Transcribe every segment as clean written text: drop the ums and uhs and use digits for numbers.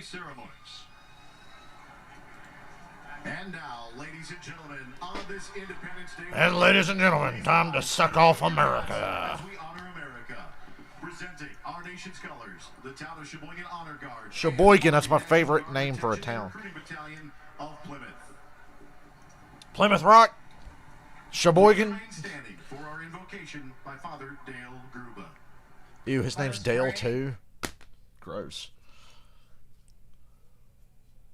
race ceremonies. And now, ladies and gentlemen, on this Independence Day... And ladies and gentlemen, time to suck off America. As we honor America, presenting our nation's colors, the town of Sheboygan Honor Guard. Sheboygan, that's my favorite name for a town. Battalion of Plymouth. Plymouth Rock. Sheboygan. Standing for our invocation by Father Dale Gruba. Ew, his name's Dale too. Gross.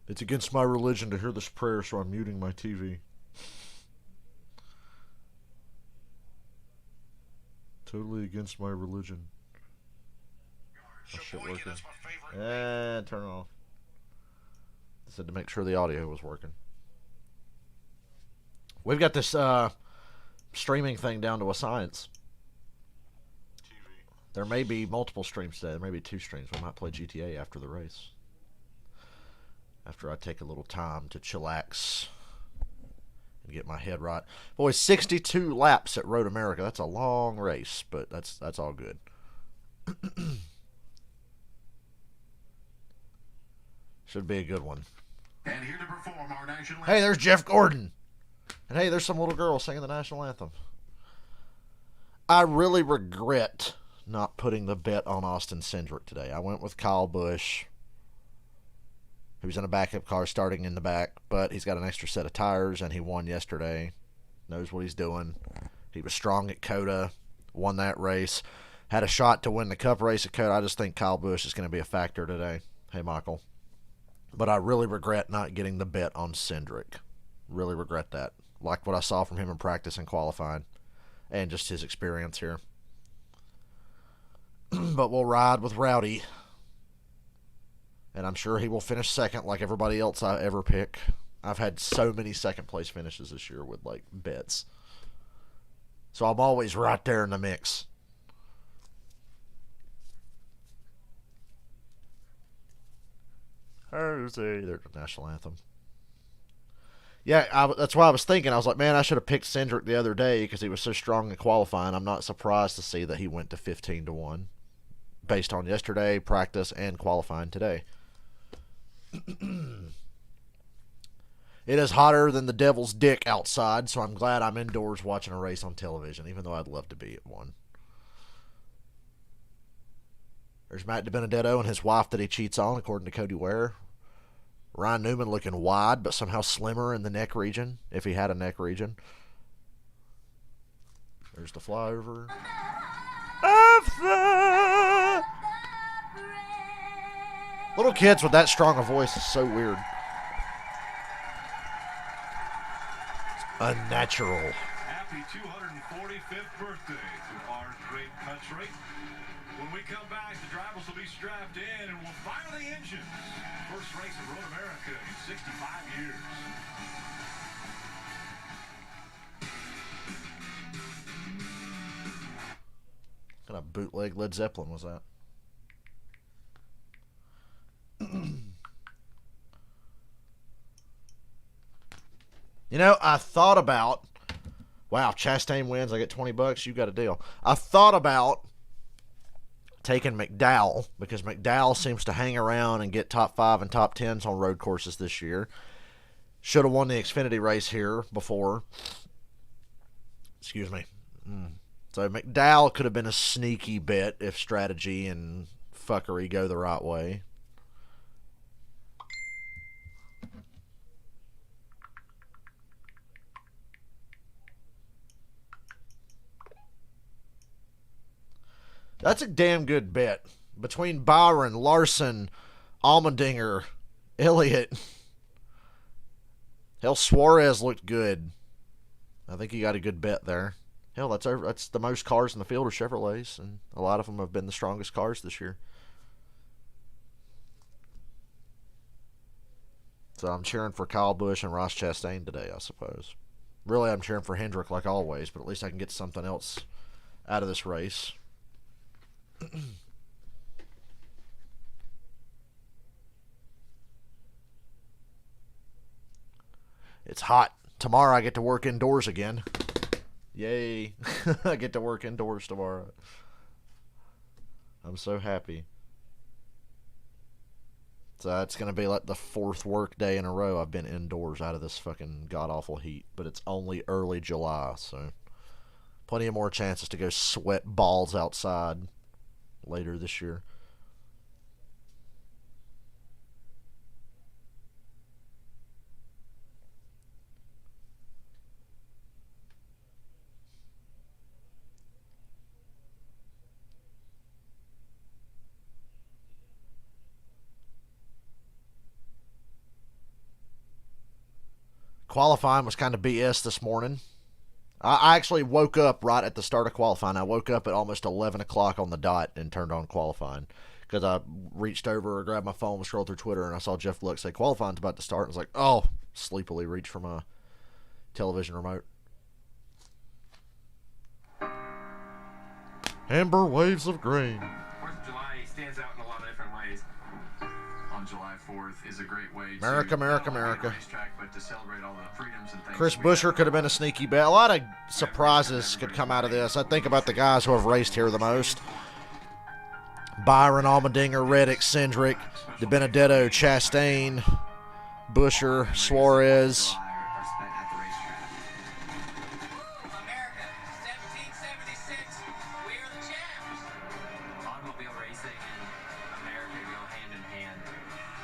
It's against my religion to hear this prayer, so I'm muting my TV. Totally against my religion. Oh, shit working. And turn it off. I said to make sure the audio was working. We've got this streaming thing down to a science. There may be multiple streams today. There may be 2 streams. We might play GTA after the race. After I take a little time to chillax and get my head right. Boy, 62 laps at Road America. That's a long race, but that's all good. Should be a good one. And here to perform our national anthem. Hey, there's Jeff Gordon. And hey, there's some little girl singing the national anthem. I really regret not putting the bet on Austin Cindric today. I went with Kyle Busch. He was in a backup car starting in the back, but he's got an extra set of tires, and he won yesterday. Knows what he's doing. He was strong at COTA, won that race. Had a shot to win the Cup race at COTA. I just think Kyle Busch is going to be a factor today. Hey, Michael. But I really regret not getting the bet on Cindric. Really regret that. Like what I saw from him in practice and qualifying, and just his experience here. But we'll ride with Rowdy. And I'm sure he will finish second like everybody else I ever pick. I've had so many second place finishes this year with like bets. So I'm always right there in the mix. Jose, there's the national anthem. Yeah, that's why I was thinking. I was like, man, I should have picked Cindric the other day because he was so strong in qualifying. I'm not surprised to see that he went to 15-1 based on yesterday, practice, and qualifying today. It is hotter than the devil's dick outside, so I'm glad I'm indoors watching a race on television, even though I'd love to be at one. There's Matt DiBenedetto and his wife that he cheats on, according to Cody Ware. Ryan Newman looking wide, but somehow slimmer in the neck region, if he had a neck region. There's the flyover. Little kids with that strong a voice is so weird. It's unnatural. Happy 245th birthday to our great country. When we come back, the drivers will be strapped in and we'll fire the engines. First race of Road America in 65 years. What kind of bootleg Led Zeppelin was that? You know, I thought about, wow, Chastain wins, I get $20, you got a deal. I thought about taking McDowell, because McDowell seems to hang around and get top 5 and top 10s on road courses this year. Should have won the Xfinity race here before. Excuse me. So McDowell could have been a sneaky bet if strategy and fuckery go the right way. That's a damn good bet. Between Byron, Larson, Allmendinger, Elliott. Hell, Suarez looked good. I think he got a good bet there. Hell, that's the most cars in the field are Chevrolets, and a lot of them have been the strongest cars this year. So I'm cheering for Kyle Busch and Ross Chastain today, I suppose. Really, I'm cheering for Hendrick like always, but at least I can get something else out of this race. It's hot. Tomorrow I get to work indoors again. Yay. I get to work indoors tomorrow. I'm so happy. It's So it's going to be like the 4th work day in a row I've been indoors out of this fucking god-awful heat. But it's only early July, so plenty of more chances to go sweat balls outside later this year. Qualifying was kind of BS this morning. I actually woke up right at the start of qualifying. I woke up at almost 11 o'clock on the dot and turned on qualifying because I reached over, grabbed my phone, scrolled through Twitter, and I saw Jeff Luck say qualifying's about to start. And I was like, oh, sleepily reached for my television remote. Amber waves of grain. 4th of July stands out in a lot of different ways. On July 4th is a great way America, to America, not only America. racetrack, but to celebrate all the freedoms and things. Chris we Buescher have. could have been a sneaky bet. A lot of surprises could come out of this. I think about the guys who have raced here the most. Byron, Allmendinger, Reddick, Cindric, De Benedetto, Chastain, Buescher, Suarez. America, 1776, we are the champs. Automobile racing and America go hand in hand.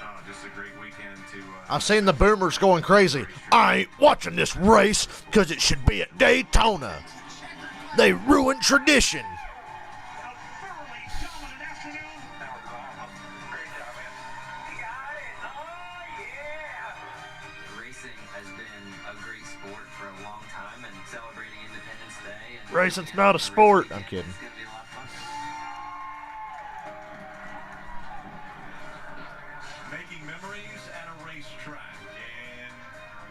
Oh, just a great weekend to. I've seen the boomers going crazy. I ain't watching this race because it should be at Daytona. They ruined tradition. Racing has been a great sport for a long time, and celebrating Independence Day. And Racing's not a sport. I'm kidding. It's gonna be a lot of fun. Making memories at a racetrack. And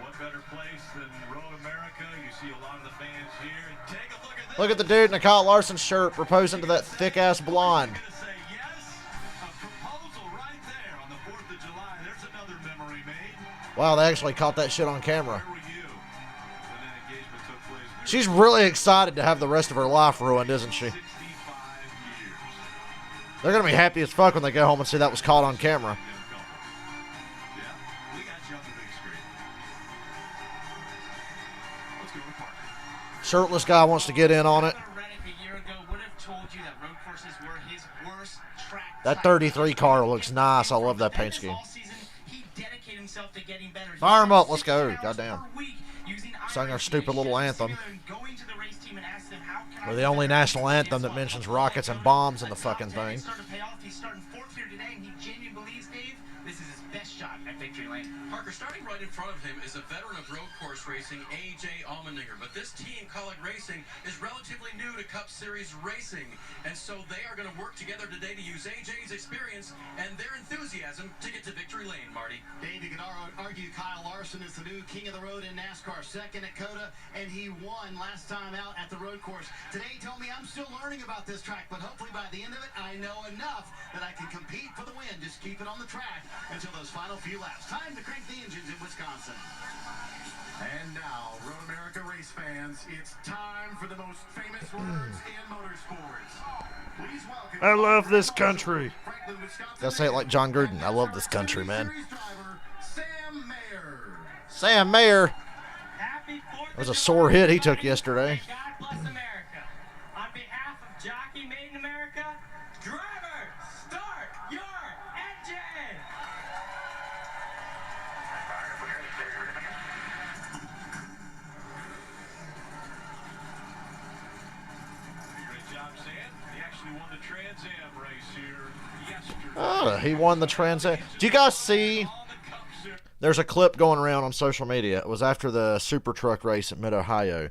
what better place than Road America? You see a lot of the fans here. And take a look at this. Look at the dude in a Kyle Larson shirt proposing to that thick-ass blonde. I'm gonna say yes. A proposal right there on the 4th of July. There's another memory made. Wow, they actually caught that shit on camera. Where were you when that engagement took place? She's really excited to have the rest of her life ruined, isn't she? 65 years. They're going to be happy as fuck when they go home and see that was caught on camera. Yeah, we got you on the big screen. Let's go to Parker. Shirtless guy wants to get in on it. Reddick a year ago would have told you that road courses were his worst track. That 33 car looks nice. I love that paint scheme. All season, he dedicated himself to getting better. He Fire 'em spent up, let's go. 16 hours Goddamn. per week using Sang our irons to stupid little get anthem. going to the race team and ask them, how can I We're the be only better? national anthem that Guess mentions what? rockets and bombs in the fucking Top 10 thing. started to pay off. He's starting 4th here today, and he genuinely believes, Dave, this is his best shot at victory lane. Parker, starting right in front of him is a veteran of road course racing, A.J. Allmendinger. But this team, College Racing, is relatively new to Cup Series racing. And so they are going to work together today to use A.J.'s experience and their enthusiasm to get to victory lane, Marty. Dave, you could argue Kyle Larson is the new king of the road in NASCAR, second at COTA, and he won last time out at the road course. Today he told me I'm still learning about this track, but hopefully by the end of it, I know enough that I can compete for the win. Just keep it on the track until those final few laps. Time to crank the engines in Wisconsin. And now, Road America race fans, it's time for the most famous words in motorsports. Please welcome. I love this country. Franklin, Wisconsin. Gotta say it like John Gruden. I love this country, man. Series driver Sam Mayer. Sam Mayer. Happy 4th That was a sore hit he took yesterday. God bless America. On behalf of Jockey Made in America, driver, start your engine! Great job, Sam. He actually won the Trans Am race here yesterday. Oh, he won the Trans Am. Do you guys see? On the Cup Series. There's a clip going around on social media. It was after the Super Truck race at Mid-Ohio.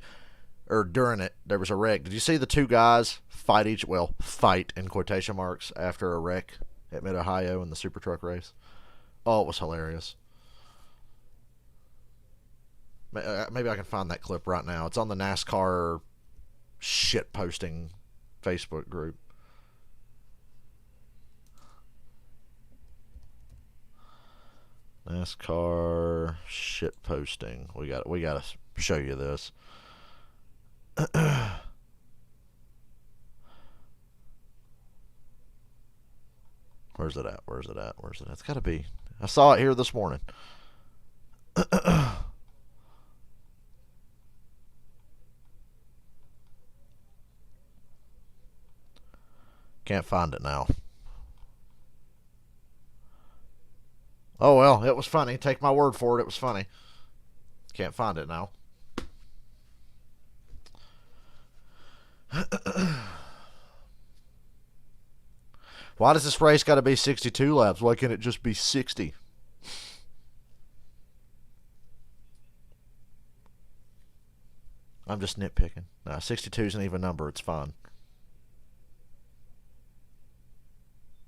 Or during it, there was a wreck. Did you see the two guys fight in quotation marks, after a wreck at Mid-Ohio in the Super Truck race? Oh, it was hilarious. Maybe I can find that clip right now. It's on the NASCAR shit posting Facebook group. NASCAR shit posting. We got to show you this. Where's it at? It's got to be. I saw it here this morning. Can't find it now. Oh, well, it was funny. Take my word for it. It was funny. Can't find it now. Why does this race got to be 62 laps? Why can't it just be 60? I'm just nitpicking. Nah, 62 is an even number. It's fine.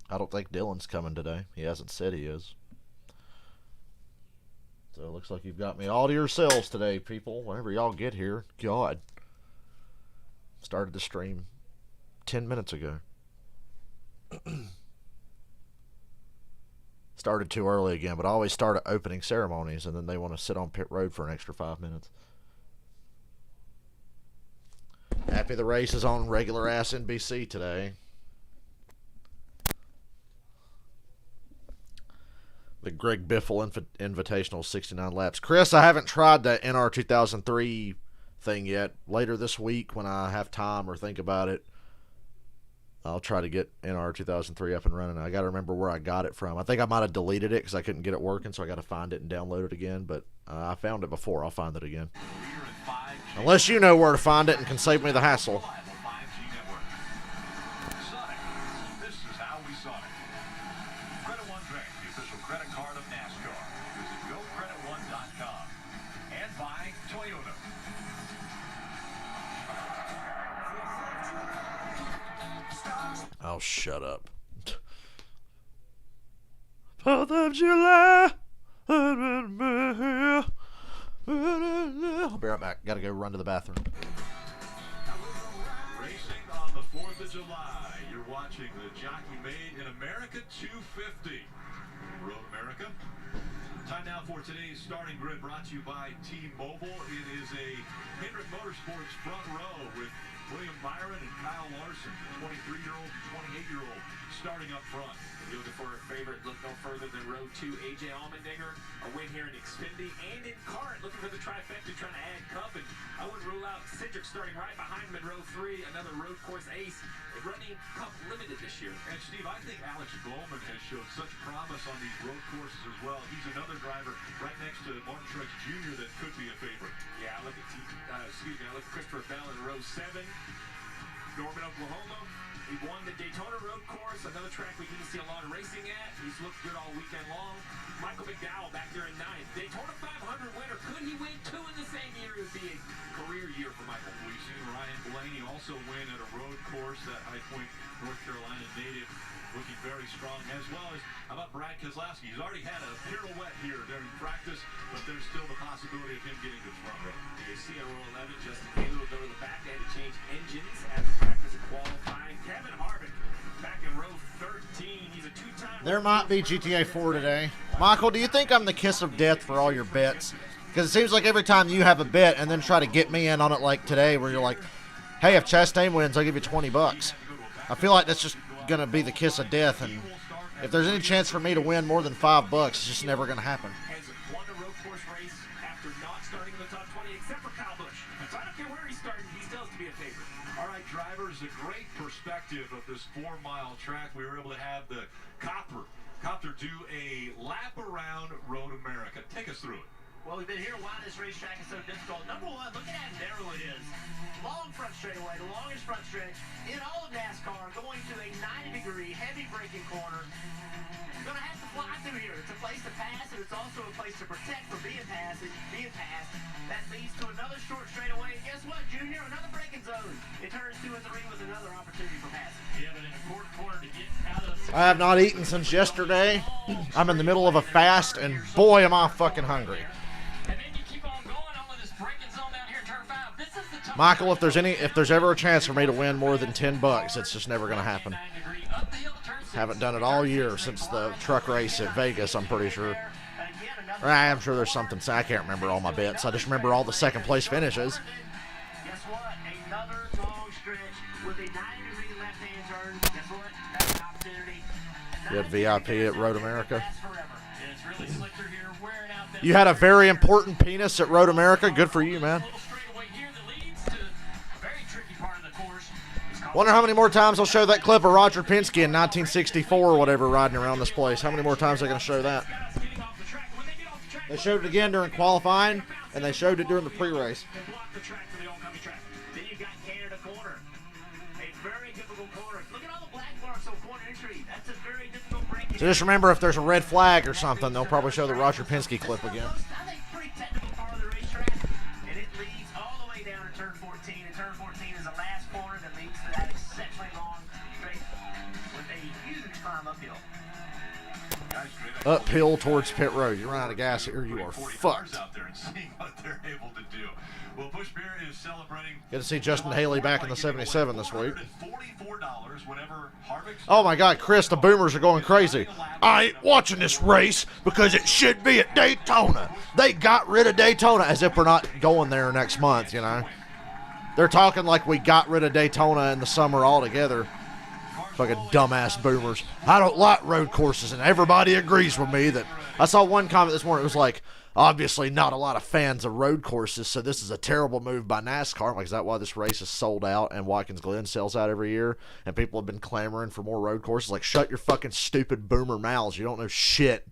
I don't think Dylan's coming today. He hasn't said he is. So it looks like you've got me all to yourselves today, people. Whenever y'all get here, God. Started the stream 10 minutes ago. Started too early again, but I always start at opening ceremonies, and then they want to sit on pit road for an extra 5 minutes. Happy the race is on regular ass NBC today. The Greg Biffle Invitational 69 laps. Chris, I haven't tried that NR 2003 thing yet. Later this week, when I have time or think about it, I'll try to get NR 2003 up and running. I got to remember where I got it from. I think I might have deleted it because I couldn't get it working, so I got to find it and download it again. But I found it before. I'll find it again. Unless you know where to find it and can save me the hassle. This is how we saw it. Credit One Bank, the official credit card of NASCAR. Visit GoCreditOne.com and buy Toyota. Oh, shut up. 4th of July. I'll be right back. Gotta go run to the bathroom. Racing on the 4th of July. You're watching the Jockey Made in America 250. Road America. Time now for today's starting grid, brought to you by T-Mobile. It is a Hendrick Motorsports front row with William Byron and Kyle Larson, 23-year-old and 28-year-old, starting up front. You're looking for a favorite, look no further than row 2, A.J. Allmendinger. A win here in Xfinity and in kart, looking for the trifecta, trying to add Cup. And I wouldn't rule out Cedric starting right behind him in row 3, another road course ace, running Cup Limited this year. And Steve, I think Alex Bowman has showed such promise on these road courses as well. He's another driver right next to Martin Truex Jr. that could be a favorite. Yeah, I look at I look at Christopher Bell in row 7. Norman, Oklahoma. He won the Daytona road course, another track we didn't see a lot of racing at. He's looked good all weekend long. Michael McDowell back there in 9th. Daytona 500 winner. Could he win 2 in the same year? It would be a career year for Michael. We've seen Ryan Blaney also win at a road course, that High Point, North Carolina native, looking very strong, as well as, how about Brad Keselowski? He's already had a pirouette here during practice, but there's still the possibility of him getting to the front row. You see in row 11, Justin Taylor will go to the back. They had to change engines after practice and qualifying. Kevin Harvick back in row 13. He's a 2-time. There might be GTA 4 today. Michael, do you think I'm the kiss of death for all your bets? Because it seems like every time you have a bet and then try to get me in on it, like today, where you're like, hey, if Chastain wins, I'll give you $20. I feel like that's just going to be the kiss of death, and if there's any chance for me to win more than $5, it's just never going to happen. Has won a road course race after not starting in the top 20, except for Kyle Busch. So I don't care where he started, he still has to be a favorite. All right, drivers, a great perspective of this 4-mile track. We were able to have the Copter do a lap around Road America. Take us through it. Well, we've been here why this racetrack is so difficult. Number one, look at how narrow it is. Long front straightaway, the longest front stretch in all of NASCAR, going to a 90-degree heavy braking corner. You're going to have to fly through here. It's a place to pass, and it's also a place to protect from being passed. That leads to another short straightaway. And guess what, Junior? Another braking zone. It turns 2 and 3 with another opportunity for passing. Yeah, but in a short corner to get out of I have not eaten since yesterday. I'm in the middle of a fast, and boy, am I fucking hungry. And then you keep on going on with this braking zone down here in turn 5. This is the top. Michael, if there's ever a chance for me to win more than $10, it's just never going to happen. Up the hill to turn 6. Haven't done it all year since the truck race at Vegas, I'm pretty sure. I'm sure there's something. I can't remember all my bets. I just remember all the second place finishes. Guess what? Another long stretch with a 90-degree left-hand turn. Guess what? That's an opportunity. You had VIP at Road America. Yeah, it's really slicker here, wearing out that You had a very important penis at Road America. Good for you, man. little straightaway here that leads to a very tricky part of the course. Wonder how many more times they'll show that clip of Roger Penske in 1964 or whatever riding around this place. How many more times are they going to show that? Getting off the track. When they get off the track, They showed it again during qualifying, and they showed it during the pre-race. they block the track for the oncoming track. Then you got Canada corner. A very difficult corner. Look at all the black marks on corner entry. That's a very difficult break. So just remember, if there's a red flag or something, they'll probably show the Roger Penske clip again. I think pretty technical part of the racetrack. And it leads all the way down to turn 14. And turn 14 is the last corner that leads to that exceptionally long straight with a huge climb uphill. Uphill towards pit road. You're running out of gas here. You are 40 fucked. cars out there and seeing what they're able to do. Well, Busch Beer is celebrating. Get to see Justin Haley back in the 77 this week. $44 whenever Harvick's Oh my God, Chris, the boomers are going crazy. I ain't watching this race because it should be at Daytona. They got rid of Daytona, as if we're not going there next month, you know. They're talking like we got rid of Daytona in the summer altogether. Fucking dumbass boomers. I don't like road courses, and everybody agrees with me that. I saw one comment this morning. It was like, obviously not a lot of fans of road courses, so this is a terrible move by NASCAR. I'm like, is that why this race is sold out and Watkins Glen sells out every year? And people have been clamoring for more road courses? Like, shut your fucking stupid boomer mouths. You don't know shit.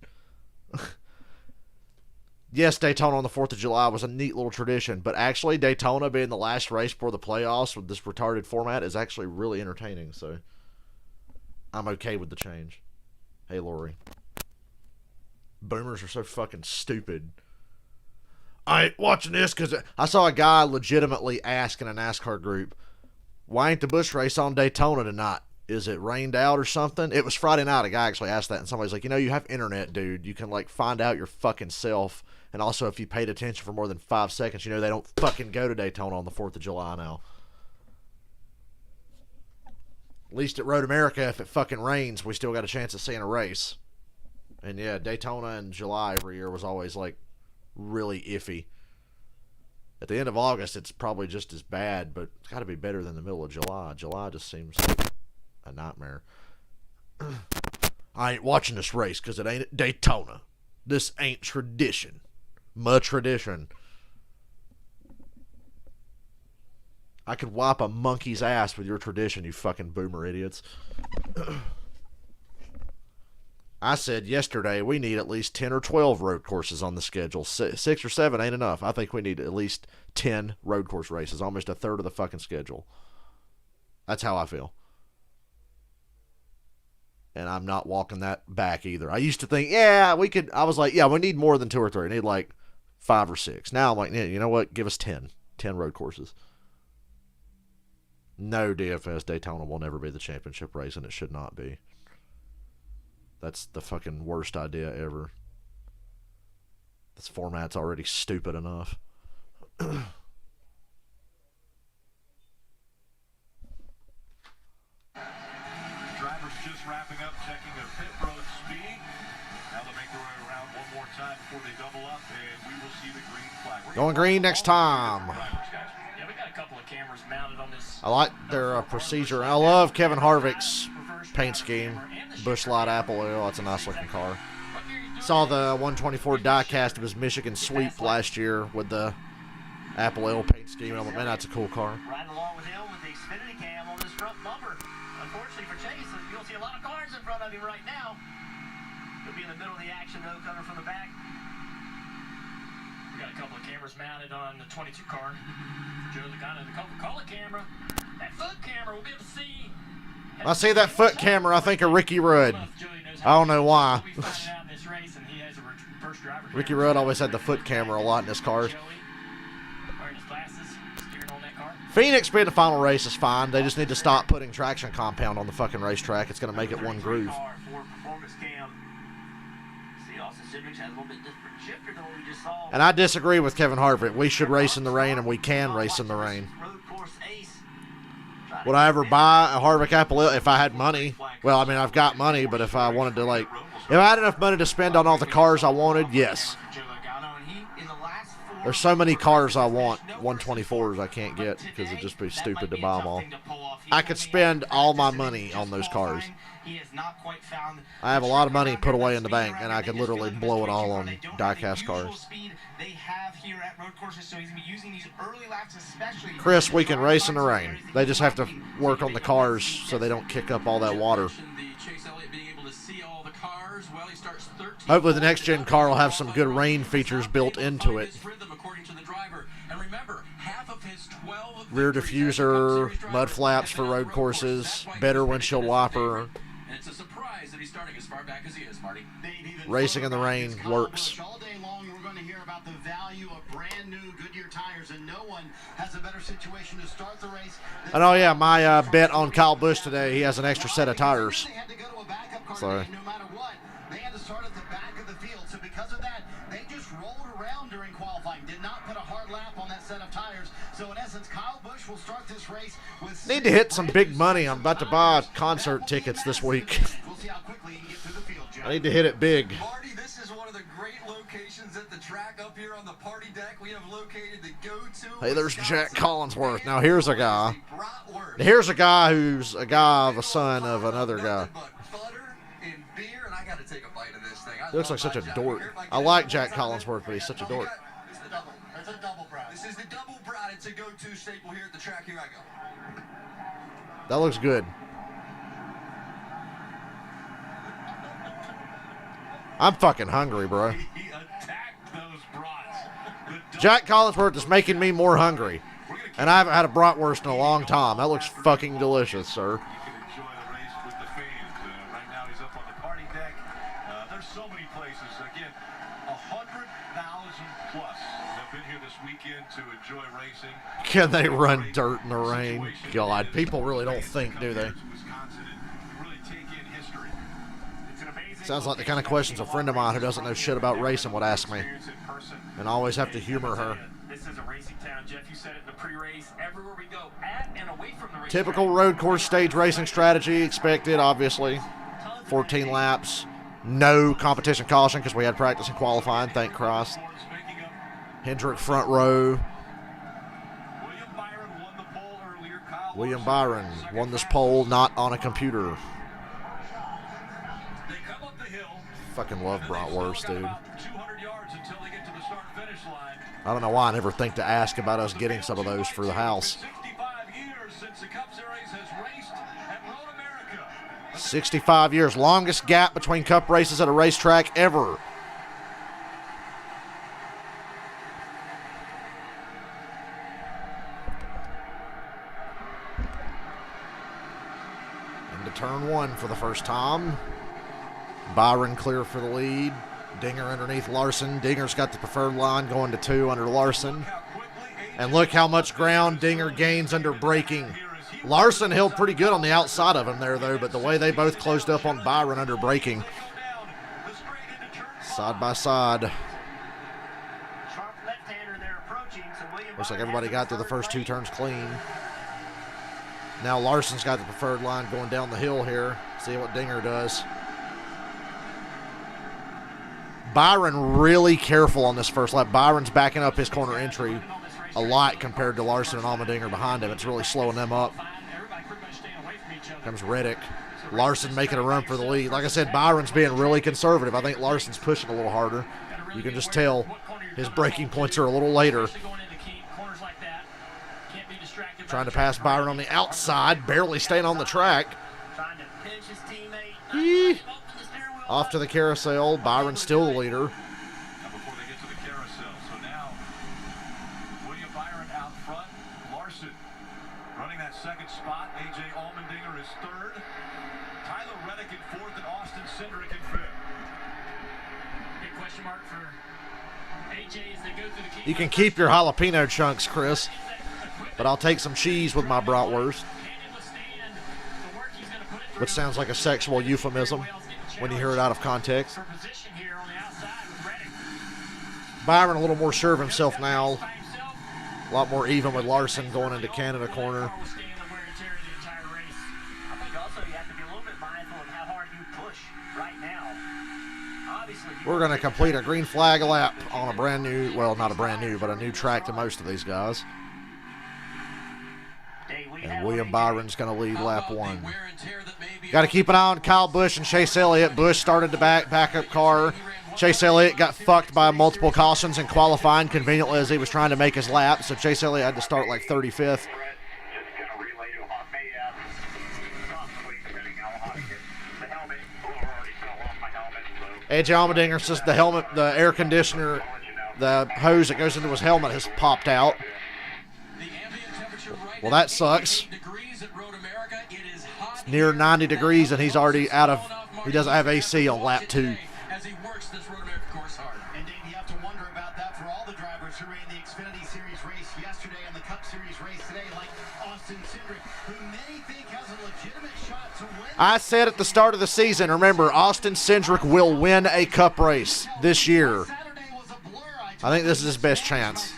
Yes, Daytona on the 4th of July was a neat little tradition, but actually Daytona being the last race before the playoffs with this retarded format is actually really entertaining, so I'm okay with the change. Hey, Lori. Boomers are so fucking stupid. I ain't watching this because I saw a guy legitimately ask in a NASCAR group, why ain't the Busch race on Daytona tonight? Is it rained out or something? It was Friday night. A guy actually asked that, and somebody's like, you have internet, dude. You can, like, find out your fucking self. And also, if you paid attention for more than 5 seconds, they don't fucking go to Daytona on the 4th of July now. At least at Road America, if it fucking rains, we still got a chance of seeing a race. And yeah, Daytona in July every year was always, like, really iffy. At the end of August, it's probably just as bad, but it's got to be better than the middle of July. July just seems like a nightmare. I ain't watching this race because it ain't at Daytona. This ain't tradition. My tradition. I could wipe a monkey's ass with your tradition, you fucking boomer idiots. I said yesterday we need at least 10 or 12 road courses on the schedule. 6 or 7 ain't enough. I think we need at least 10 road course races, almost a third of the fucking schedule. That's how I feel. And I'm not walking that back either. I used to think, I was like, we need more than 2 or 3. We need like 5 or 6. Now I'm like, you know what? Give us 10. 10 road courses. No, DFS Daytona will never be the championship race, and it should not be. That's the fucking worst idea ever. This format's already stupid enough. drivers just wrapping up, checking their pit road speed. Now they'll make their way around one more time before they double up, and we will see the green flag. Going green next time. Yeah, we got a couple of cameras mounted on this. I like their procedure. I love Kevin Harvick's paint scheme. Busch Light Apple Ale. That's a nice looking car. Saw the 124 diecast of his Michigan sweep last year with the Apple Ale paint scheme. I'm like, man, that's a cool car. Riding along with him with the Xfinity cam on his front bumper. Unfortunately for Chase, you'll see a lot of cars in front of him right now. He'll be in the middle of the action, though, coming from the back. We got a couple of cameras mounted on the 22 car. Joe, the guy in the Coca-Cola camera. That foot camera, we'll be able to see. I see that foot camera, I think of Ricky Rudd. I don't know why. Ricky Rudd always had the foot camera a lot in his cars. Phoenix being the final race is fine. They just need to stop putting traction compound on the fucking racetrack. It's going to make it one groove. And I disagree with Kevin Harvick. We should race in the rain, and we can race in the rain. Would I ever buy a Harvick Apple Ale if I had money? Well, I mean, I've got money, but if I wanted to, like, if I had enough money to spend on all the cars I wanted, yes. There's so many cars I want, 124s I can't get because it'd just be stupid to buy them all. I could spend all my money on those cars. He has not quite found. I have a lot of money put away in the bank, and I could literally blow it all on die-cast cars. They have here at road courses, so he's going to be using these early laps especially. Chris, we can race in the rain. They just have to work on the cars so they don't kick up all that water. Hopefully the next gen car will have some good rain features built into it. Rear diffuser, mud flaps for road courses, better windshield wiper. It's a surprise that he's starting as far back as he is, Marty. Racing in the rain works. All day long, we're going to hear about the value of brand new Goodyear tires, and no one has a better situation to start the race. And oh yeah, my bet on Kyle Busch today, he has an extra set of tires. They had to go to a backup car Sorry. today, no matter what. They had to start at the back of the field, so because of that, they just rolled around during qualifying, did not put a hard lap on that set of tires. So in essence, Kyle Busch will start this race with... Need to hit some big money. I'm about to buy concert tickets this week. We'll see how quickly he can get through the field, Joe. I need to hit it big. Marty, this is one of the great locations at the track up here on the party deck. We have located the go-to... Hey, there's Jack Collinsworth. Now here's a guy. Here's a guy who's a guy of a son of another guy. Butter and beer, and I got to take a bite of this thing. He looks like such a dork. I like Jack Collinsworth, but he's such a dork. It's a double bride. This is the double bride. It's a go-to staple here at the track. Here I go. That looks good. I'm fucking hungry, bro. He attacked those brats. Jack Collinsworth is making me more hungry. And I haven't had a bratwurst in a long time. That looks fucking delicious, sir. You can enjoy the race with the fans. Right now he's up on the party deck. There's so many places. Again, 100,000 plus have been here this weekend to enjoy racing. Can they run dirt in the rain? God, people really don't think, do they? Wisconsin and really take in history. Sounds like the kind of questions a friend of mine who doesn't know shit about racing would ask me. And I always have to humor her. This is a racing town, Jeff. You said it in the pre-race. Everywhere we go, at and away from the race. Typical road course stage racing strategy, expected, obviously. 14 laps. No competition caution because we had practice and qualifying, thank Christ. Hendrick front row. William Byron won this pole not on a computer. Fucking love bratwurst, dude. I don't know why I never think to ask about us getting some of those for the house. 65 years, longest gap between Cup races at a racetrack ever. Into turn one for the first time. Byron clear for the lead. Dinger underneath Larson. Dinger's got the preferred line going to 2 under Larson. And look how much ground Dinger gains under braking. Larson held pretty good on the outside of him there, though, but the way they both closed up on Byron under braking. Side by side. Looks like everybody got through the first 2 turns clean. Now Larson's got the preferred line going down the hill here. See what Dinger does. Byron really careful on this first lap. Byron's backing up his corner entry a lot compared to Larson and Allmendinger behind him. It's really slowing them up. Comes Reddick. Larson making a run for the lead. Like I said, Byron's being really conservative. I think Larson's pushing a little harder. You can just tell his braking points are a little later. Trying to pass Byron on the outside, barely staying on the track. Off to the carousel. Byron still the leader. Before they get to the carousel. So now, William Byron out front. Larson running that second spot. A.J. Allmendinger is third. Tyler Reddick in fourth and Austin Cindric in fifth. Big question mark for A.J. as they go through the key. You can keep your jalapeno chunks, Chris, but I'll take some cheese with my bratwurst, which sounds like a sexual euphemism when you hear it out of context. Byron a little more sure of himself now. A lot more even with Larson going into Canada corner. We're going to complete a green flag lap on a brand new, well, not a brand new, but a new track to most of these guys. Day And William Byron's going to lead lap 1. Got to keep an eye on Kyle Busch and Chase Elliott. Busch started the backup car. Chase Elliott got fucked by multiple cautions in qualifying conveniently as he was trying to make his lap. So Chase Elliott had to start like 35th. AJ Allmendinger says the helmet, the air conditioner, the hose that goes into his helmet has popped out. Well, that sucks. It's near 90 degrees, and he's already out of, he doesn't have AC on lap 2. And Dave, you have to wonder about that for all the drivers who ran the Xfinity Series race yesterday and the Cup Series race today, like Austin Cindric, who many think has a legitimate shot to win. I said at the start of the season, remember, Austin Cindric will win a Cup race this year. I think this is his best chance.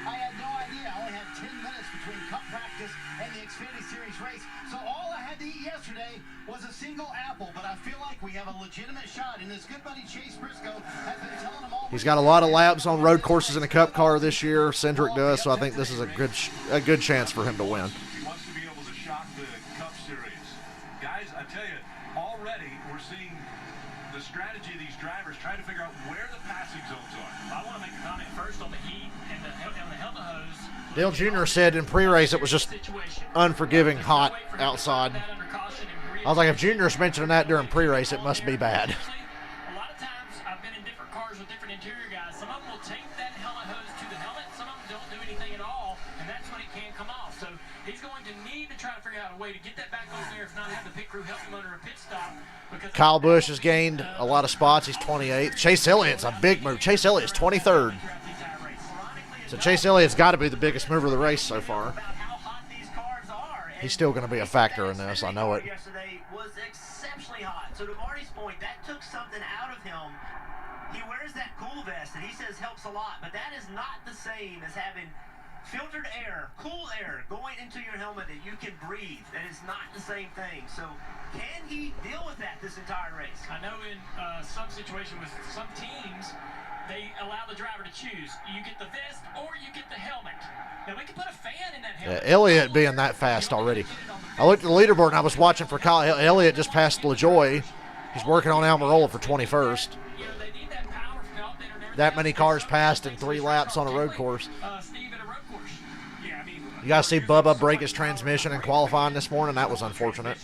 I had no idea. I only had 10 minutes between Cup practice and the Xfinity Series race. So all I had to eat yesterday was a single apple, but I feel like we have a legitimate shot. And his good buddy Chase Briscoe has been telling him all. He's got a lot of laps on road courses in a Cup car this year. Cindric does, so I think this is a good chance for him to win. He wants to be able to shock the Cup Series. Guys, I tell you, already we're seeing the strategy of these drivers trying to figure out where the passing zones are. I want to make a comment first on the heat and the helmet hose. Dale Jr. said in pre-race it was just unforgiving hot outside. I was like, if Junior's mentioning that during pre-race, it must be bad. A lot of times I've been in different cars with different interior guys. Some of them will tape that helmet hose to the helmet. Some of them don't do anything at all, and that's when it can come off. So he's going to need to try to figure out a way to get that back on there, if not have the pit crew help him under a pit stop. Kyle Busch has gained a lot of spots. He's 28th. Chase Elliott's a big move. Chase Elliott's 23rd. So Chase Elliott's got to be the biggest mover of the race so far. He's still going to be a factor in this. I know it. Yesterday was exceptionally hot. So to Marty's point, that took something out of him. He wears that cool vest that he says helps a lot, but that is not the same as having filtered air, cool air going into your helmet that you can breathe. That is not the same thing. So can he deal with that this entire race? I know in some situations with some teams, they allow the driver to choose. You get the vest or you get the helmet. Now we can put a fan in that helmet. Yeah, Elliott being that fast already. I looked at the leaderboard and I was watching for Kyle. Elliott just passed LaJoy. He's working on Almirola for 21st. You know, they need that power felt That many cars passed in 3 laps on a road course. Steve, at a road course. Yeah, I mean, You guys see Bubba break his transmission in qualifying this morning? That was unfortunate.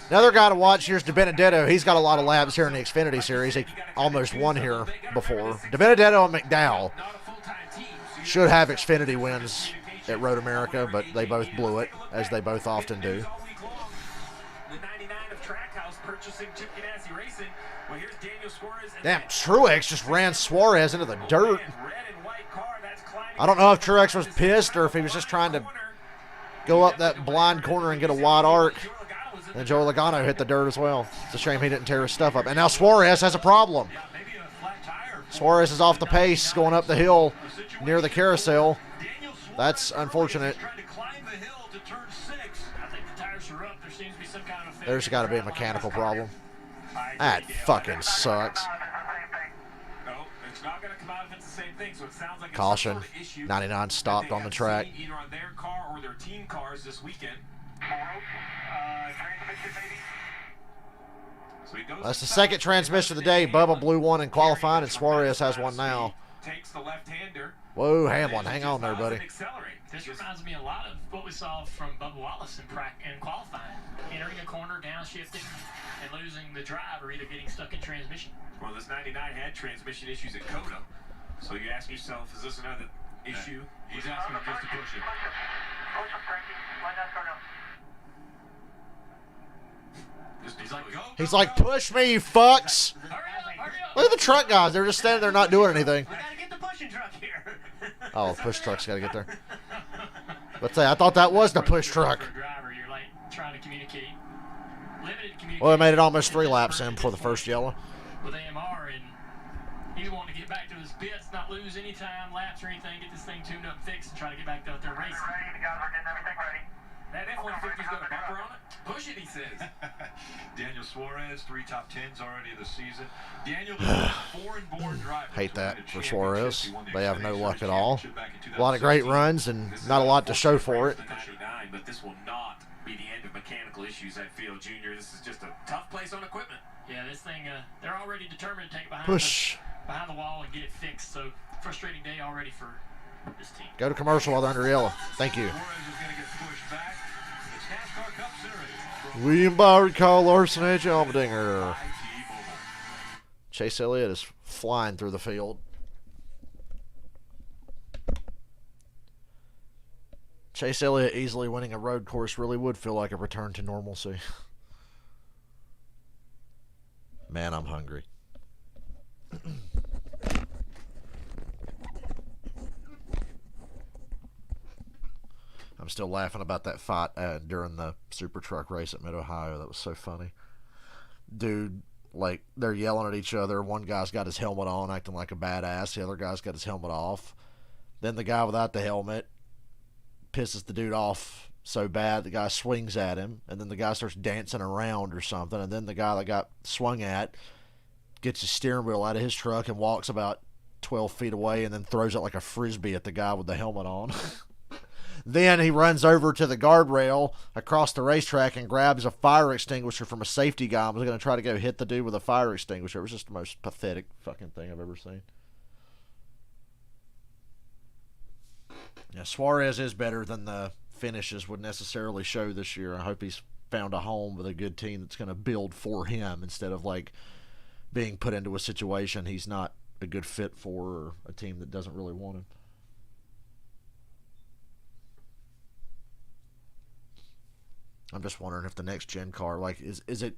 Another guy to watch here is DiBenedetto. He's got a lot of laps here in the Xfinity Series. He almost won here before. DiBenedetto and McDowell should have Xfinity wins at Road America, but they both blew it, as they both often do. Damn, Truex just ran Suarez into the dirt. I don't know if Truex was pissed or if he was just trying to go up that blind corner and get a wide arc. And Joey Logano hit the dirt as well. It's a shame he didn't tear his stuff up. And now Suarez has a problem. Suarez is off the pace going up the hill near the carousel. That's unfortunate. There's got to be a mechanical problem. That fucking sucks. Caution. 99 stopped on the track. Either on their car or their team cars this weekend. That's the second transmission of the day. Bubba blew one in qualifying, and Suarez has one now. Takes the left-hander. Whoa, Hamlin, hang on there, buddy. This reminds me a lot of what we saw from Bubba Wallace in qualifying. Entering a corner, downshifting, and losing the drive or either getting stuck in transmission. Well, this 99 had transmission issues at Coda. So you ask yourself, is this another issue? He's asking him just to push it. He's like, push me, you fucks. Look at the truck guys. They're just standing there not doing anything. We gotta get the pushing truck here. Oh, push truck's got to get there. Let's say, I thought that was the push truck. You're like trying to communicate. Limited communication. Well, it made it almost 3 laps in before the first yellow. With AMR, and he's wanting to get back to his bits, not lose any time, laps or anything, get this thing tuned up, fixed, and try to get back out there racing. Ready, the guys are getting everything ready. That F-150's got a bumper on it. Push it, he says. Daniel Suarez, 3 top 10s already this season. Daniel, foreign-born driver. Hate that for Suarez. They have no luck at all. A lot of great runs and not a lot to show for it. 99, but this will not be the end of mechanical issues at Field Junior. This is just a tough place on equipment. Yeah, this thing, they're already determined to take it behind the wall and get it fixed. So frustrating day already for this team. Go to commercial while they're under yellow. Thank you. Suarez is going to get pushed back. It's NASCAR Cup Series. William Byron, Kyle Larson, AJ Allmendinger. Chase Elliott is flying through the field. Chase Elliott easily winning a road course really would feel like a return to normalcy. Man, I'm hungry. I'm still laughing about that fight during the Super Truck race at Mid-Ohio. That was so funny. Dude, like, they're yelling at each other. One guy's got his helmet on, acting like a badass. The other guy's got his helmet off. Then the guy without the helmet pisses the dude off so bad, the guy swings at him, and then the guy starts dancing around or something, and then the guy that got swung at gets his steering wheel out of his truck and walks about 12 feet away and then throws it like a frisbee at the guy with the helmet on. Then he runs over to the guardrail across the racetrack and grabs a fire extinguisher from a safety guy and was going to try to go hit the dude with a fire extinguisher. It was just the most pathetic fucking thing I've ever seen. Yeah, Suarez is better than the finishes would necessarily show this year. I hope he's found a home with a good team that's going to build for him instead of like being put into a situation he's not a good fit for or a team that doesn't really want him. I'm just wondering if the next gen car, like, is it,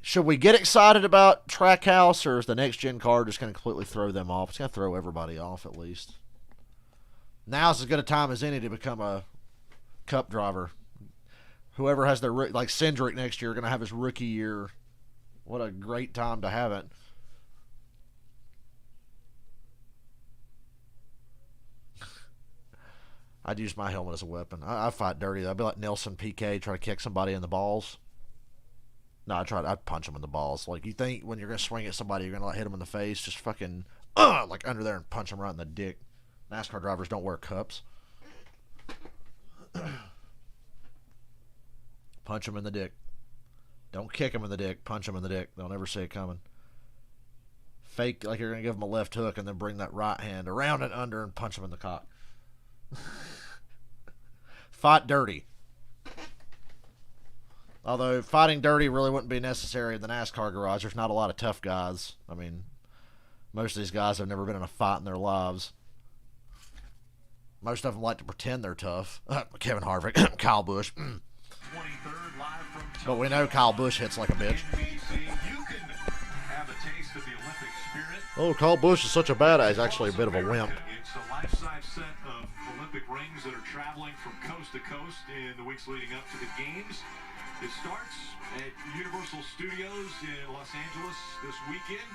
should we get excited about Trackhouse, or is the next gen car just going to completely throw them off? It's going to throw everybody off at least. Now's as good a time as any to become a Cup driver. Whoever has their, like Cindric next year, going to have his rookie year. What a great time to have it. I'd use my helmet as a weapon. I fight dirty. I'd be like Nelson PK, try to kick somebody in the balls. No, I'd punch them in the balls. Like, you think when you're going to swing at somebody, you're going to like hit them in the face, just fucking, like under there and punch them right in the dick. NASCAR drivers don't wear cups. Punch them in the dick. Don't kick them in the dick. Punch them in the dick. They'll never see it coming. Fake like you're going to give them a left hook and then bring that right hand around and under and punch them in the cock. Fight dirty. Although fighting dirty really wouldn't be necessary in the NASCAR garage. There's not a lot of tough guys. I mean, most of these guys have never been in a fight in their lives. Most of them like to pretend they're tough. Kevin Harvick, Kyle Busch. But we know Kyle Busch hits like a bitch. Oh, Kyle Busch is such a badass. He's actually a bit of a wimp. It's a life-size set of Olympic rings that are traveling from coast to coast in the weeks leading up to the games. It starts at Universal Studios in Los Angeles this weekend,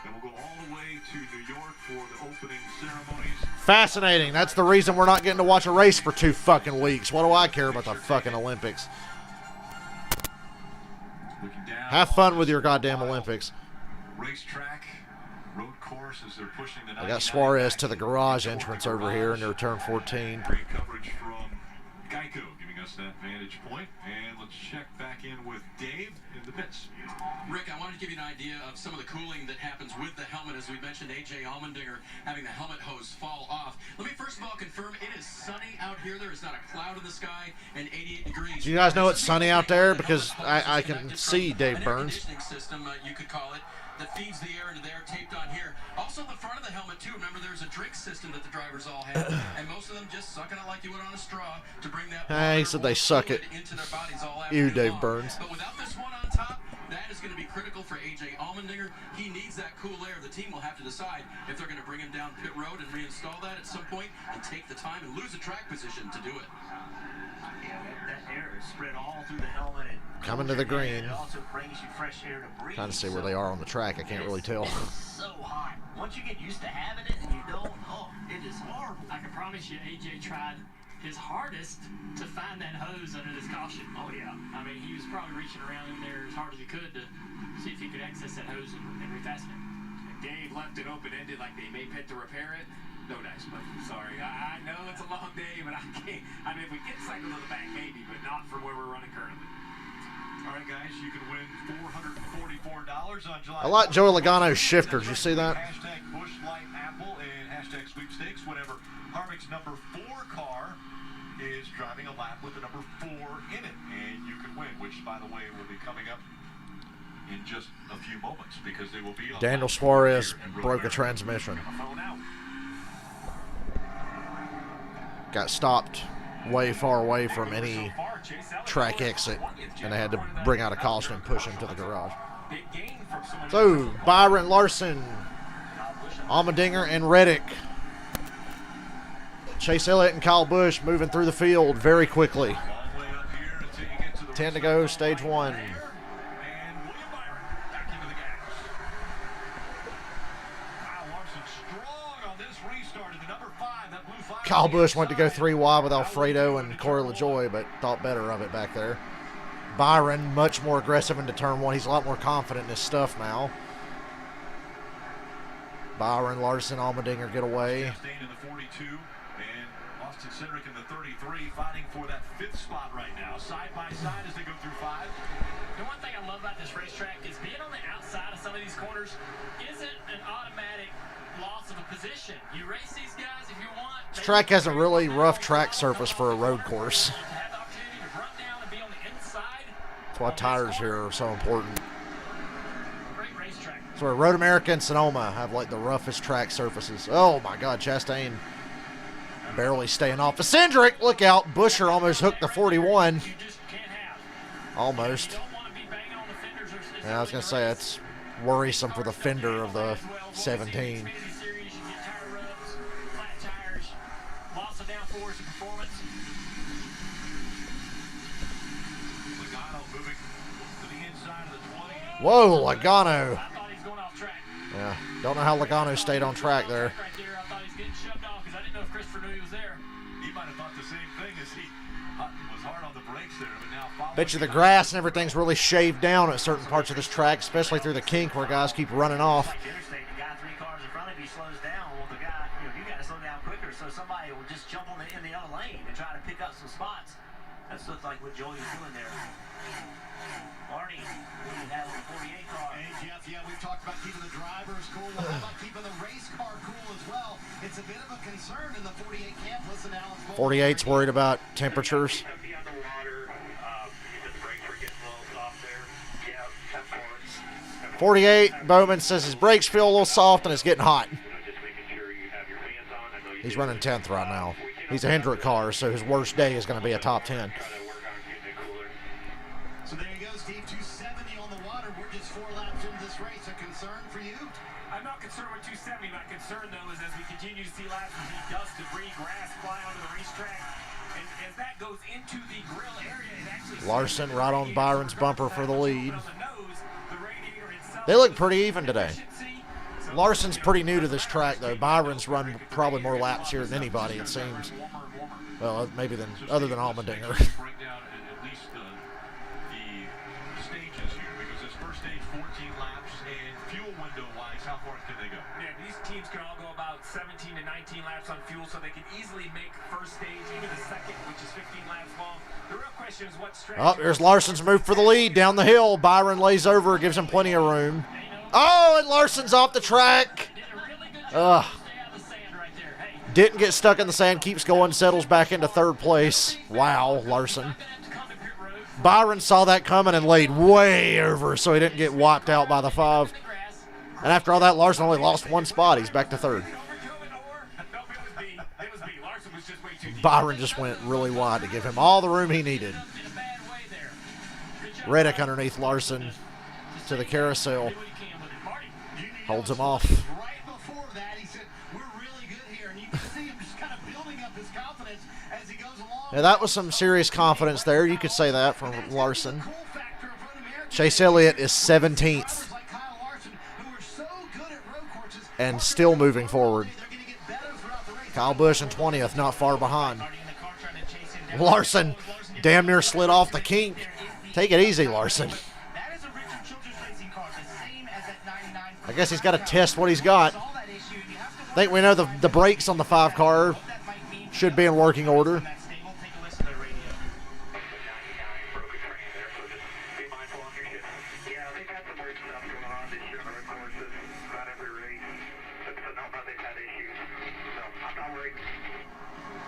and we'll go all the way to New York for the opening ceremonies. Fascinating. That's the reason we're not getting to watch a race for 2 fucking weeks. What do I care about the fucking Olympics? Have fun with your goddamn Olympics. Racetrack, road course as they're pushing the I got Suarez to the garage entrance over here in their turn 14. Great coverage from Geico giving us that vantage point. And let's check back in with Dave in the pits. Rick, I wanted to give you an idea of some of the cooling that happens with the helmet. As we mentioned, AJ Allmendinger having the helmet hose fall off. Let me first of all confirm it is sunny out here. There is not a cloud in the sky and 88 degrees. Do you guys know it's sunny out there? Because I can see Dave Burns. An air conditioning system, you could call it, that feeds the air into there, taped on here. Also, the front of the helmet, too. Remember, there's a drink system that the drivers all have, and most of them just sucking it like you would on a straw to bring that he said they suck it. Into their bodies all You, afternoon Dave long. Burns. But without this one on top, that is going to be critical for AJ Allmendinger. He needs that cool air. The team will have to decide if they're going to bring him down pit road and reinstall that at some point and take the time and lose a track position to do it. Yeah, that air is spread all through the helmet. Coming to the green. It also brings you fresh air to breathe. Trying to see where they are on the track. I can't really tell. It's so hot. Once you get used to having it and you don't, it is horrible. I can promise you, AJ tried his hardest to find that hose under this caution. Oh, yeah. I mean, he was probably reaching around in there as hard as he could to see if he could access that hose and refasten it. And Dave left it open-ended like they may pit to repair it. No dice, but sorry. I know it's a long day, but I can't. I mean, if we get cycled to the back, maybe, but not for where we're running currently. All right, guys, you can win $444 on July. I like Joey Logano's shifter. Did you see that? Hashtag Busch Light Apple and hashtag sweepstakes whenever Harvick's number 4 car is driving a lap with the number 4 in it. And you can win, which, by the way, will be coming up in just a few moments because they will be on Daniel Suarez broke a transmission. Got stopped way far away from any track exit, and they had to bring out a caution and push him to the garage. So, Byron Larson, Allmendinger, and Reddick. Chase Elliott and Kyle Busch moving through the field very quickly. 10 to go, stage 1. Kyle Busch went to go 3 wide with Alfredo and Corey LaJoie, but thought better of it back there. Byron, much more aggressive into turn 1. He's a lot more confident in his stuff now. Byron, Larson, Allmendinger get away. In the 42 and Austin Cindric in the 33 fighting for that 5th spot right now. Side by side as they go through 5. The one thing I love about this racetrack is being on the outside of some of these corners isn't an automatic loss of a position. You race these guys if you want. This track has a really rough track surface for a road course. That's why tires here are so important. So Road America and Sonoma have like the roughest track surfaces. Oh my God, Chastain barely staying off the Cindric. Look out, Buescher almost hooked the 41. Almost. Yeah, I was gonna say it's worrisome for the fender of the 17. Whoa, Logano. Yeah, don't know how Logano stayed on track there. Bet you the grass and everything's really shaved down at certain parts of this track, especially through the kink where guys keep running off. So somebody will just jump in the other lane and try to pick up some spots. That's looks like what Joey was doing there. Marty, what do you have with the 48 car? Hey, Jeff, yeah, we've talked about keeping the drivers cool. Well, how about keeping the race car cool as well? It's a bit of a concern in the 48 camp. Listen, Alan. 48's worried about temperatures. 48, Bowman says his brakes feel a little soft and it's getting hot. He's running 10th right now. He's a Hendrick car, so his worst day is going to be a top 10. So there you go, Steve. 270 on the water. We're just 4 laps into this race. A concern for you? I'm not concerned with 270. My concern, though, is as we continue to see laps, we see dust, debris, grass fly onto the racetrack. And as that goes into the grill area, it actually... Larson right on Byron's bumper for the lead. They look pretty even today. Larson's pretty new to this track, though. Byron's run probably more laps here than anybody, it seems. Well, maybe other than Allmendinger. Break down at least the stages here, because this first stage, 14 laps, and fuel window-wise, how far can they go? Yeah, these teams can all go about 17 to 19 laps on fuel, so they can easily make first stage, even the second, which is 15 laps long. The real question is what strategy... Oh, there's Larson's move for the lead down the hill. Byron lays over, gives him plenty of room. Oh, and Larson's off the track. Ugh. Didn't get stuck in the sand, keeps going, settles back into 3rd place. Wow, Larson. Byron saw that coming and laid way over so he didn't get wiped out by the 5. And after all that, Larson only lost 1 spot. He's back to 3rd. Byron just went really wide to give him all the room he needed. Reddick underneath Larson to the carousel. Holds him off. Right before that, he said, we're really good here. And you can see him just kind of building up his confidence as he goes along. Yeah, that was some serious confidence there. You could say that from Larson. Chase Elliott is 17th. And still moving forward. Kyle Busch in 20th, not far behind. Larson damn near slid off the kink. Take it easy, Larson. That is a Richard Childress Racing car, the same as at 99. I guess he's got to test what he's got. I think we know the brakes on the 5 car should be in working order.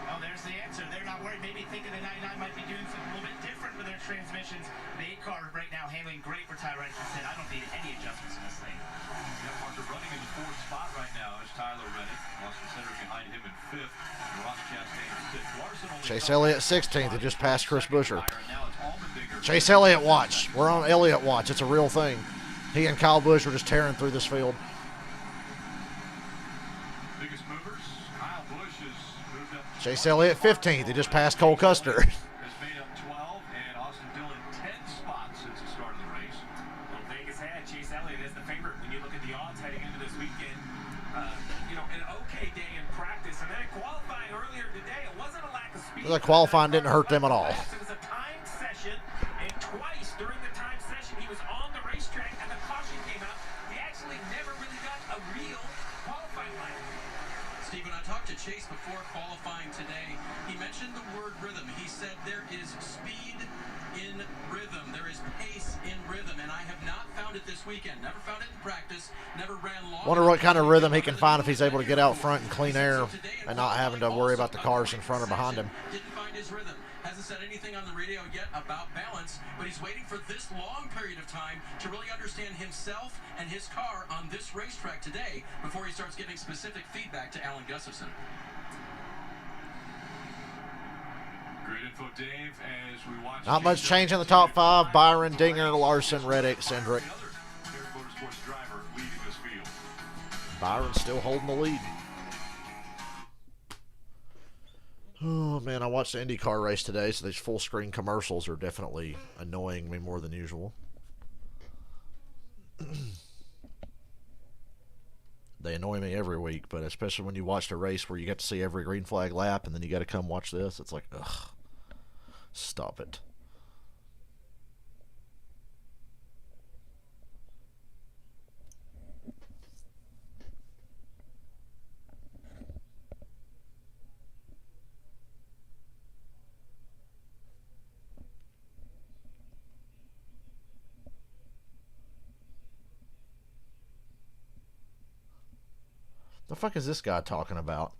Oh, there's the answer. They're not worried. Maybe thinking the 99 might be doing something a little bit different with their transmissions. The 8 car right now handling great for Tyler Reddick. Said, I don't need any adjustments in this thing. Yeah, Parker running in the 4th spot right now is Tyler Reddick. Austin Center behind him in 5th. And Ross Chastain in 6th. Larson only Chase Elliott 16th. He just passed Chris Buescher. Chase Elliott watch. We're on Elliott watch. It's a real thing. He and Kyle Busch were just tearing through this field. Biggest movers, Kyle Busch has moved up. Chase Elliott 15th. He just passed Cole Custer. Has made up 12, and Austin Dillon 10 spots since the start of the race. Well, Vegas had Chase Elliott as the favorite when you look at the odds heading into this weekend. An okay day in practice, and then in qualifying earlier today, it wasn't a lack of speed. The qualifying didn't hurt them at all. It was a timed session, and twice during the timed session, he was on the racetrack, and the caution came out. He actually never really got a real qualifying lap. Stephen, I talked to Chase before qualifying today. He mentioned the word rhythm. He said there is speed in rhythm. There is pace in rhythm, and I have not found it this weekend. Never found it in practice. Never ran long. Wonder what kind of rhythm he can find if he's able to get out front in clean air and not having to worry about the cars in front or behind him. Didn't find his rhythm. Hasn't said anything on the radio yet about balance, but he's waiting for this long period of time to really understand himself and his car on this racetrack today before he starts giving specific feedback to Alan Gustafson. Great info, Dave, as we watch. Not much change in the top 5. Byron, Dinger, Larson, Reddick, Cindric. Derek Motorsports driver leading this field. Byron still holding the lead. Oh, man, I watched the IndyCar race today, so these full-screen commercials are definitely annoying me more than usual. They annoy me every week, but especially when you watch a race where you get to see every green flag lap and then you got to come watch this, it's like, ugh, stop it. The fuck is this guy talking about?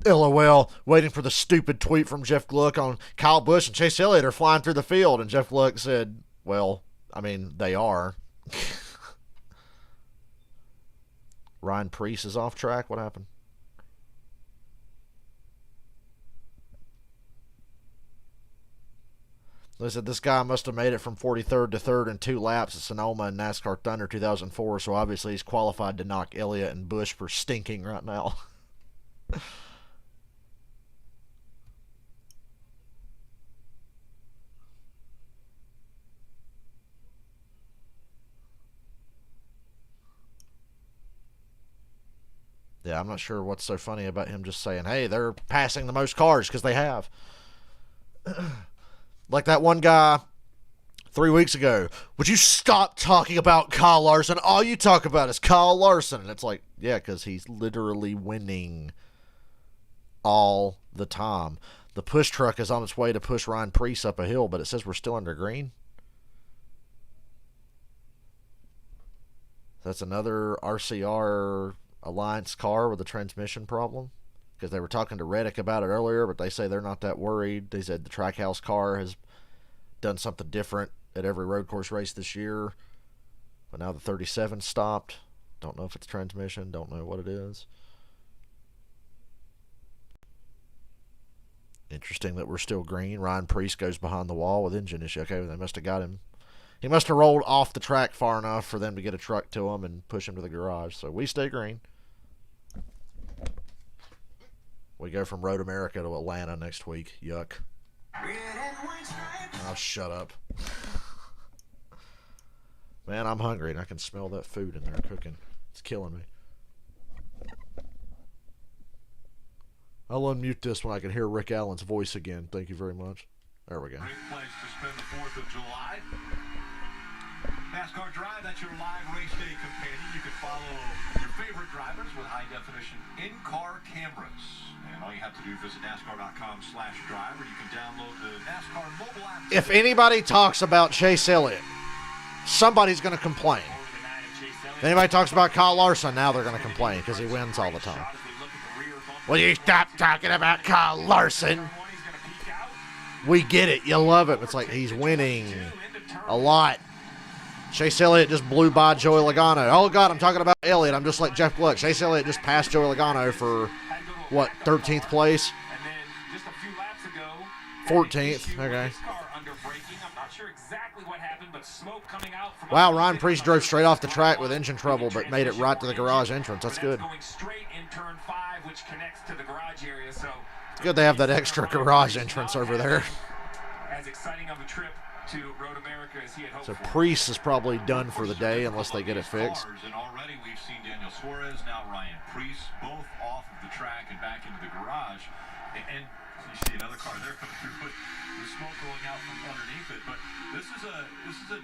LOL, waiting for the stupid tweet from Jeff Gluck on Kyle Busch and Chase Elliott are flying through the field. And Jeff Gluck said, well, I mean, they are. Ryan Preece is off track. What happened? They said this guy must have made it from 43rd to 3rd in 2 laps at Sonoma and NASCAR Thunder 2004, so obviously he's qualified to knock Elliott and Busch for stinking right now. Yeah, I'm not sure what's so funny about him just saying, hey, they're passing the most cars, because they have. Like that one guy 3 weeks ago, would you stop talking about Kyle Larson? All you talk about is Kyle Larson. And it's like, yeah, because he's literally winning all the time. The push truck is on its way to push Ryan Preece up a hill, but it says we're still under green. That's another RCR Alliance car with a transmission problem. Because they were talking to Reddick about it earlier, but they say they're not that worried. They said the Trackhouse car has done something different at every road course race this year. But now the 37 stopped. Don't know if it's transmission. Don't know what it is. Interesting that we're still green. Ryan Preece goes behind the wall with engine issue. Okay, they must have got him. He must have rolled off the track far enough for them to get a truck to him and push him to the garage. So we stay green. We go from Road America to Atlanta next week. Yuck. Oh, shut up. Man, I'm hungry, and I can smell that food in there cooking. It's killing me. I'll unmute this when I can hear Rick Allen's voice again. Thank you very much. There we go. Great place to spend the 4th of July. NASCAR Drive, that's your live race day companion. You can follow your favorite drivers with high-definition in-car cameras. And all you have to do is visit NASCAR.com/drive, or you can download the NASCAR mobile app. If anybody talks about Chase Elliott, somebody's going to complain. If anybody talks about Kyle Larson, now they're going to complain because he wins all the time. Will you stop talking about Kyle Larson? We get it. You love it. It's like he's winning a lot. Chase Elliott just blew by Joey Logano. Oh, God, I'm talking about Elliott. I'm just like Jeff Gluck. Chase Elliott just passed Joey Logano for, what, 13th place? 14th. Okay. Wow, Ryan Preece drove straight off the track with engine trouble, but made it right to the garage entrance. That's good. It's good they have that extra garage entrance over there. As exciting of a trip to Road America as he had hoped So for. Preece is probably done for the day unless they get it fixed. And already we've seen Daniel Suarez, now Ryan Preece, both off of the track and back into the garage. And you see another car there coming through with the smoke going out from underneath it. But this is a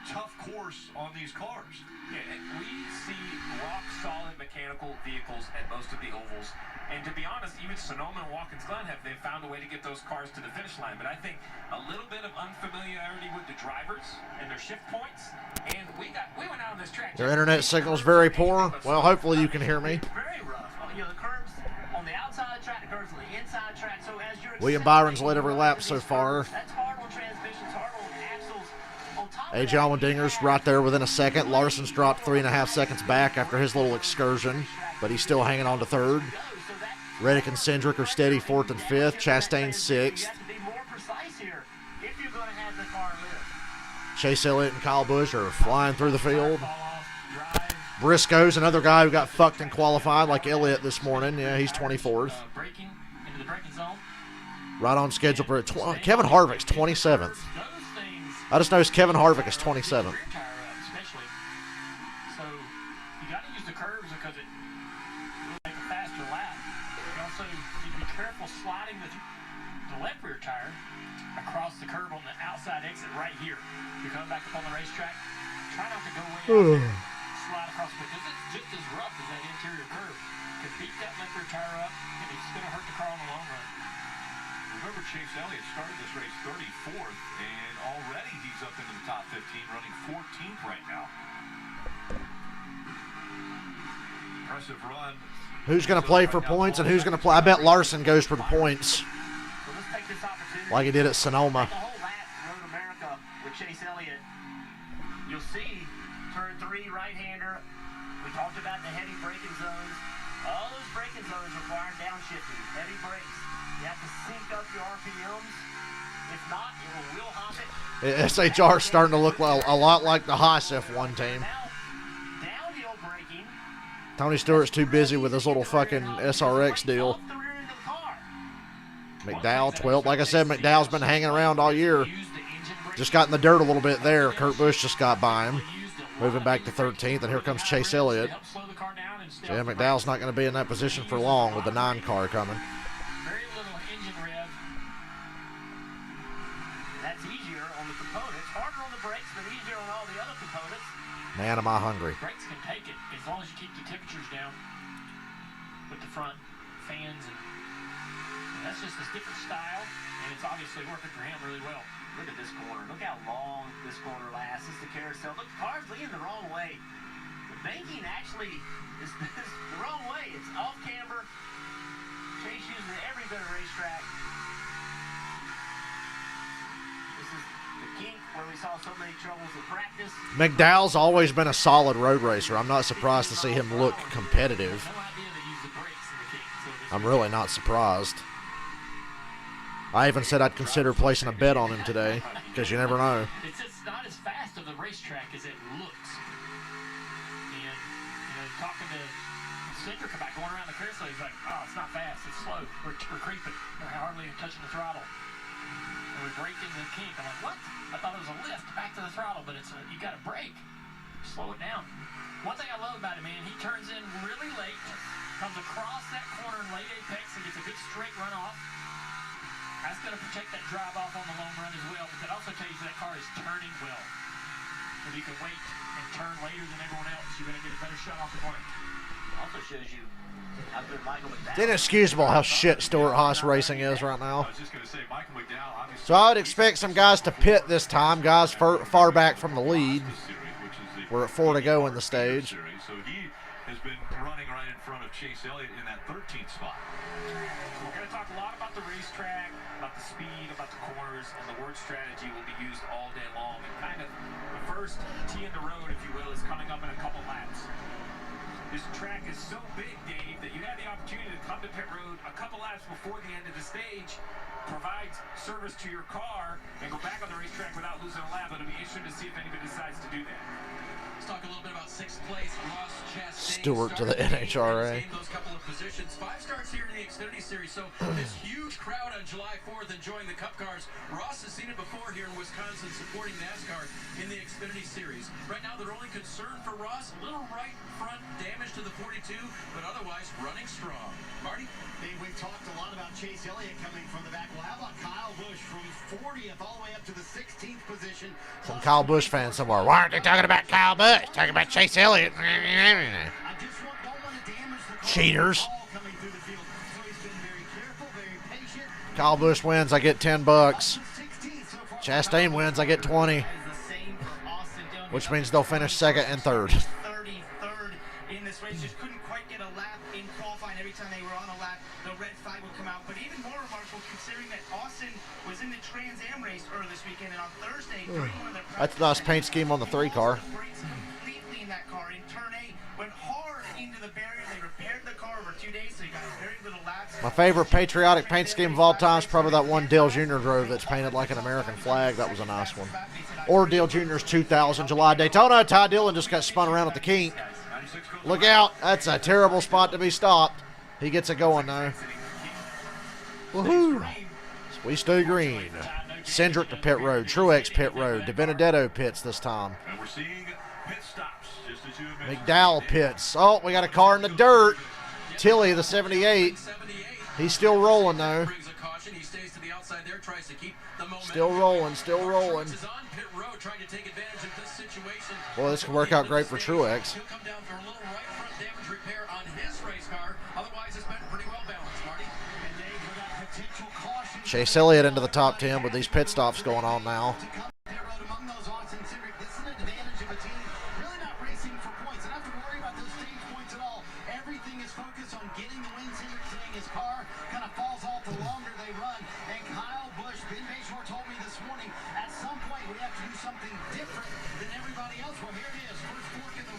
tough course on these cars. Yeah, and we see rock-solid mechanical vehicles at most of the ovals. And to be honest, even Sonoma and Watkins Glen they've found a way to get those cars to the finish line. But I think a little bit of unfamiliarity with the drivers and their shift points. And we went out on this track. Your internet signal's very poor. Well, hopefully you can hear me. Very rough. You know, the curbs on the outside of the track, the curbs on the inside of the track. So as you're William Byron's led every lap so far. That's hard on transmissions, hard on axles. On top of AJ that, Allmendinger's right there within a second. Larson's dropped 3.5 seconds back after his little excursion, but he's still hanging on to third. Reddick and Cindric are steady 4th and 5th. Chastain's 6th. You have to be more precise here if you're going to have the car live. Chase Elliott and Kyle Busch are flying through the field. Briscoe's another guy who got fucked in qualifying like Elliott this morning. Yeah, he's 24th. Braking into the braking zone. Right on schedule for Kevin Harvick's 27th. Those things I just noticed Kevin Harvick is 27th. rear tire up, especially. So you got to use the curves because it will make a faster lap. You also need to be careful sliding the left rear tire across the curb on the outside exit right here. You're coming back up on the racetrack. Try not to go way out there. Slide across because it's just as rough as that interior curve. Can beat that left rear tire up, and it's going to hurt the car in the long run. Remember, Chase Elliott started this race 34th, and already he's up into the top 15, running 14th right now. Impressive run. Who's going to play for points and who's going to play? I bet Larson goes for the points So let's take this opportunity. like he did at Sonoma. The whole lap, Road America with Chase Elliott. You'll see turn 3 right-hander. We talked about the heavy braking zones. All those braking zones require downshifting, heavy brakes. You have to sync up your RPMs. If not, it will wheel hop it. SHR starting to look a lot like the Haas F1 team. Now, downhill braking. Tony Stewart's too busy with his little fucking SRX deal. Off the rear end of the car. McDowell 12th. Like I said, McDowell's been hanging around all year. Just got in the dirt a little bit there. Kurt Busch just got by him. Moving back to 13th, and here comes Chase Elliott. So yeah, McDowell's not going to be in that position for long with the 9 car coming. Very little engine rev. That's easier on the components. Harder on the brakes, but easier on all the other components. Man, am I hungry. Brakes can take it as long as you keep the temperatures down with the front fans, and that's just a different style, and it's obviously working for him really well. Look at this corner. Look how long this corner lasts. This is the carousel. Look, the car's leaning the wrong way. The banking actually is the wrong way. It's off camber. Chase uses every bit of racetrack. This is the kink where we saw so many troubles in practice. McDowell's always been a solid road racer. I'm not surprised to see him look competitive. No idea they use the brakes in the kink. So this I'm really not surprised. I even said I'd consider placing a bet on him today, because you never know. It's just not as fast of a racetrack as it looks. And, you know, talking to Cindric about going around the carousel, he's like, oh, it's not fast, it's slow. We're creeping. We're hardly touching the throttle. And we're braking the kink. I'm like, what? I thought it was a lift back to the throttle, but it's you got to brake. Slow it down. One thing I love about it, man, he turns in really late. comes across that corner in late apex and gets a good straight run off. That's going to protect that drive off on the long run as well, but that also tells you that car is turning well. If you can wait and turn later than everyone else, you're going to get a better shot off the corner. Also shows you how good Michael McDowell. It's inexcusable how shit Stuart Haas racing is right now. I was just going to say, Michael McDowell, obviously. So I would expect some guys to pit this time, guys far back from the lead. We're at 4 to go in the stage. So he has been running right in front of Chase Elliott in that 13th spot. We're going to talk a lot about the racetrack, about the speed, about the corners, and the word strategy will be used all day long. And kind of the first tee in the road, if you will, is coming up in a couple laps. This track is so big, Dave, that you have the opportunity to come to pit road a couple laps before the end of the stage, provide service to your car, and go back on the racetrack without losing a lap. It'll be interesting to see if anybody decides to do that. Let's talk a little bit about 6th place. Ross Chastain. Stewart to the NHRA. Gained those couple of positions. 5 starts here in the Xfinity Series. So this huge crowd on July 4th enjoying the Cup cars. Ross has seen it before here in Wisconsin, supporting NASCAR in the Xfinity Series. Right now, their only concern for Ross, a little right front damage to the 42, but otherwise running strong. Marty? Dave, we've talked a lot about Chase Elliott coming from the back. Well, how about Kyle Busch from 40th all the way up to the 16th position? Some Kyle Busch fans somewhere. Why aren't they talking about Kyle Busch? Talking about Chase Elliott. I just don't want to damage the car. Cheaters. Coming through the field. So he's been very careful, very patient. Kyle Busch wins, I get $10. Chastain wins, I get 20. Which means they'll finish 2nd and 3rd. 33rd in this race. Just couldn't quite get a lap in qualifying. Every time they were on a lap, the red flag would come out. But even more remarkable, considering that Austin was in the Trans Am race earlier this weekend, and on Thursday, during one of their That's a nice paint scheme on the 3 car. brakes completely in that car. In turn 8, went hard into the barrier. They repaired the car over 2 days, so you got very little laps. My favorite patriotic paint scheme of all time is probably that one Dale Jr. drove that's painted like an American flag. That was a nice one. Or Dale Jr.'s 2000 July Daytona. Ty Dillon just got spun around at the kink. Look out. That's a terrible spot to be stopped. He gets it going now. Woohoo. We stay green. Cindric to pit road. Truex pit road. DiBenedetto pits this time. And we're seeing pit stops, just as you mentioned. McDowell pits. Oh, we got a car in the dirt. Tilly, the 78. He's still rolling though. Still rolling, still rolling. Well, this could work out great for Truex. Chase Elliott into the top 10 with these pit stops going on now.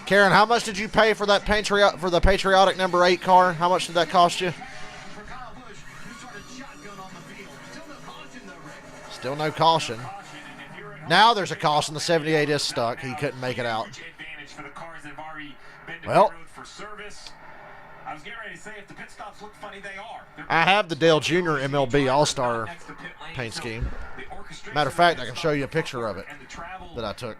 Karen, how much did you pay for that patriotic number 8 car? How much did that cost you? Still no caution. Now there's a caution. The 78 is stuck. He couldn't make it out. Well, I was getting ready to say, if the pit stops look funny, they are. I have the Dale Jr. MLB All-Star paint scheme. Matter of fact, I can show you a picture of it that I took.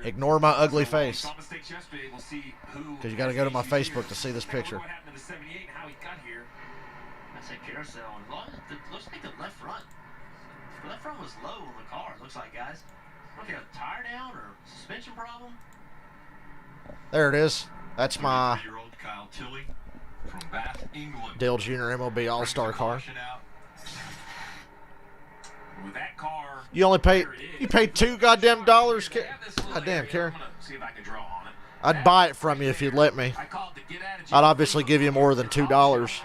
Ignore my ugly face. Because you got to go to my Facebook to see this picture. That's a carousel. It looks like the left front. The left front was low on the car, it looks like, guys. I don't know if you have a tire down or suspension problem. There it is. That's my Kyle Tilley from Bath, England. Dale Jr. MLB All-Star car. With that car, You paid $2 goddamn dollars. Goddamn, Karen. I'd buy it from you if you'd let me. I'd obviously give you more than $2.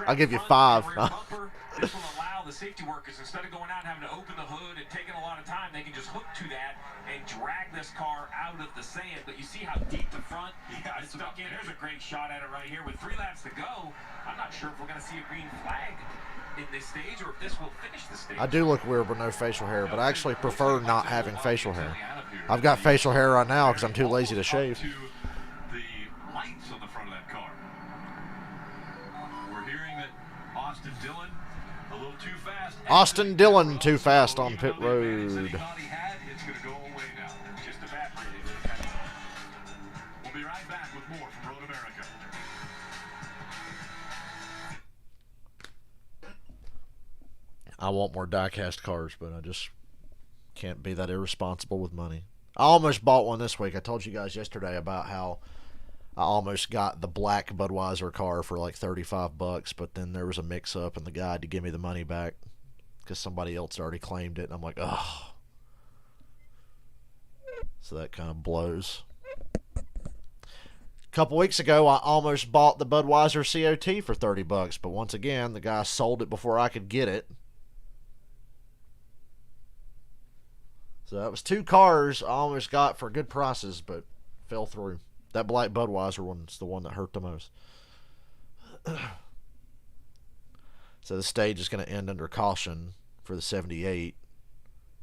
I'll give you $5. This will allow the safety workers, instead of going out and having to open the hood and taking a lot of time, they can just hook to that and drag this car out of the sand. But you see how deep the front is stuck in. There's a great shot at it right here. With 3 laps to go, I'm not sure if we're going to see a green flag in this stage or if this will finish the stage. I do look weird with no facial hair, but I actually prefer not having facial hair. I've got facial hair right now because I'm too lazy to shave. To the lights on the front of that car. We're hearing that Austin Dillon a little too fast. Austin Dillon too fast on pit road. It's going to go away now. Just evaporated. We'll be right back. back with more from Road America. I want more die-cast cars, but I just can't be that irresponsible with money. I almost bought one this week. I told you guys yesterday about how I almost got the black Budweiser car for like $35, but then there was a mix-up and the guy had to give me the money back because somebody else already claimed it, and I'm like, ugh. So that kind of blows. A couple weeks ago, I almost bought the Budweiser COT for $30, but once again, the guy sold it before I could get it. So that was two cars I almost got for good prices, but fell through. That black Budweiser one's the one that hurt the most. So the stage is going to end under caution for the 78.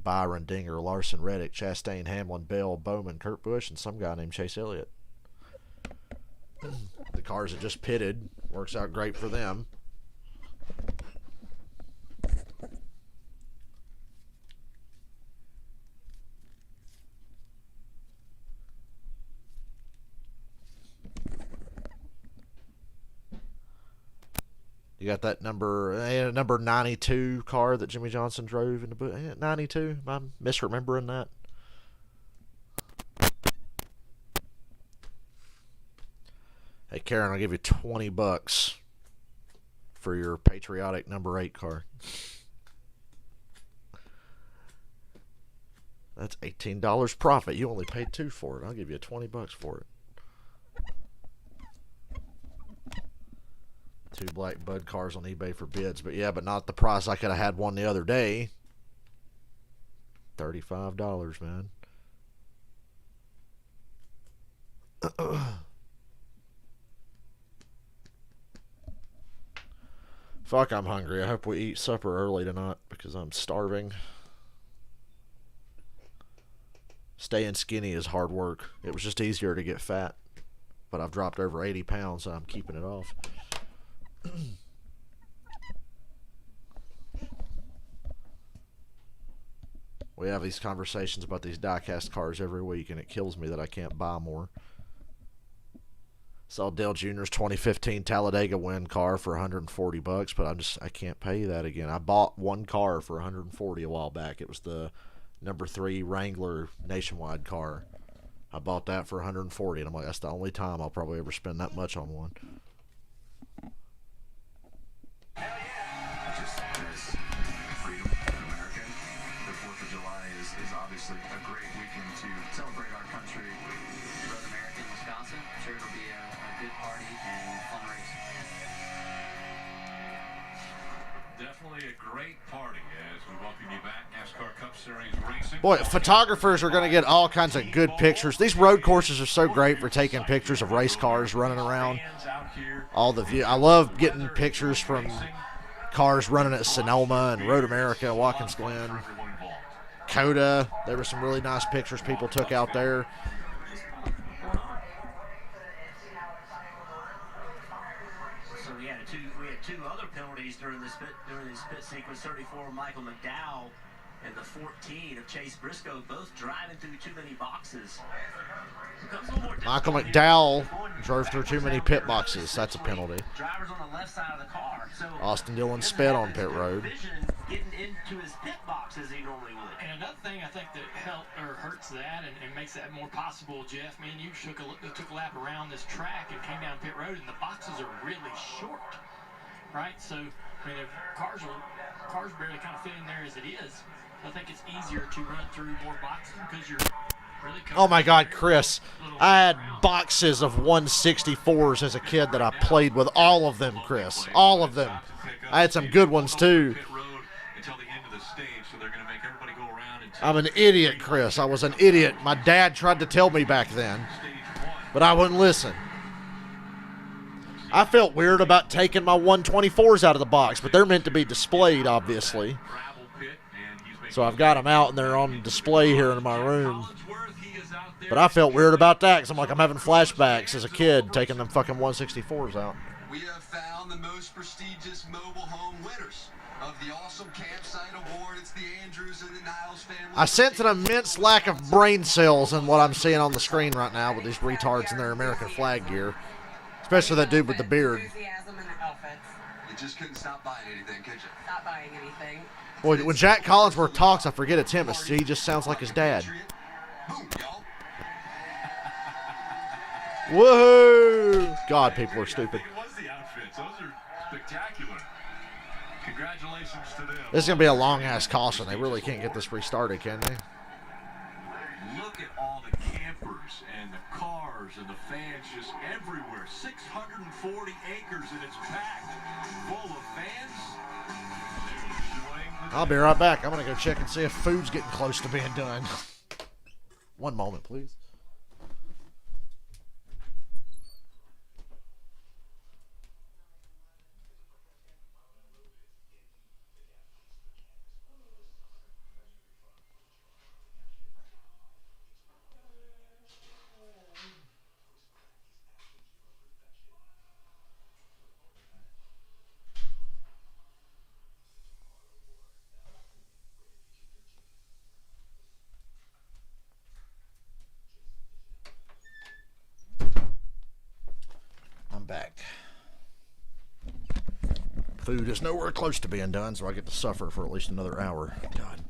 Byron, Dinger, Larson, Reddick, Chastain, Hamlin, Bell, Bowman, Kurt Busch, and some guy named Chase Elliott. The cars that just pitted. Works out great for them. You got that number 92 car that Jimmy Johnson drove in the book. 92? Am I misremembering that? Hey, Karen, I'll give you $20 for your patriotic number 8 car. That's $18 profit. You only paid $2 for it. I'll give you $20 for it. 2 black Bud cars on eBay for bids, but yeah, but not the price I could have had one the other day. $35, man. Fuck, I'm hungry. I hope we eat supper early tonight because I'm starving. Staying skinny is hard work. It was just easier to get fat, but I've dropped over 80 pounds, so I'm keeping it off. We have these conversations about these die-cast cars every week, and it kills me that I can't buy more. Saw Dale Jr.'s 2015 Talladega win car for $140, but I can't pay that again. I bought one car for $140 a while back. It was the number 3 Wrangler Nationwide car. I bought that for $140, and I'm like, that's the only time I'll probably ever spend that much on one. Obviously a great weekend to celebrate our country. Road America in Wisconsin. I'm sure it'll be a good party and fun race. Definitely a great party as we welcome you back. NASCAR Cup Series racing. Boy, photographers are going to get all kinds of good pictures. These road courses are so great for taking pictures of race cars running around. All the view. I love getting pictures from cars running at Sonoma and Road America, Watkins Glen. Coda, there were some really nice pictures people took out there. So we had two other penalties during this pit sequence. 34 Michael McDowell and the 14 of Chase Briscoe, both driving through too many boxes. Michael McDowell drove through too many pit boxes. That's a penalty. Drivers on the left side of the car. So Austin Dillon sped on pit road. Getting into his pit box as he normally would. And another thing I think that hurts that and makes that more possible, Jeff, man, you took a lap around this track and came down pit road, and the boxes are really short, right? So, I mean, cars barely kind of fit in there as it is. I think it's easier to run through more boxes because you're really oh my God, Chris. I had boxes of 164s as a kid that I played with. All of them, Chris. All of them. I had some good ones, too. I'm an idiot, Chris. I was an idiot. My dad tried to tell me back then, but I wouldn't listen. I felt weird about taking my 124s out of the box, but they're meant to be displayed, obviously. So I've got them out, and they're on display here in my room. But I felt weird about that because I'm like, I'm having flashbacks as a kid taking them fucking 164s out. we have found the most prestigious mobile home winners of the Awesome Campsite Award. It's the Andrews and the Niles family. I sense an immense lack of brain cells in what I'm seeing on the screen right now with these retards in their American flag gear. Especially that dude with the beard. Enthusiasm in the outfits. You just couldn't stop buying anything, could you? Not buying anything. Boy, when Jack Collinsworth talks, I forget it's him. He just sounds like his dad. Boom, y'all. Woohoo! God, people are stupid. It was the outfits. Those are spectacular. Congratulations to them. This is going to be a long-ass caution. They really can't get this restarted, can they? Look at all the campers and the cars and the fans just everywhere. 640 acres and it's packed full of fans. I'll be right back. I'm going to go check and see if food's getting close to being done. One moment, please. Back. Food is nowhere close to being done, so I get to suffer for at least another hour. God.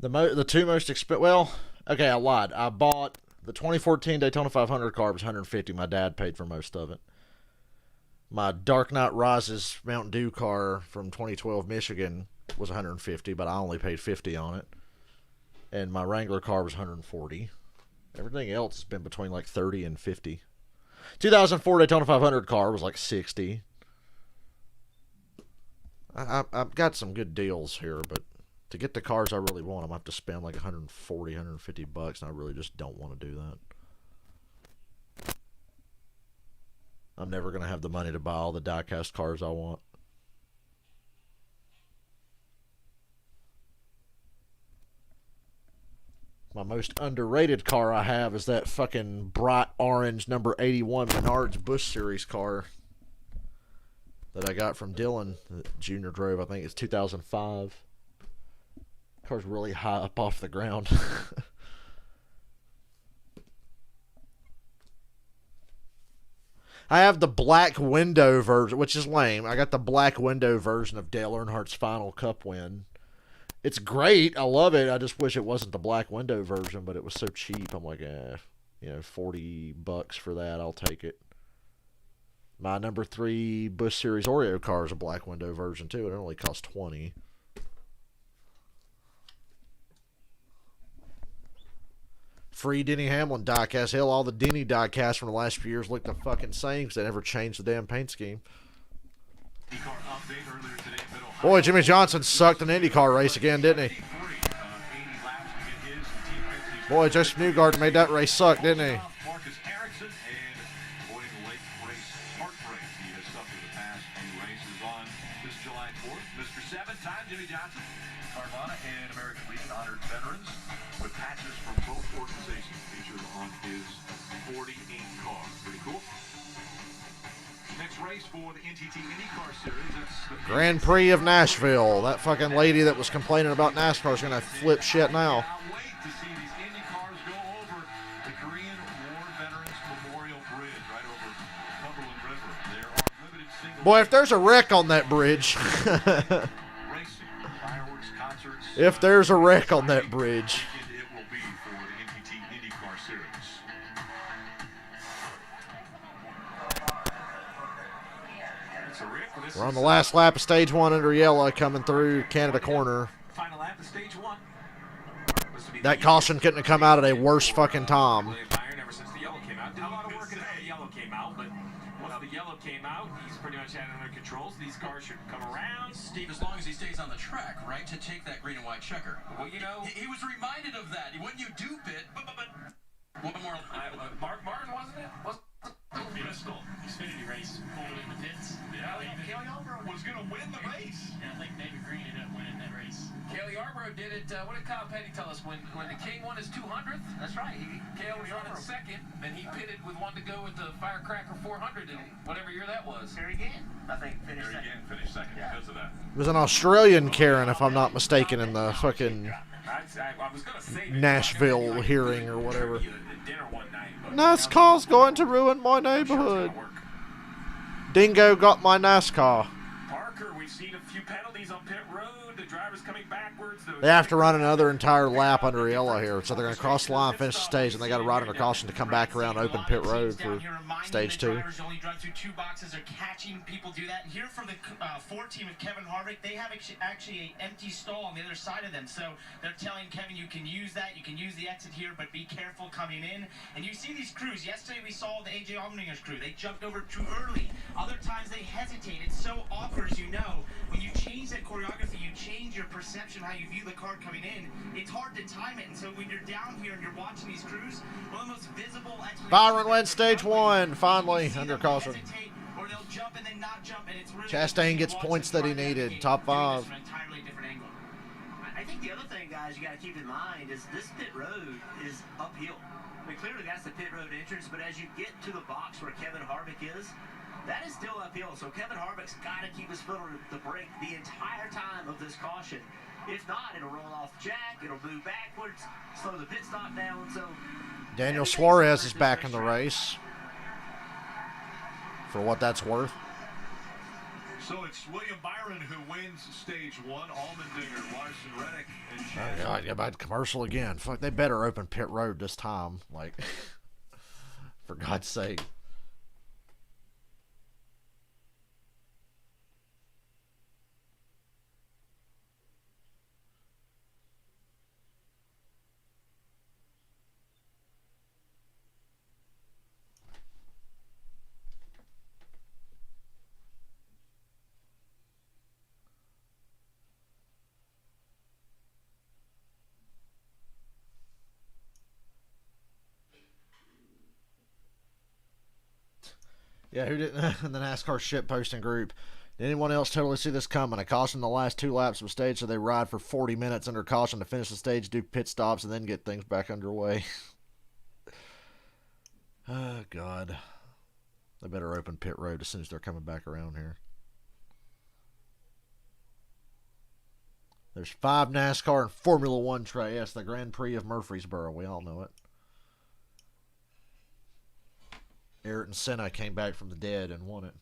The two most expensive. Well, okay, I lied. I bought the 2014 Daytona 500 car. It was $150. My dad paid for most of it. My Dark Knight Rises Mountain Dew car from 2012 Michigan was $150, but I only paid $50 on it. And my Wrangler car was $140. Everything else has been between like $30 and $50. 2004 Daytona 500 car was like $60. I've got some good deals here, but to get the cars I really want, I'm going to have to spend like $140, $150, and I really just don't want to do that. I'm never going to have the money to buy all the die-cast cars I want. My most underrated car I have is that fucking bright orange number 81 Menards Bush Series car that I got from Dylan that Junior drove. I think it's 2005. Car's really high up off the ground. I have the black window version, which is lame. I got the black window version of Dale Earnhardt's final Cup win. It's great. I love it. I just wish it wasn't the black window version, but it was so cheap. I'm like, $40 for that. I'll take it. My number 3 Busch Series Oreo car is a black window version, too. It only cost $20. Free Denny Hamlin diecast. Hell, all the Denny diecasts from the last few years look the fucking same because they never changed the damn paint scheme. Boy, Jimmy Johnson sucked an IndyCar race again, didn't he? Boy, Joseph Newgarden made that race suck, didn't he? Grand Prix of Nashville. That fucking lady that was complaining about NASCAR is going to flip shit now. Boy, if there's a wreck on that bridge. If there's a wreck on that bridge. We're on the last lap of stage 1 under yellow coming through Canada corner. Final lap of stage 1. That caution couldn't have come out at a worse fucking time. Ever since the yellow came out. Did a lot of work until the yellow came out, but once the yellow came out, he's pretty much had it under control, so these cars should come around. Steve, as long as he stays on the track, right, to take that green and white checker. Well, you know, He was reminded of that. When you do pit, but one more. Mark Martin, wasn't it? Pistol. Xfinity race pulled in the pits. Yeah, Kelly Albert was going to win when the King won his 200th, That's right. Kale was running second, and he pitted with one to go with the Firecracker 400 in whatever year that was. Here again, I think finished There second. again, finished second because of that. It was an Australian Karen, if I'm not mistaken, in the fucking I was gonna say Nashville hearing or whatever. Dinner one night, but NASCAR's going to ruin my neighborhood. Dingo got my NASCAR. Parker, we've seen a few penalties on pit road. The drivers coming backwards. They have to run another entire lap under yellow here, so they're going to cross the line, finish the stage, and they got to ride under caution to come back around open pit road for stage 2. Drivers only drive through 2 boxes are catching people do that. And here from the Ford team of Kevin Harvick, they have actually an empty stall on the other side of them. So they're telling Kevin, you can use that, you can use the exit here, but be careful coming in. And you see these crews. Yesterday we saw the AJ Allmendinger's crew. They jumped over too early. Other times they hesitate. It's so awkward, as you know. When you change that choreography, you change your perception, how you view the car coming in. It's hard to time it. And so when you're down here and you're watching these crews, one of the most visible explanations. Byron wins stage 1, finally, under caution. Or they'll jump and then not jump, and it's really Chastain gets points that he needed, top 5. I think the other thing, guys, you got to keep in mind is this pit road is uphill. I mean, clearly that's the pit road entrance, but as you get to the box where Kevin Harvick is, that is still uphill. So Kevin Harvick's got to keep his foot on the brake the entire time of this caution. If not, it'll roll off the jack, it'll move backwards, slow the pit stop down. So Daniel Suarez is back in the race, for what that's worth. So it's William Byron who wins stage 1. Allmendinger, Larson, Reddick, and Oh, Chad. God, yeah, about commercial again. Fuck, they better open pit road this time. Like, for God's sake. Yeah, who didn't? In the NASCAR shit posting group. Did anyone else totally see this coming? A caution the last 2 laps of the stage, so they ride for 40 minutes under caution to finish the stage, do pit stops, and then get things back underway. Oh, God. They better open pit road as soon as they're coming back around here. There's 5 NASCAR and Formula 1 tracks. Yes, the Grand Prix of Murfreesboro. We all know it. Ayrton Senna came back from the dead and won it.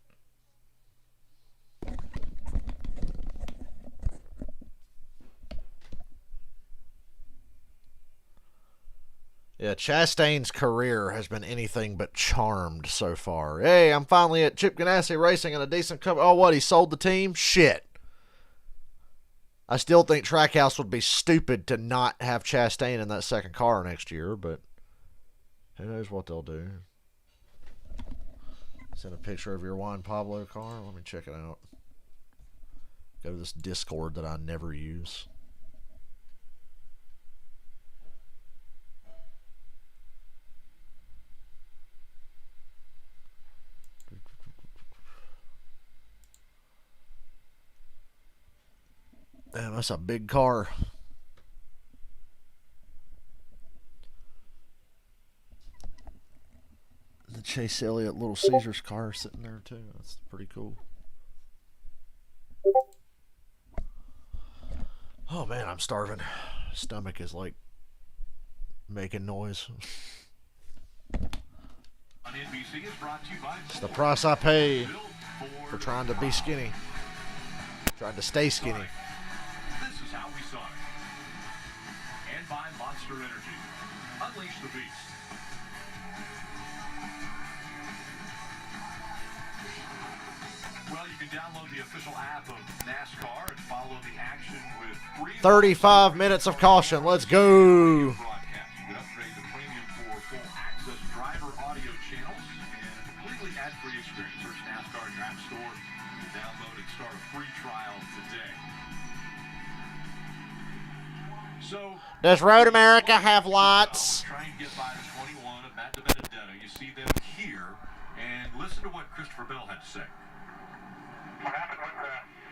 Yeah, Chastain's career has been anything but charmed so far. Hey, I'm finally at Chip Ganassi Racing in a decent company. Oh, what? He sold the team? Shit. I still think Trackhouse would be stupid to not have Chastain in that second car next year, but who knows what they'll do. Send a picture of your Juan Pablo car. Let me check it out. Go to this Discord that I never use. Damn, that's a big car. The Chase Elliott Little Caesars car sitting there too. That's pretty cool. Oh man, I'm starving. Stomach is like making noise. On NBC is brought to you by It's the price I pay for trying to be skinny. Trying to stay skinny. This is how we saw it. And by Monster Energy. Unleash the beast. Well, you can download the official app of NASCAR and follow the action with free 35 minutes of caution. Let's go. broadcast. You can upgrade the premium for full access driver audio channels and a completely ad-free experience. Search NASCAR in your app store to download and start a free trial today. So, Does Road America have lights? try and get by the 21 of Matt DiBenedetto. You see them here, and listen to what Christopher Bell had to say. What happened with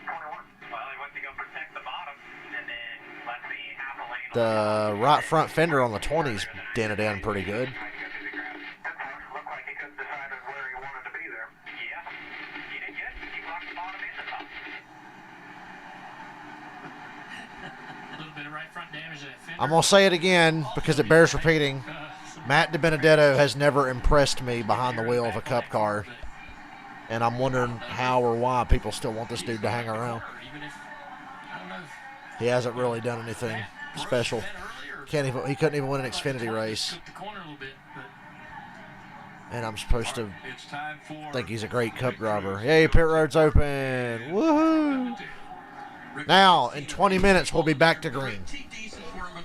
21? Well, he went to go protect the bottom, and then left the half a lane The right front fender on the 20's dented in pretty good. Looked like he couldn't decide whether he wanted to be there. Yeah, he did good. He blocked the bottom and the top. A little bit of right front damage to that fender. I'm going to say it again because it bears repeating. Matt DiBenedetto has never impressed me behind the wheel of a Cup car. And I'm wondering how or why people still want this dude to hang around. He hasn't really done anything special. He couldn't even win an Xfinity race. And I'm supposed to think he's a great Cup driver. Yay, pit road's open. Woohoo! Now, in 20 minutes, we'll be back to green.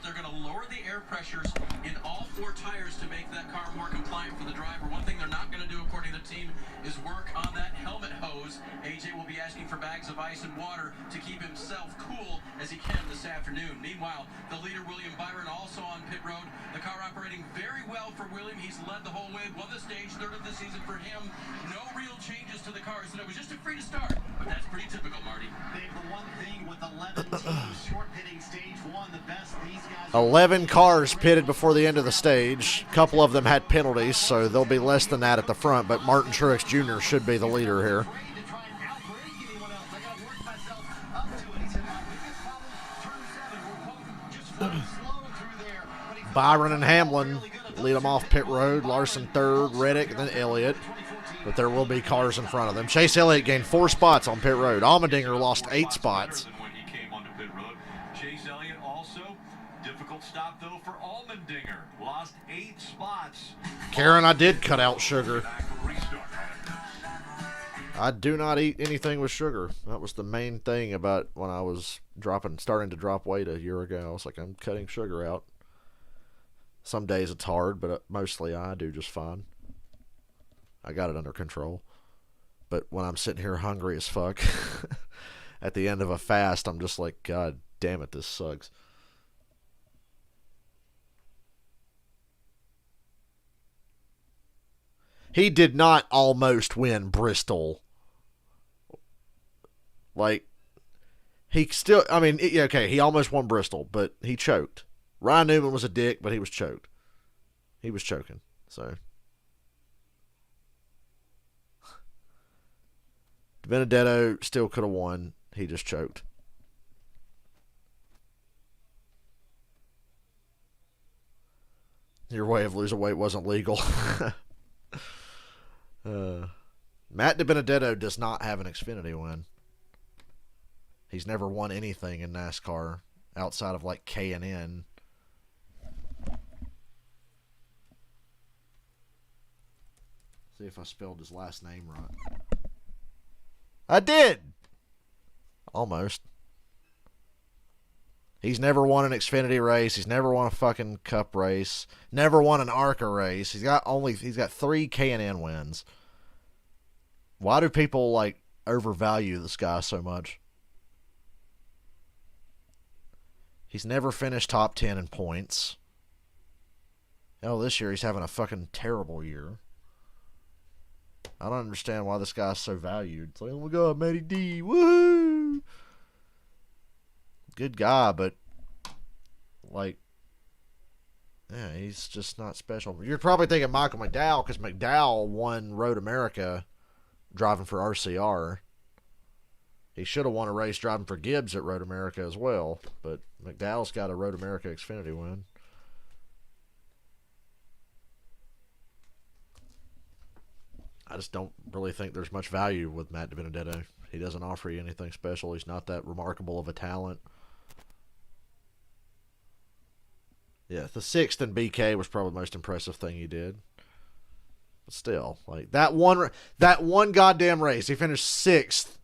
They're going to lower the air pressures in all 4 tires to make that car more compliant for the driver. One thing they're not going to do, according to the team, is work on that helmet hose. AJ will be asking for bags of ice and water to keep himself cool as he can this afternoon. Meanwhile, the leader, William Byron, also on pit road. The car operating very well for William. He's led the whole way, won the stage, 3rd of the season for him. No real changes to the cars, and it was just a free to start, but that's pretty typical, Marty. Dave, the one thing with 11 teams short pitting stage 1, the best these guys 11 cars pitted before the end of the stage. A couple of them had penalties, so there'll be less than that at the front, but Martin Truex Jr. should be the leader here. Byron and Hamlin lead them off pit road. Larson 3rd, Reddick, and then Elliott. But there will be cars in front of them. Chase Elliott gained 4 spots on pit road. Allmendinger lost 8 spots. When he came onto pit road. Chase Elliott also, difficult stop though for Allmendinger. Lost 8 spots. Karen, I did cut out sugar. I do not eat anything with sugar. That was the main thing about when I was starting to drop weight a year ago. I was like, I'm cutting sugar out. Some days it's hard, but mostly I do just fine. I got it under control. But when I'm sitting here hungry as fuck at the end of a fast, I'm just like, God damn it, this sucks. He did not almost win Bristol. Like, he still, I mean, okay, he almost won Bristol, but he choked. Ryan Newman was a dick, but he was choked. He was choking, so. Benedetto still could have won. He just choked. Your way of losing weight wasn't legal. Matt DiBenedetto does not have an Xfinity win. He's never won anything in NASCAR outside of like K&N. See if I spelled his last name right. I did! Almost. He's never won an Xfinity race. He's never won a fucking Cup race. Never won an ARCA race. He's got 3 K&N wins. Why do people like overvalue this guy so much? He's never finished top 10 in points. Hell, this year he's having a fucking terrible year. I don't understand why this guy's so valued. It's like, oh my God, Matty D, woohoo! Good guy, but like, yeah, he's just not special. You're probably thinking Michael McDowell because McDowell won Road America driving for RCR. He should have won a race driving for Gibbs at Road America as well, but McDowell's got a Road America Xfinity win. I just don't really think there's much value with Matt DiBenedetto. He doesn't offer you anything special. He's not that remarkable of a talent. Yeah, the 6th in BK was probably the most impressive thing he did. But still, like that one goddamn race, he finished 6th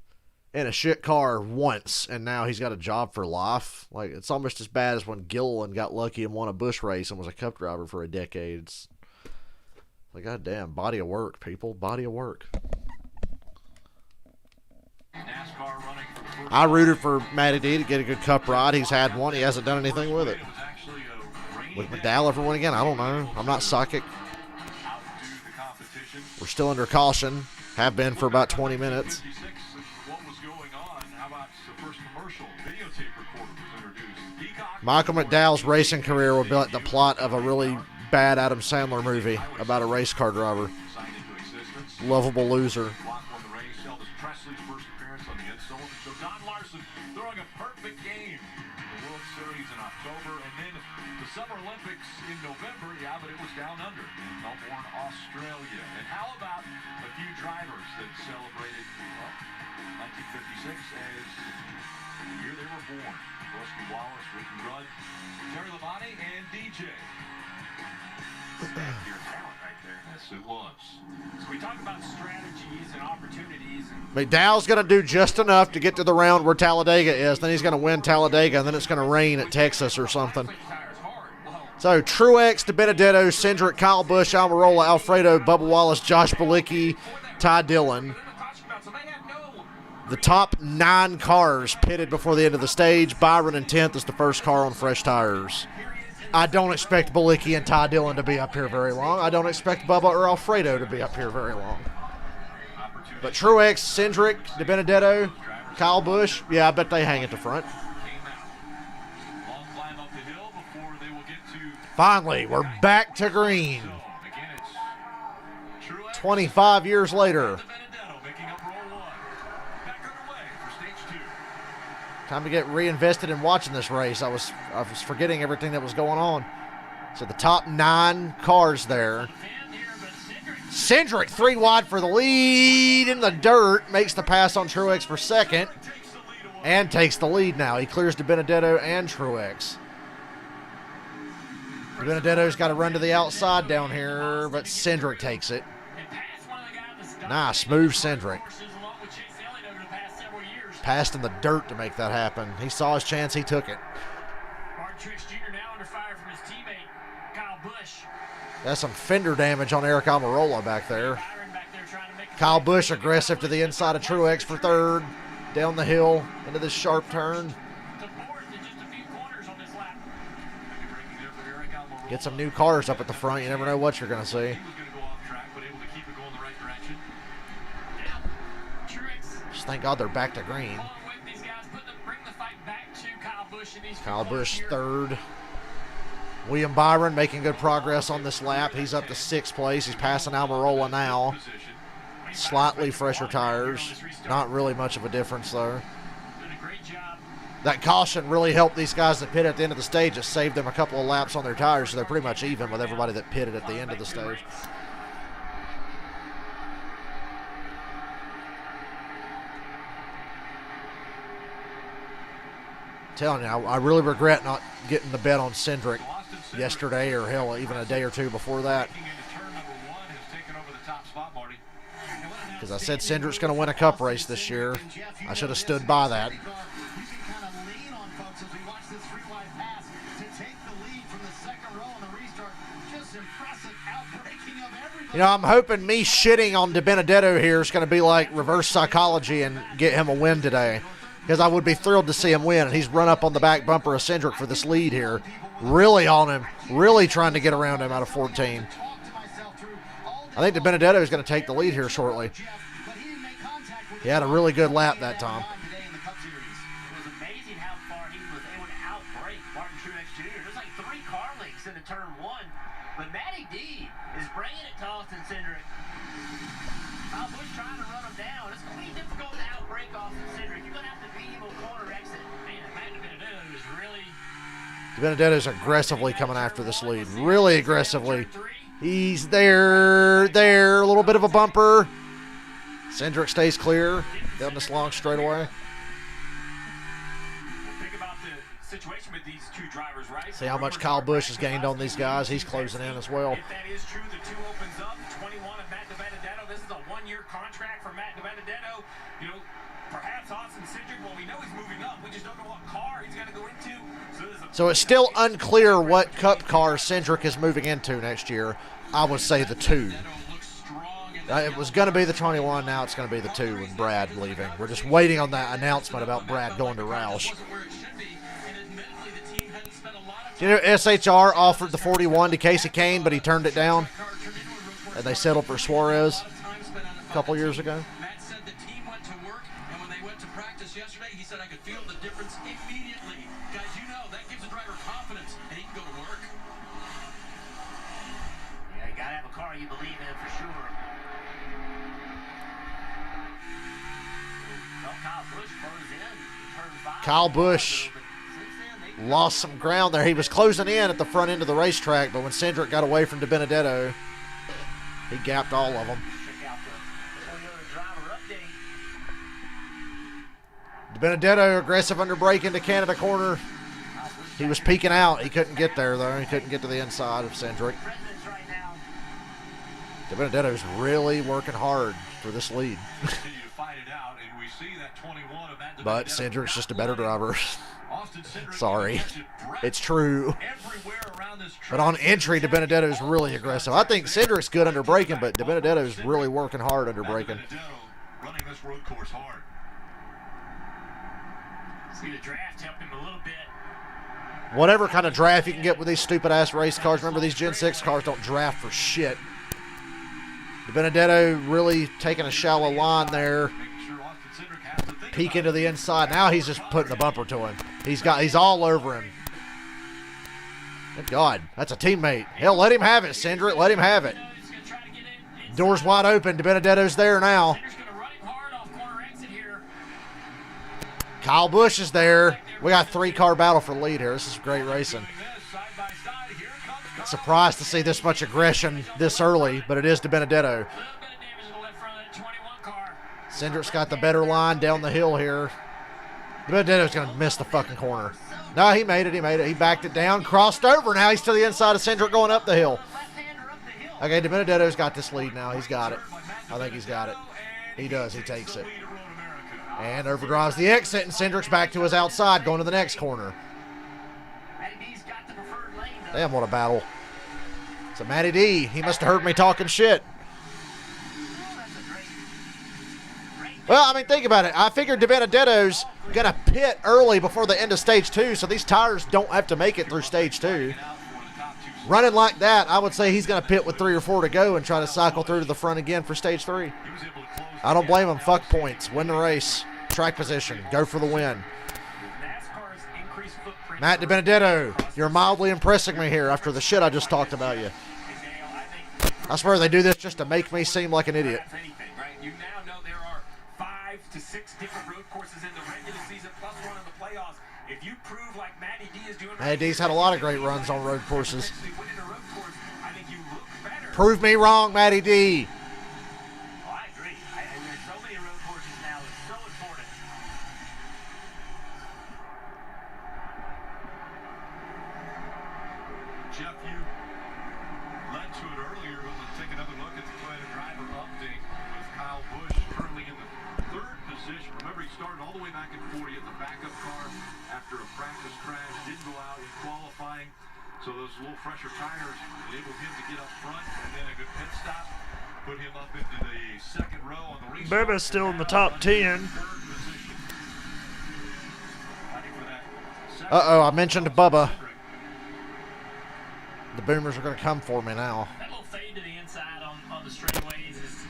in a shit car once, and now he's got a job for life. Like, it's almost as bad as when Gilliland got lucky and won a Busch race and was a Cup driver for a decade. It's like, goddamn, body of work, people. Body of work. I rooted for Matty D to get a good Cup ride. He's had one. He hasn't done anything with it. Would McDowell ever win again? I don't know. I'm not psychic. We're still under caution. Have been for about 20 minutes. What was going on? How about the first commercial videotape recorder was introduced? Peacock Michael McDowell's racing career would be like the plot of a really bad Adam Sandler movie about a race car driver. Lovable loser. Don Larson throwing a perfect game. The World Series in October, and then the Summer Olympics in November. Yeah, but it was down under in Melbourne, Australia. And how about a few drivers that celebrated 1956 as the year they were born? Rusty Wallace, Ricky Rudd, Terry Labonte, and DJ. Stack your talent right there. Yes, it was. So we talk about strategies and opportunities. McDowell's going to do just enough to get to the round where Talladega is. Then he's going to win Talladega, and then it's going to rain at Texas or something. So Truex, DiBenedetto, Cindric, Kyle Busch, Almirola, Alfredo, Bubba Wallace, Josh Bilicki, Ty Dillon. The top 9 cars pitted before the end of the stage. Byron in 10th is the first car on fresh tires. I don't expect Bilicki and Ty Dillon to be up here very long. I don't expect Bubba or Alfredo to be up here very long. But Truex, Cindric, DiBenedetto, Kyle Busch, yeah, I bet they hang at the front. Finally, we're back to green. 25 years later. Time to get reinvested in watching this race. I was forgetting everything that was going on. So the top 9 cars there. Cindric 3 wide for the lead in the dirt. Makes the pass on Truex for second. And takes the lead now. He clears DiBenedetto and Truex. DiBenedetto's got to run to the outside down here, but Cindric takes it. Nice move, Cindric. Passed in the dirt to make that happen. He saw his chance, he took it. That's some fender damage on Eric Almirola back there. Kyle Busch aggressive to the inside of Truex for third. Down the hill into this sharp turn. Get some new cars up at the front. You never know what you're going to see. Just thank God they're back to green. Kyle Busch third. William Byron making good progress on this lap. He's up to 6th place. He's passing Almirola now. Slightly fresher tires. Not really much of a difference, though. That caution really helped these guys that pit at the end of the stage. It saved them a couple of laps on their tires, so they're pretty much even with everybody that pitted at the end of the stage. Telling you, I really regret not getting the bet on Cindric yesterday, or hell, even a day or two before that. Because I said Cindric's going to win a cup race this year. I should have stood by that. You know, I'm hoping me shitting on DiBenedetto here is going to be like reverse psychology and get him a win today. Because I would be thrilled to see him win. And he's run up on the back bumper of Cindric for this lead here. Really on him. Really trying to get around him out of 14. I think DiBenedetto is going to take the lead here shortly. He had a really good lap that time. It was amazing how far he was able to outbreak Martin Truex Jr. There's like 3 car lengths into turn 1. But Matty D is bringing it to Austin Cindric. Kyle Busch trying to run him down. It's going to be difficult to outbreak Austin Cindric. You're going to have to beat him on corner exit. Man, Matt DiBenedetto is really... DiBenedetto's aggressively coming after this lead. Really aggressively. He's there. A little bit of a bumper. Cindric stays clear down this long straightaway. Think about the situation with these 2 drivers, right? See how much Kyle Busch has gained on these guys. He's closing in as well. If that is true, the 2 opens up. 21 of Matt DiBenedetto. This is a 1-year contract for Matt DiBenedetto. You know, perhaps Austin Cindric, well, we know he's moving up. We just don't know what car he's going to go into. So it's still unclear what cup car Cindric is moving into next year. I would say the 2. It was going to be the 21. Now it's going to be the 2 with Brad leaving. We're just waiting on that announcement about Brad going to Roush. You know, SHR offered the 41 to Casey Kane, but he turned it down. And they settled for Suarez a couple years ago. Matt said the team went to work, and when they went to practice yesterday, he said, I could feel the difference immediately. Guys, you go. That gives the driver confidence, and he can go to work. Yeah, you gotta have a car you believe in for sure. Well, Kyle Busch closed in turn 5. Kyle Busch lost some ground there. He was closing in at the front end of the racetrack, but when Cindric got away from DiBenedetto, he gapped all of them. Check out the Toyota driver update. DiBenedetto aggressive under brake into Canada corner. He was peeking out. He couldn't get there, though. He couldn't get to the inside of Cindric. Presidents right now. DiBenedetto's really working hard for this lead. Continue to fight it out, and we see that 21 of Matt But DiBenedetto Cindric's just a better driver. Austin Cindric Sorry. catches breath It's true. everywhere around this track. But on entry, DiBenedetto's really aggressive. I think Cindric's good under braking, but DiBenedetto's really working hard under braking. DiBenedetto running this road course hard. See, the draft helped him a little bit. Whatever kind of draft you can get with these stupid-ass race cars. Remember, these Gen 6 cars don't draft for shit. DiBenedetto really taking a shallow line there. Peek into the inside. Now he's just putting the bumper to him. He's all over him. Good God, that's a teammate. Hell, let him have it, Cindric. Let him have it. Door's wide open. DiBenedetto's there now. Kyle Busch is there. We got a 3-car battle for the lead here. This is great racing. Surprised to see this much aggression this early, but it is DiBenedetto. Cindric's got the better line down the hill here. DiBenedetto's going to miss the fucking corner. No, he made it. He made it. He backed it down, crossed over. Now he's to the inside of Cindric going up the hill. Okay, DiBenedetto's got this lead now. He's got it. I think he's got it. He does. He takes it. And overdrives the exit, and Cindric's back to his outside, going to the next corner. Damn, what a battle. So Matty D, he must have heard me talking shit. Well, I mean, think about it. I figured DiBenedetto's going to pit early before the end of Stage 2, so these tires don't have to make it through Stage 2. Running like that, I would say he's going to pit with 3 or 4 to go and try to cycle through to the front again for Stage 3. I don't blame him. Fuck points. Win the race. Track position. Go for the win. Matt DiBenedetto, you're mildly impressing me here after the shit I just talked about you. I swear they do this just to make me seem like an idiot. You now know there are 5 to 6 different road courses in the regular season, plus one in the playoffs. If you prove like Matty D is doing, Matty D's had a lot of great runs on road courses. winning a road course, I think you look better. Prove me wrong, Matty D. Oh, I agree. And there's so many road courses now. It's so important. Jeff, you led to it earlier, but let's take another look at the Toyota driver update with Kyle Busch currently in the 3rd position. Remember, he started all the way back in 40 at the backup car after a practice crash, didn't go out in qualifying, so those little fresher tires enabled him to get up front, and then a good pit stop put him up into the 2nd row on the restart. Bubba's still in the top 10. Uh-oh, I mentioned Bubba. The boomers are going to come for me now. That little fade to the inside on the straightaways is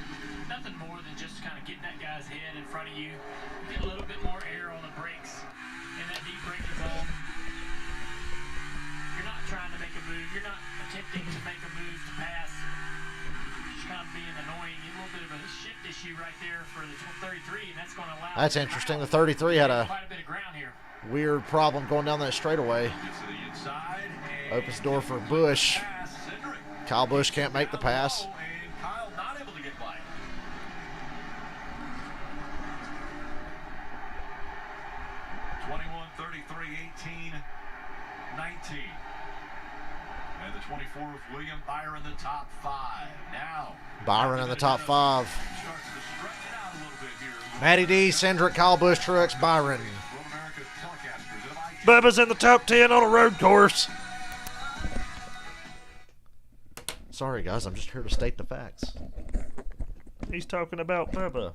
nothing more than just kind of getting that guy's head in front of you. Get a little bit more air on the brakes in that deep braking zone. You're not trying to make a move. You're not attempting to make a move to pass. Just kind of being annoying. A little bit of a shift issue right there for the 33, and that's going to allow. That's interesting. The 33 had a quite a bit of ground here. weird problem going down that straightaway. Opens the door for Busch. Kyle Busch can't make the pass. Kyle not able to get by. 21, 33, 18, 19. And the 24 of William Byron, the top 5. Now, Byron in the top 5. starts to stretch it out a little bit here. Matty D, Cindric, Kyle Busch, Truex, Byron. Road America's telecasters of IG. Bubba's in the top 10 on a road course. Sorry, guys. I'm just here to state the facts. He's talking about Bubba.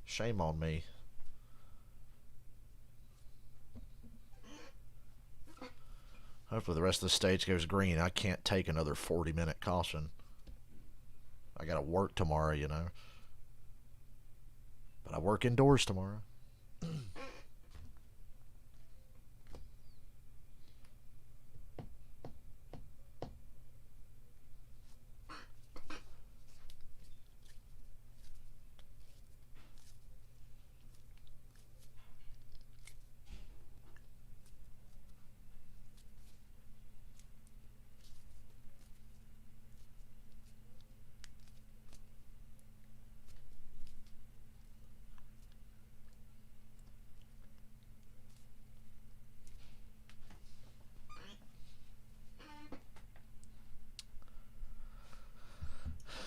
Shame on me. Hopefully the rest of the stage goes green. I can't take another 40-minute caution. I got to work tomorrow, you know. But I work indoors tomorrow.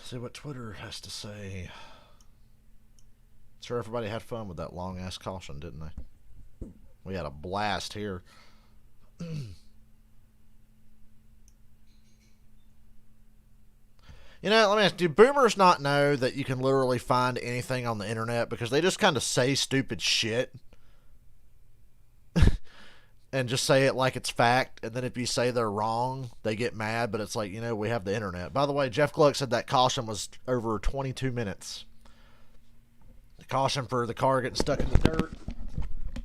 See what Twitter has to say. Sure, everybody had fun with that long-ass caution, didn't they? We had a blast here. You know, let me ask, do boomers not know that you can literally find anything on the internet because they just kind of say stupid shit and just say it like it's fact, and then if you say they're wrong, they get mad, but it's like, you know, we have the internet. By the way, Jeff Gluck said that caution was over 22 minutes. The caution for the car getting stuck in the dirt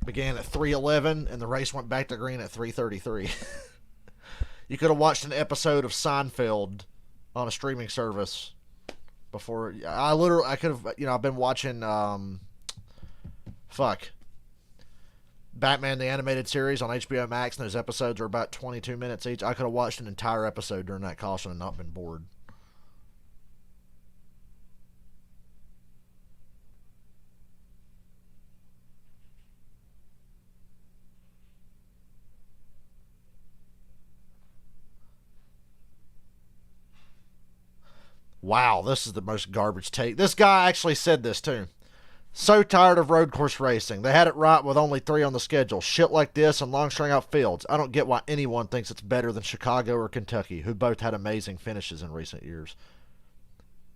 began at 3:11, and the race went back to green at 3:33. You could have watched an episode of Seinfeld on a streaming service before. I could have, you know, I've been watching, Batman the Animated Series on HBO Max, and those episodes are about 22 minutes each. I could have watched an entire episode during that caution and not been bored. Wow, this is the most garbage take. This guy actually said this too. So tired of road course racing. They had it right with only 3 on the schedule. Shit like this and long string out fields. I don't get why anyone thinks it's better than Chicago or Kentucky, who both had amazing finishes in recent years.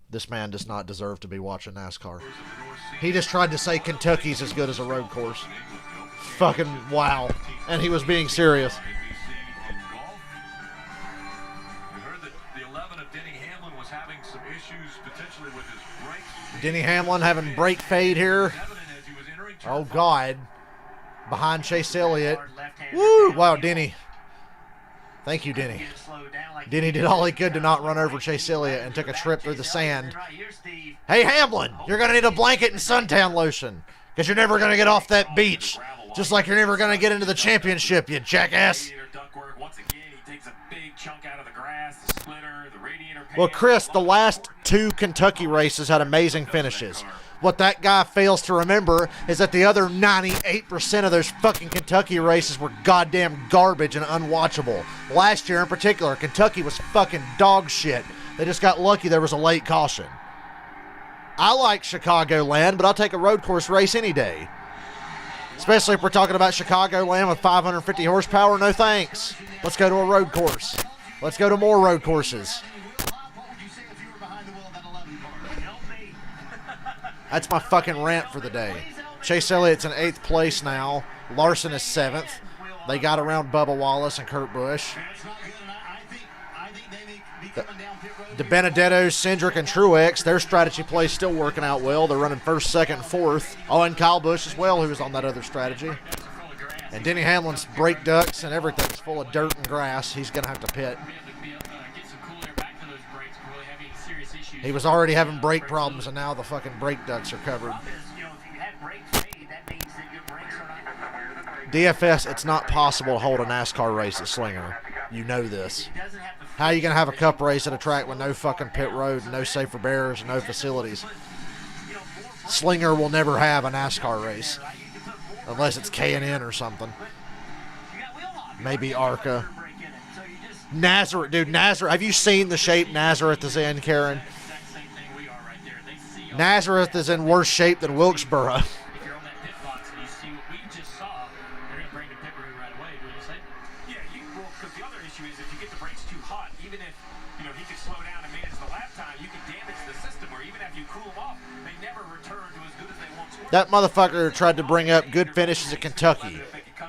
This man does not deserve to be watching NASCAR. He just tried to say Kentucky's as good as a road course. Fucking wow. And he was being serious. Denny Hamlin having brake fade here. Oh, God. Behind Chase Elliott. Woo! Wow, Denny. Thank you, Denny. Denny did all he could to not run over Chase Elliott and took a trip through the sand. Hey, Hamlin, you're going to need a blanket and suntan lotion because you're never going to get off that beach, just like you're never going to get into the championship, you jackass. Well, Chris, the last 2 Kentucky races had amazing finishes. What that guy fails to remember is that the other 98% of those fucking Kentucky races were goddamn garbage and unwatchable. Last year in particular, Kentucky was fucking dog shit. They just got lucky there was a late caution. I like Chicagoland, but I'll take a road course race any day. Especially if we're talking about Chicagoland with 550 horsepower, no thanks. Let's go to a road course. Let's go to more road courses. That's my fucking rant for the day. Chase Elliott's in 8th place now. Larson is 7th. They got around Bubba Wallace and Kurt Busch. The Benedettos, Cindric, and Truex, their strategy play is still working out well. They're running 1st, 2nd, and 4th. Oh, and Kyle Busch as well, who was on that other strategy. And Denny Hamlin's brake ducts and everything's full of dirt and grass. He's going to have to pit. He was already having brake problems, and now the fucking brake ducts are covered. DFS, it's not possible to hold a NASCAR race at Slinger. You know this. How are you going to have a cup race at a track with no fucking pit road, no safer barriers, no facilities? Slinger will never have a NASCAR race. Unless it's K&N or something. Maybe ARCA. Nazareth, dude, Nazareth. Have you seen the shape Nazareth is in, Karen? Nazareth is in worse shape than Wilkesboro. That motherfucker tried to bring up good finishes at Kentucky,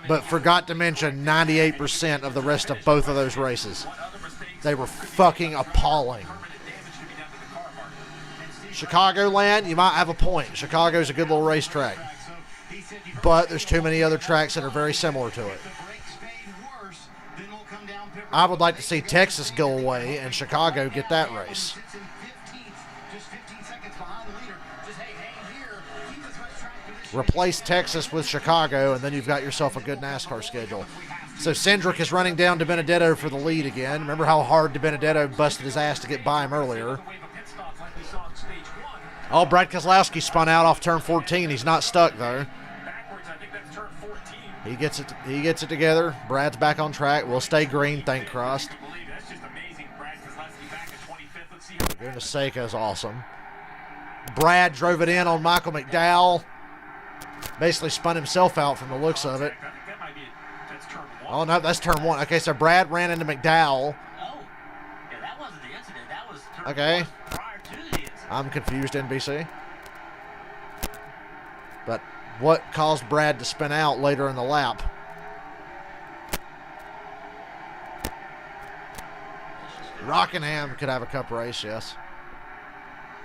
but forgot to mention 98% of the rest of both of those races. They were fucking appalling. Chicagoland, you might have a point. Chicago's a good little racetrack. But there's too many other tracks that are very similar to it. I would like to see Texas go away and Chicago get that race. Replace Texas with Chicago, and then you've got yourself a good NASCAR schedule. So Cindric is running down DiBenedetto for the lead again. Remember how hard DiBenedetto busted his ass to get by him earlier. Oh, Brad Keselowski spun out off turn 14. He's not stuck, though. He gets it together. Brad's back on track. We'll stay green, thank Christ. Goodness sake, that's awesome. Brad drove it in on Michael McDowell. Basically spun himself out from the looks of it. Oh, no, that's turn 1. Okay, so Brad ran into McDowell. Oh, yeah, that wasn't the incident. That was turn Okay. 1 prior to the incident. I'm confused, NBC. But what caused Brad to spin out later in the lap? Rockingham could have a cup race, yes.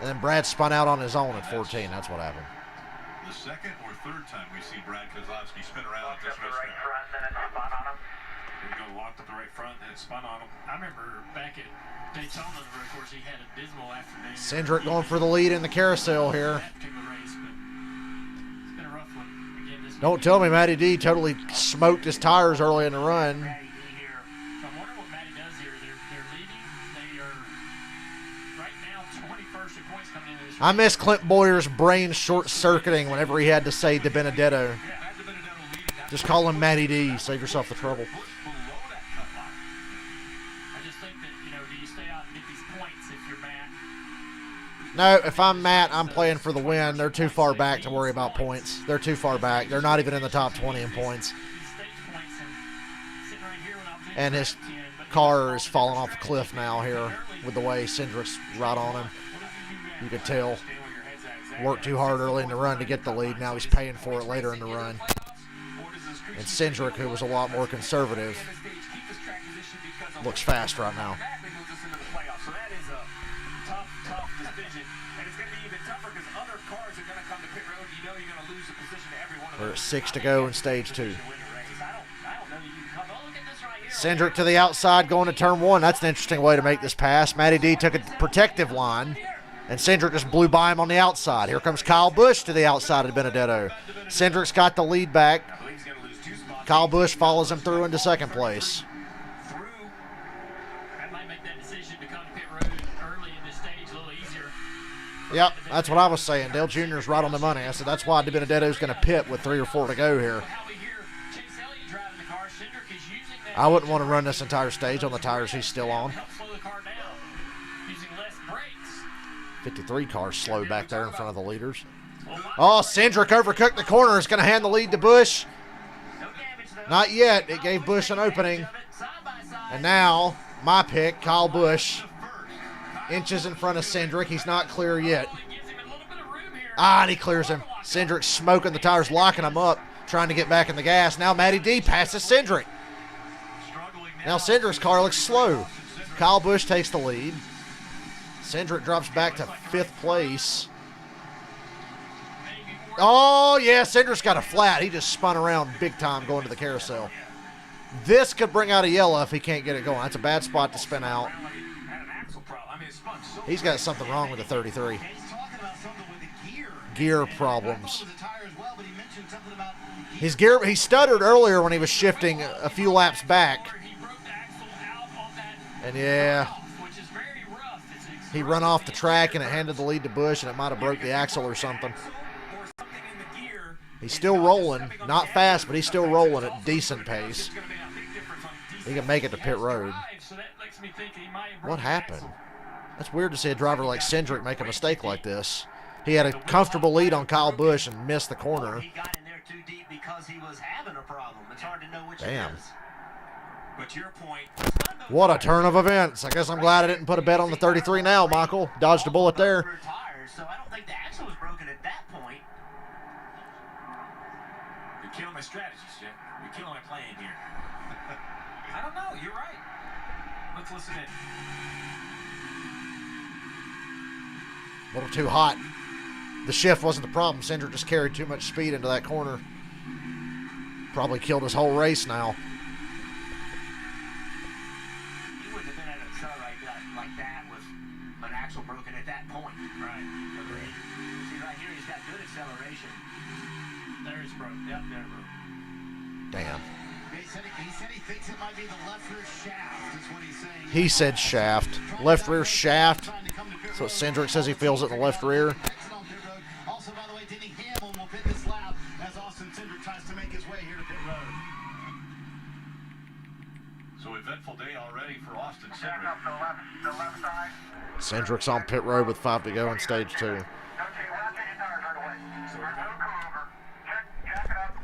And then Brad spun out on his own at 14. That's what happened. The second or third time we see Brad Keselowski spin around at this racetrack. There you go, locked up the right front, and it spun on him. I remember back at Daytona, of course, he had a dismal afternoon. Cindric going for the lead in the carousel here. That particular race, but it's been a rough one. Again, this Don't tell me Matty D totally smoked his tires early in the run. I wonder what Matty does here. They're leading. They are right now 21st in points coming into this race. I miss Clint Boyer's brain short-circuiting whenever he had to say DiBenedetto. Just call him Matty D. Save yourself the trouble. I just think that, do you stay out and get these points if you're Matt? No, if I'm Matt, I'm playing for the win. They're too far back to worry about points. They're too far back. They're not even in the top 20 in points. And his car is falling off a cliff now here with the way Cindric's right on him. You could tell. Worked too hard early in the run to get the lead. Now he's paying for it later in the run. And Cindric, who was a lot more conservative, looks fast right now. So that is a tough decision. And it's going to be even tougher because other cars are going to come to pit road. You know you're going to lose the position to every one of them. We're at 6 to go in stage 2. I don't know that you can come. Oh, look at this right here. Cindric to the outside going to turn 1. That's an interesting way to make this pass. Matty D took a protective line, and Cindric just blew by him on the outside. Here comes Kyle Busch to the outside of Benedetto. Cindric's got the lead back. Kyle Busch follows him through into second place. That might make that decision to come to pit road early in this stage a little easier. Yep, that's what I was saying. Dale Jr. is right on the money. I said that's why DiBenedetto's going to pit with 3 or 4 to go here. I wouldn't want to run this entire stage on the tires he's still on. 53 cars slow back there in front of the leaders. Oh, Cindric overcooked the corner. Is going to hand the lead to Busch. Not yet. It gave Busch an opening. And now, my pick, Kyle Busch, inches in front of Cindric. He's not clear yet. And he clears him. Cindric smoking the tires, locking him up, trying to get back in the gas. Now Matty D passes Cindric. Now Cindric's car looks slow. Kyle Busch takes the lead. Cindric drops back to 5th place. Oh, yeah, Cindric's got a flat. He just spun around big time going to the carousel. This could bring out a yellow if he can't get it going. That's a bad spot to spin out. He's got something wrong with the 33. Gear problems. His gear, he stuttered earlier when he was shifting a few laps back. And yeah, he run off the track and it handed the lead to Busch and it might have broke the axle or something. He's still rolling, not fast, but he's still rolling at decent pace. He can make it to pit road. What happened? That's weird to see a driver like Cindric make a mistake like this. He had a comfortable lead on Kyle Busch and missed the corner. He got in there too deep because he was having a problem. It's hard to know which Damn. it is. But to your point, What a turn of events. I guess I'm glad I didn't put a bet on the 33 now, Michael. Dodged a bullet there. Tires, so I don't think the axle was broken at that point. you're killing my strategies, Jeff. You're killing my plan here. I don't know. You're right. Let's listen in. A little too hot. The shift wasn't the problem. Cindric just carried too much speed into that corner. Probably killed his whole race now. He wouldn't have been able to accelerate like that with an axle broken at that point. Right. Agreed. See, right here, he's got good acceleration. There it's broke. Yep, there it broke. Damn. He said he thinks it might be the left rear shaft, is what he's saying. He said shaft. Left rear shaft. So Cindric says he feels it in the left rear. Also, by the way, Denny Hamlin will pit this lap as Austin Cindric tries to make his way here to pit road. So eventful day already for Austin Cindric. The left side. Cindric's on pit road with 5 to go in stage 2. Don't change your tires right away. So we're going to come over, jack it up,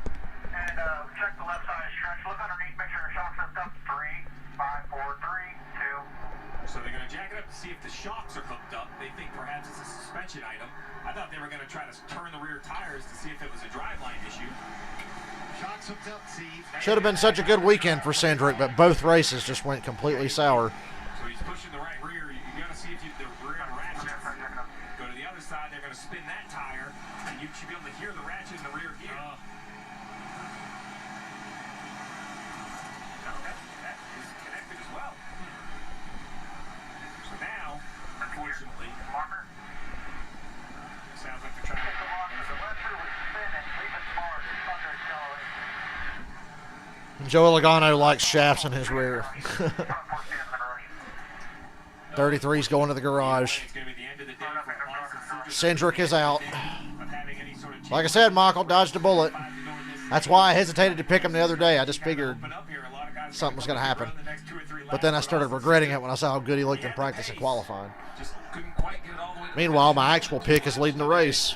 and check the left side stretch. Look underneath, make sure your shock's hooked up. 3, 5, 4, 3, 2. So they're going to jack it up to see if the shocks are hooked up. They think perhaps it's a suspension item. I thought they were going to try to turn the rear tires to see if it was a driveline issue. Shocks hooked up, Steve. Should have been such a good weekend for Cindric, but both races just went completely sour. So he's pushing the right rear. You got to see if the rear ratchet. Go to the other side. They're going to spin that tire, and you should be able to hear the ratchet in the rear gear. That is connected as well. So now, unfortunately, sounds like they're trying to. Joey Logano likes shafts in his rear. 33's going to the garage. Cindric is out. Like I said, Michael dodged a bullet. That's why I hesitated to pick him the other day. I just figured something was going to happen. But then I started regretting it when I saw how good he looked in practice and qualifying. Meanwhile, my actual pick is leading the race.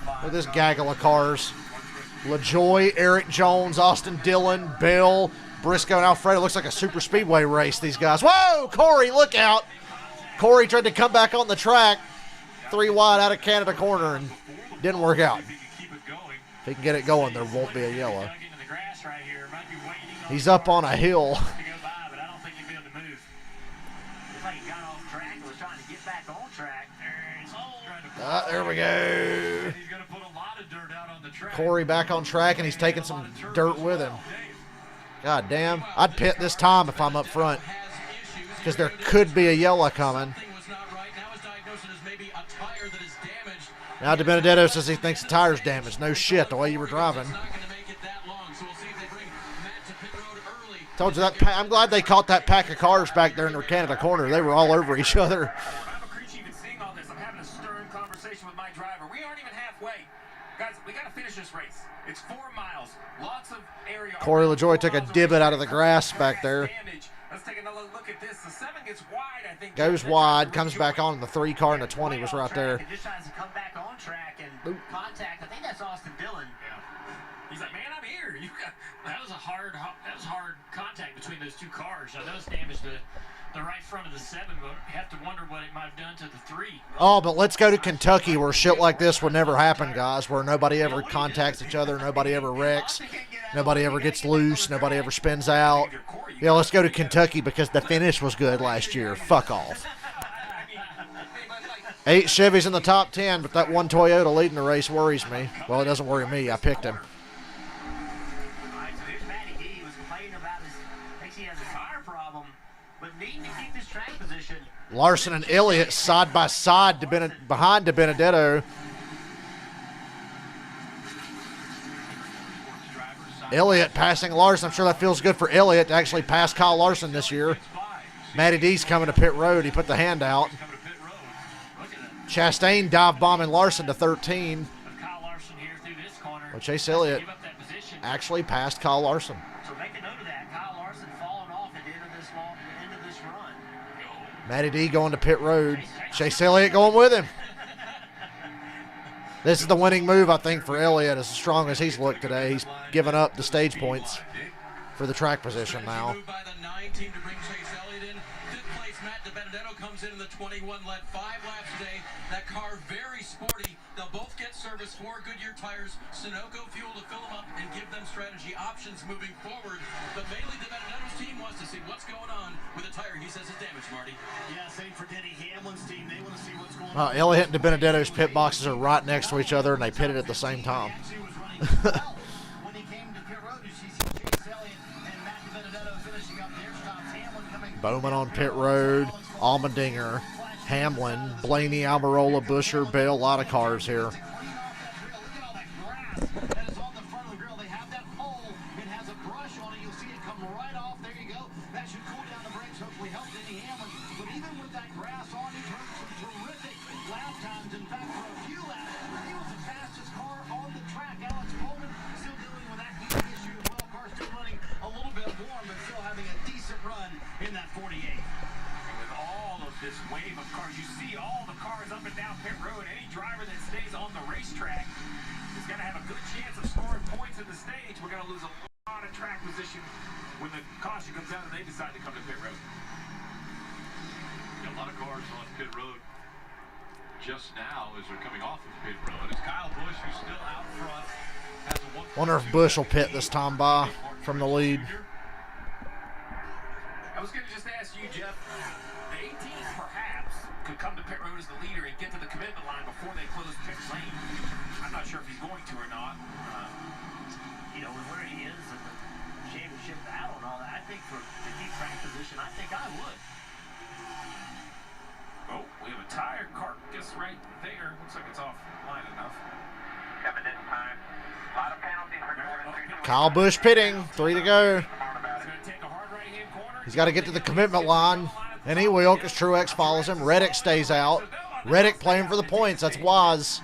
Look at this gaggle of cars. LaJoy, Eric Jones, Austin Dillon, Bill, Briscoe, and Alfredo. Looks like a super speedway race, these guys. Whoa, Corey, look out. Corey tried to come back on the track, 3 wide out of Canada corner, and didn't work out. If he can get it going, there won't be a yellow. He's up on a hill. There we go. Corey back on track, and he's taking some dirt with him. God damn. I'd pit this time if I'm up front, because there could be a yellow coming. Now DiBenedetto says he thinks the tire's damaged. No shit, the way you were driving. Told you that. I'm glad they caught that pack of cars back there in the Canada corner. They were all over each other. This race. It's 4 miles. Lots of area. Corey LaJoy took a divot out of the grass back there. Let's take another look at this. The 7 gets wide, I think. Goes wide, comes back on. The 3 car and the 20 was right there. Just tries to come back on track and contact. I think that's Austin Dillon. Yeah. He's like, man, I'm here. That was hard contact between those 2 cars. I know it's damaged the right front of the 7, but you have to wonder what it might have done to the 3. Oh, but let's go to Kentucky where shit like this would never happen, guys, where nobody ever contacts each other, nobody ever wrecks, nobody ever gets loose, nobody ever spins out. Yeah, let's go to Kentucky because the finish was good last year. Fuck off. 8 Chevys in the top 10, but that 1 Toyota leading the race worries me. Well, it doesn't worry me. I picked him. Larson and Elliott side by side behind DiBenedetto. Elliott passing Larson. I'm sure that feels good for Elliott to actually pass Kyle Larson this year. Matty D's coming to pit road. He put the hand out. Chastain dive bombing Larson to 13. Well, Chase Elliott actually passed Kyle Larson. Matty D going to pit road. Chase Elliott going with him. This is the winning move, I think, for Elliott. As strong as he's looked today, he's given up the stage points for the track position now. By the 9 team to bring Chase Elliott in. 5th place, Matt DiBenedetto comes in the 21, led 5 laps today. That car very sporty. They'll both get service for Goodyear tires, Sunoco fuel to fill them up and give them strategy options moving forward. But mainly DiBenedetto's team wants to see what's going on with the tire he says is damaged, Marty. Yeah, same for Denny Hamlin's team. They want to see what's going on. Elliott and DiBenedetto's pit boxes are right next to each other, and they pitted at the same time. He actually was running well when he came to pit road. You see Chase Elliott and Matt DiBenedetto finishing up their stops. Hamlin coming. Bowman on pit road, Allmendinger, Hamlin, Blaney, Almirola, Busher, Bale, a lot of cars here. Look at all that grass that is on the front of the grill. They have that pole. It has a brush on it. You'll see it come right off. There you go. That should cool down the brakes. Hopefully help Denny Hamlin. But even with that grass on, he turned some terrific lap times. In fact, for a few laps, he was the fastest car on the track. Alex Bowman still dealing with that heat issue as well. Car still running a little bit warm, but still having a decent run in that 48. With all of this wave of cars, you see all the cars up and down pit road. Any driver that stays on the racetrack is going to have a good chance of scoring points in the stage. We're going to lose a lot of track position when the caution comes out and they decide to come to pit road. Got a lot of cars on pit road just now as they're coming off of pit road. It's Kyle Busch who's still out front. Has a 1.2. Wonder if Busch will pit this time by from the lead. I was going to just ask you, Jeff, the 18th perhaps could come to pit road as the leader and get to the commitment line before they close pit lane. I'm not sure if he's going to or not. You know, with where he is in the championship battle and all that, I think for the deep track position, I think I would. Oh, we have a tire carcass right there. Looks like it's offline enough. Kevin didn't time. A lot of penalties for driving. Kyle Busch pitting, 3 to go. It's going to take a hard right-hand corner. He's got to get to the commitment line, and he will because Truex follows him. Reddick stays out. Reddick playing for the points. That's wise.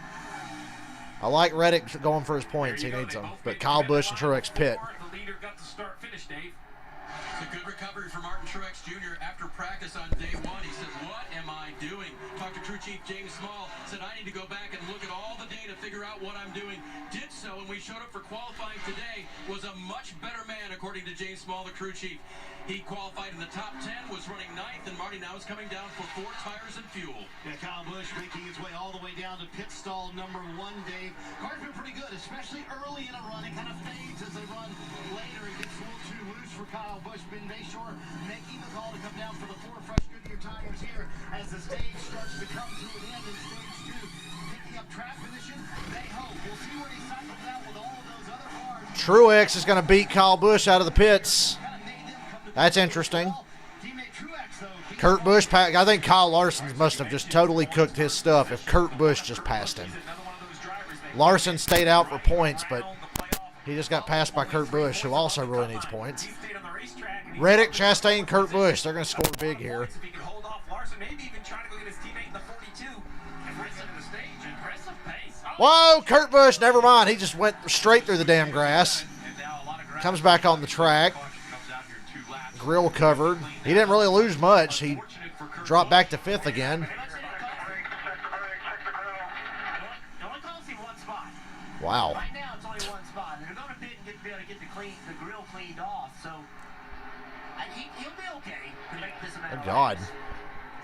I like Reddick going for his points. He needs them. But Kyle Busch and Truex pit. The leader got the start finish, Dave. It's a good recovery for Martin Truex Jr. after practice on day one. He said, what am I doing? Talked to crew chief James Small, said I need to go back and look at all the data, figure out what I'm doing. Did so, and we showed up for qualifying today, was a much better man, according to James Small, the crew chief. He qualified in the top 10, was running 9th, and Marty now is coming down for 4 tires and fuel. Yeah, Kyle Busch making his way all the way down to pit stall number 1, Dave. Car's been pretty good, especially early in a run. It kind of fades as they run later. It gets a little too loose for Kyle Busch. Ben Bayshore making the call to come down for the 4 fresh Goodyear tires here as the stage starts to come to an end in stage 2. Picking up track position, they hope. We'll see where he cycles out with all of those other cars. Truex is going to beat Kyle Busch out of the pits. That's interesting. Kurt Busch, I think Kyle Larson must have just totally cooked his stuff if Kurt Busch just passed him. Larson stayed out for points, but he just got passed by Kurt Busch, who also really needs points. Reddick, Chastain, Kurt Busch, they're going to score big here. Whoa, Kurt Busch, never mind. He just went straight through the damn grass. Comes back on the track. Grill covered. He didn't really lose much. He dropped back to 5th again. Wow. Right now it's only 1 spot. And they're going to pit and be able to get the grill cleaned off. So he'll be okay to make this amount Oh, God.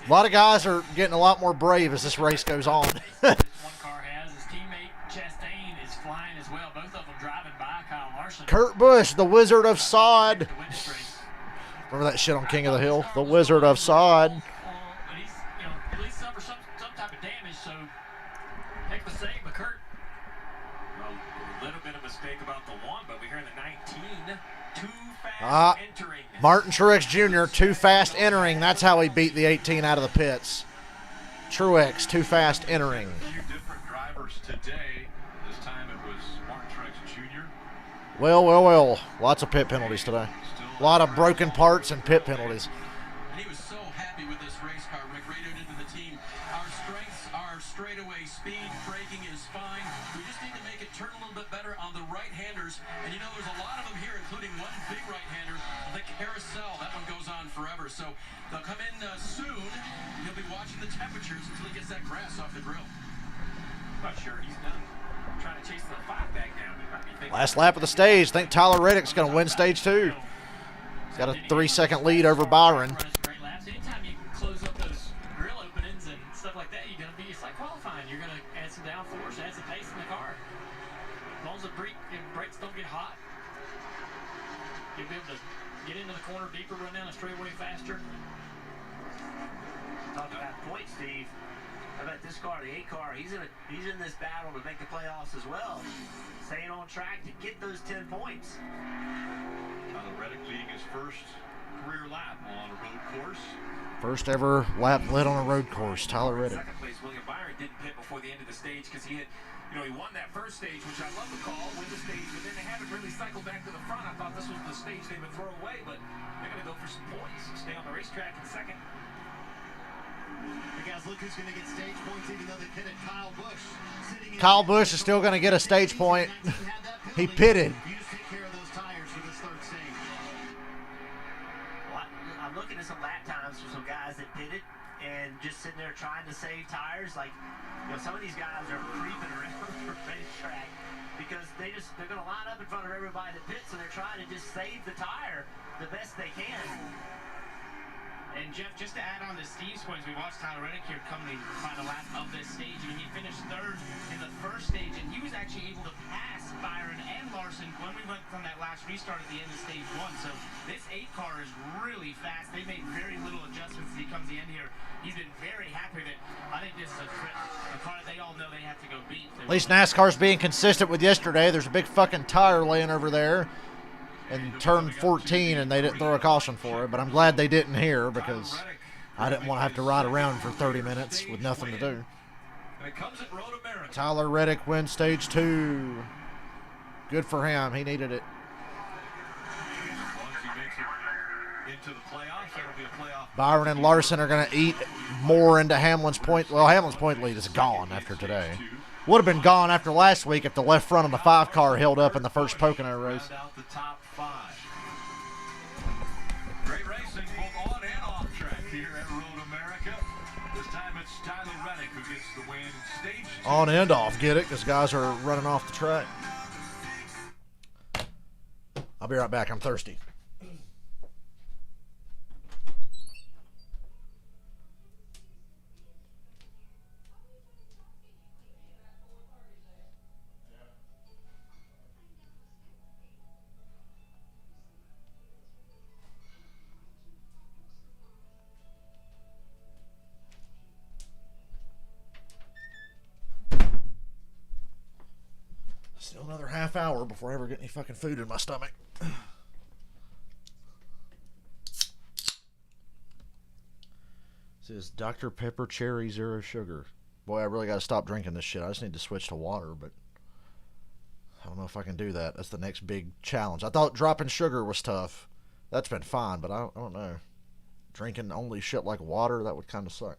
A lot of guys are getting a lot more brave as this race goes on. One car has. His teammate Chastain is flying as well. Both of them driving by Kyle Larson. Kurt Busch, the Wizard of Sod. Remember that shit on King of the Hill? The Wizard of Sod. But he's, at least suffered some type of damage, so heck of a save, but Kurt. A little bit of mistake about the 1, but we're here in the 19. Too fast entering. Martin Truex Jr., too fast entering. That's how he beat the 18 out of the pits. Truex, too fast entering. A few different drivers today. This time it was Martin Truex Jr. Well. Lots of pit penalties today. A lot of broken parts and pit penalties. And he was so happy with this race car. Rick radioed into the team. Our strengths are straightaway speed. Braking is fine. We just need to make it turn a little bit better on the right-handers. And you know, there's a lot of them here, including one big right-hander, the carousel. That one goes on forever. So they'll come in soon. He'll be watching the temperatures until he gets that grass off the grill. I'm not sure he's done trying to chase the 5 back down. Last lap of the stage. I think Tyler Reddick's going to win stage 2. He's got a 3-second lead over Byron. Anytime you close up those grill openings and stuff like that, it's like qualifying. You're going to add some downforce, add some pace in the car. As long as the brakes don't get hot, you'll be able to get into the corner deeper, run down the straightaway faster. this car, the 8 car, he's in this battle to make the playoffs as well. Staying on track to get those 10 points. Tyler Reddick leading his first career lap on a road course. First ever lap led on a road course, Tyler Reddick. Second place, William Byron didn't pit before the end of the stage because he had, he won that first stage, which I love to call win the stage, but then they haven't really cycled back to the front. I thought this was the stage they would throw away, but they're going to go for some points. Stay on the racetrack in second. Hey guys, look who's going to get stage points, even though they pitted Kyle Busch. Kyle Busch is still going to get a stage point. He pitted. You just take care of those tires for this third stage. Well, I'm looking at some lap times for some guys that pitted and just sitting there trying to save tires. Like, some of these guys are creeping around the racetrack because they're going to line up in front of everybody that pits, and they're trying to just save the tire the best they can. And Jeff, just to add on to Steve's points, we watched Tyler Reddick here come to the final lap of this stage. I mean, he finished third in the first stage, and he was actually able to pass Byron and Larson when we went from that last restart at the end of stage 1. So this 8 car is really fast. They made very little adjustments as he comes to the end here. He's been very happy with it. I think this is a car that they all know they have to go beat. At least NASCAR's being consistent with yesterday. There's a big fucking tire laying over there in turn 14, and they didn't throw a caution for it, but I'm glad they didn't here because I didn't want to have to ride around for 30 minutes with nothing to do. Tyler Reddick wins stage 2. Good for him. He needed it. Byron and Larson are going to eat more into Hamlin's point. Well, Hamlin's point lead is gone after today. Would have been gone after last week if the left front of the 5 car held up in the first Pocono race. Great racing both on and off track here at Road America. This time it's Tyler Reddick who gets the win. Stage 2. On and off, get it? Because guys are running off the track. I'll be right back. I'm thirsty. Still another half hour before I ever get any fucking food in my stomach. This is Dr. Pepper Cherry Zero Sugar. Boy, I really got to stop drinking this shit. I just need to switch to water, but I don't know if I can do that. That's the next big challenge. I thought dropping sugar was tough. That's been fine, but I don't know. Drinking only shit like water, that would kind of suck.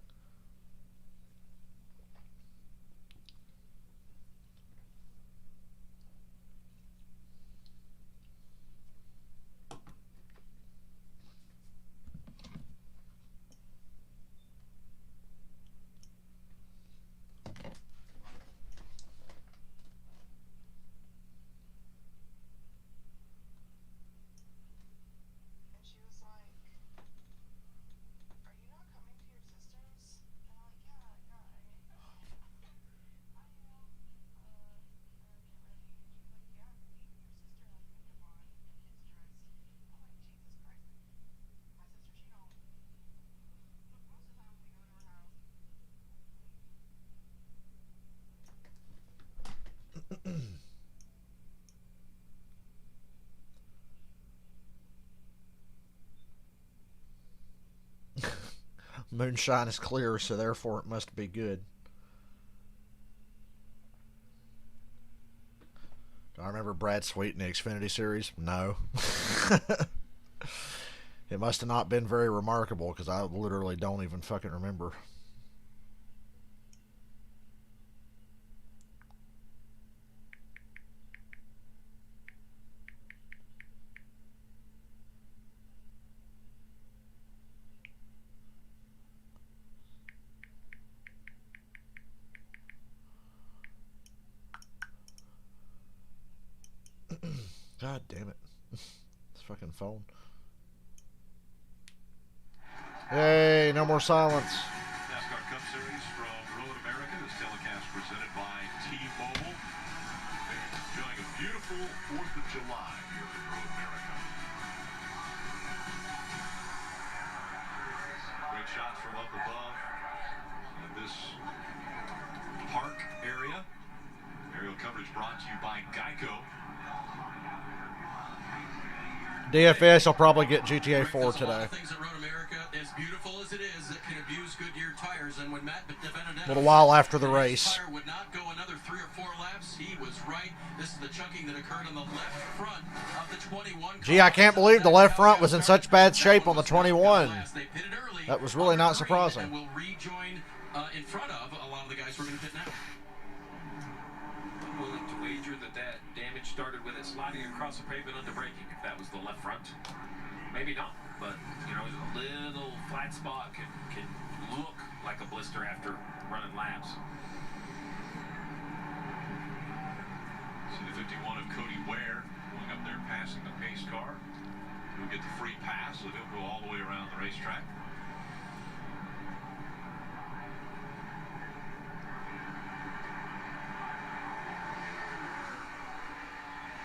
Moonshine is clear, so therefore it must be good. Do I remember Brad Sweet in the Xfinity Series? No. It must have not been very remarkable because I literally don't even fucking remember. God damn it. This fucking phone. Hey, no more silence. NASCAR Cup Series from Road America. This telecast presented by T-Mobile. They're enjoying a beautiful 4th of July here at Road America. Great shots from up above. And this park area. Aerial coverage brought to you by Geico. DFS will probably get GTA 4 today. A lot of things at Road America, as beautiful as it is, it can abuse Goodyear tires. And when Matt defended A little while after the race. tire would not go another 3 or 4 laps, he was right. This is the chunking that occurred on the left front of the 21. Gee, I can't believe the left front was in such bad shape on the 21. That was really not surprising. And will rejoin in front of a lot of the guys who are going to pit now. I'm willing to wager that damage started with it sliding across the pavement under braking, if that was the left front. Maybe not, but, you know, a little flat spot can look like a blister after running laps. See the 51 of Cody Ware going up there passing the pace car. He'll get the free pass, so he'll go all the way around the racetrack.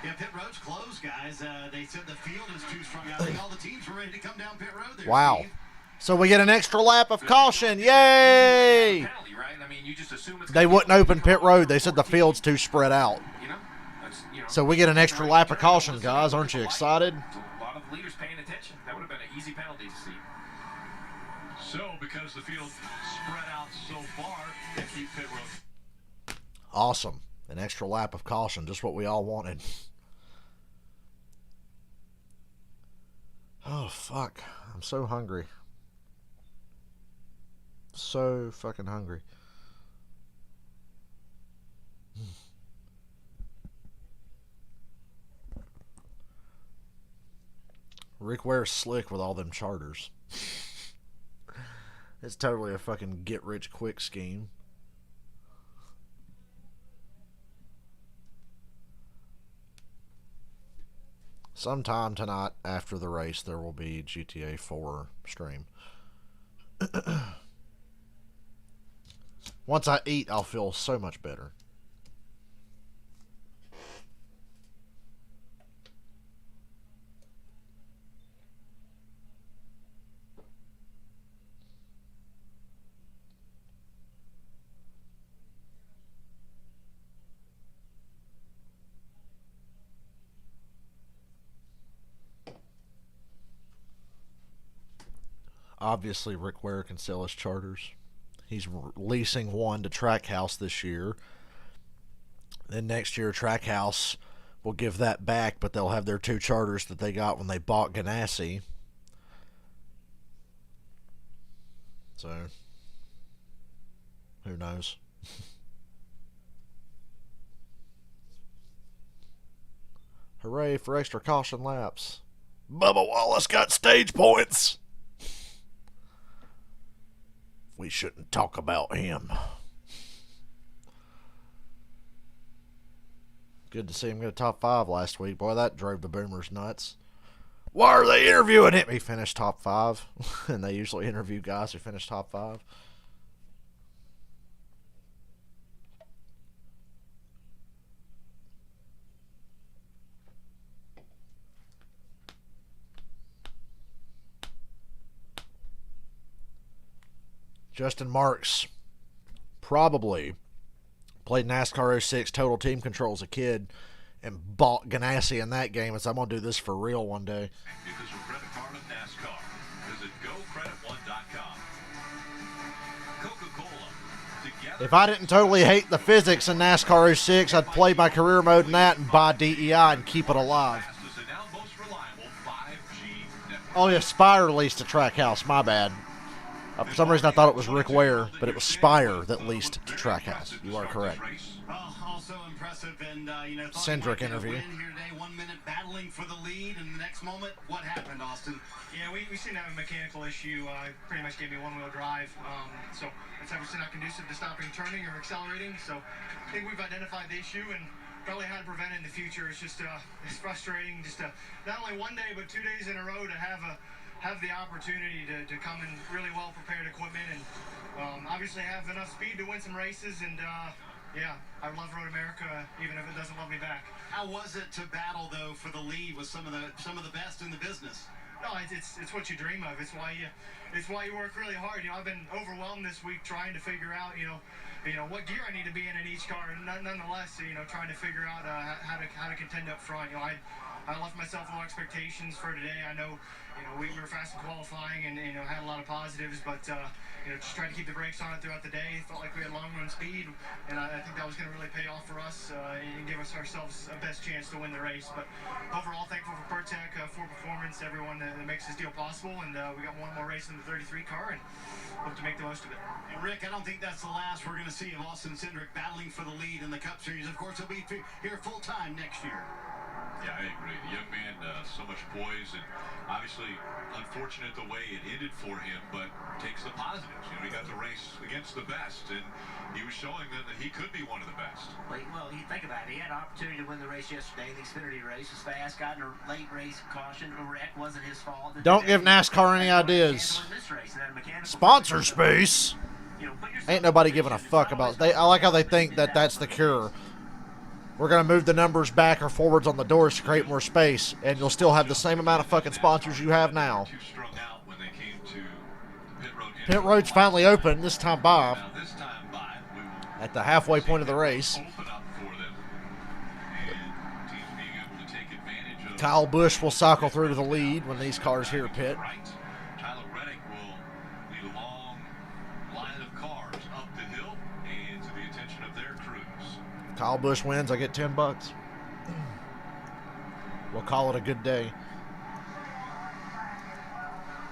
Yeah, pit road's closed, guys. They said the field is too strong. I think all the teams were ready to come down pit road there. Wow. Steve. So we get an extra lap of caution. Yay! Penalty, right? I mean, you just assume it's They wouldn't open pit road. They said the field's too spread out. You know? So we get an extra lap of caution, guys. Aren't you excited? A lot of the leaders paying attention. That would have been an easy penalty to see. So, because the field spread out so far, they keep pit road. Awesome. An extra lap of caution. Just what we all wanted. Oh, fuck. I'm so hungry. So fucking hungry. Rick Ware's slick with all them charters. It's totally a fucking get-rich-quick scheme. Sometime tonight after the race, there will be GTA 4 stream. Once I eat, I'll feel so much better. Obviously, Rick Ware can sell his charters. He's leasing one to Trackhouse this year. Then next year, Trackhouse will give that back, but they'll have their 2 charters that they got when they bought Ganassi. So, who knows? Hooray for extra caution laps. Bubba Wallace got stage points. We shouldn't talk about him. Good to see him get a top 5 last week. Boy, that drove the Boomers nuts. Why are they interviewing him? He finished top 5. And they usually interview guys who finish top 5. Justin Marks probably played NASCAR 06 Total Team Control as a kid and bought Ganassi in that game. And so I'm going to do this for real one day. Because your credit card of NASCAR. Visit GoCreditOne.com. Coca-Cola. Together. If I didn't totally hate the physics in NASCAR 06, I'd play my career mode in that and buy DEI and keep it alive. Oh, yeah, Spire leased to Trackhouse. My bad. For some reason, I thought it was Rick Ware, but it was Spire that leased to Trackhouse. You are correct. Also impressive, and Cendric interview. Here today, 1 minute battling for the lead, and the next moment, what happened, Austin? Yeah, we seem to have a mechanical issue. Pretty much gave me one-wheel drive, so it's obviously not conducive to stopping, turning, or accelerating. So I think we've identified the issue and probably how to prevent it in the future. It's just it's frustrating, just not only one day but 2 days in a row to have the opportunity to come in really well prepared equipment and obviously have enough speed to win some races. And yeah, I love Road America even if it doesn't love me back. How was it to battle though for the lead with some of the best in the business? No, it's what you dream of. It's why you work really hard. You know, I've been overwhelmed this week trying to figure out, what gear I need to be in each car, and nonetheless, trying to figure out how to contend up front. I left myself low expectations for today. I know, we were fast in qualifying and had a lot of positives, but just trying to keep the brakes on it throughout the day. Felt like we had long run speed, and I think that was going to really pay off for us and give us ourselves a best chance to win the race. But overall, thankful for Pertec for performance, everyone that makes this deal possible, and we got one more race in the 33 car and hope to make the most of it. And Rick, I don't think that's the last we're going to see of Austin Cindric battling for the lead in the Cup Series. Of course, he'll be here full time next year. Yeah, I agree. The young man, so much poise, and obviously unfortunate the way it ended for him, but takes the positives. He got to race against the best, and he was showing them that he could be one of the best. Well, you think about it. He had an opportunity to win the race yesterday. The Xfinity race was fast, got in a late race caution. A wreck wasn't his fault. Don't give NASCAR any ideas. Sponsor space. Ain't nobody giving a fuck about it. I like how they think that that's the cure. We're going to move the numbers back or forwards on the doors to create more space, and you'll still have the same amount of fucking sponsors you have now. Pit road's finally open, this time by, at the halfway point of the race. Kyle Busch will cycle through to the lead when these cars here pit. Kyle Busch wins, I get $10. We'll call it a good day.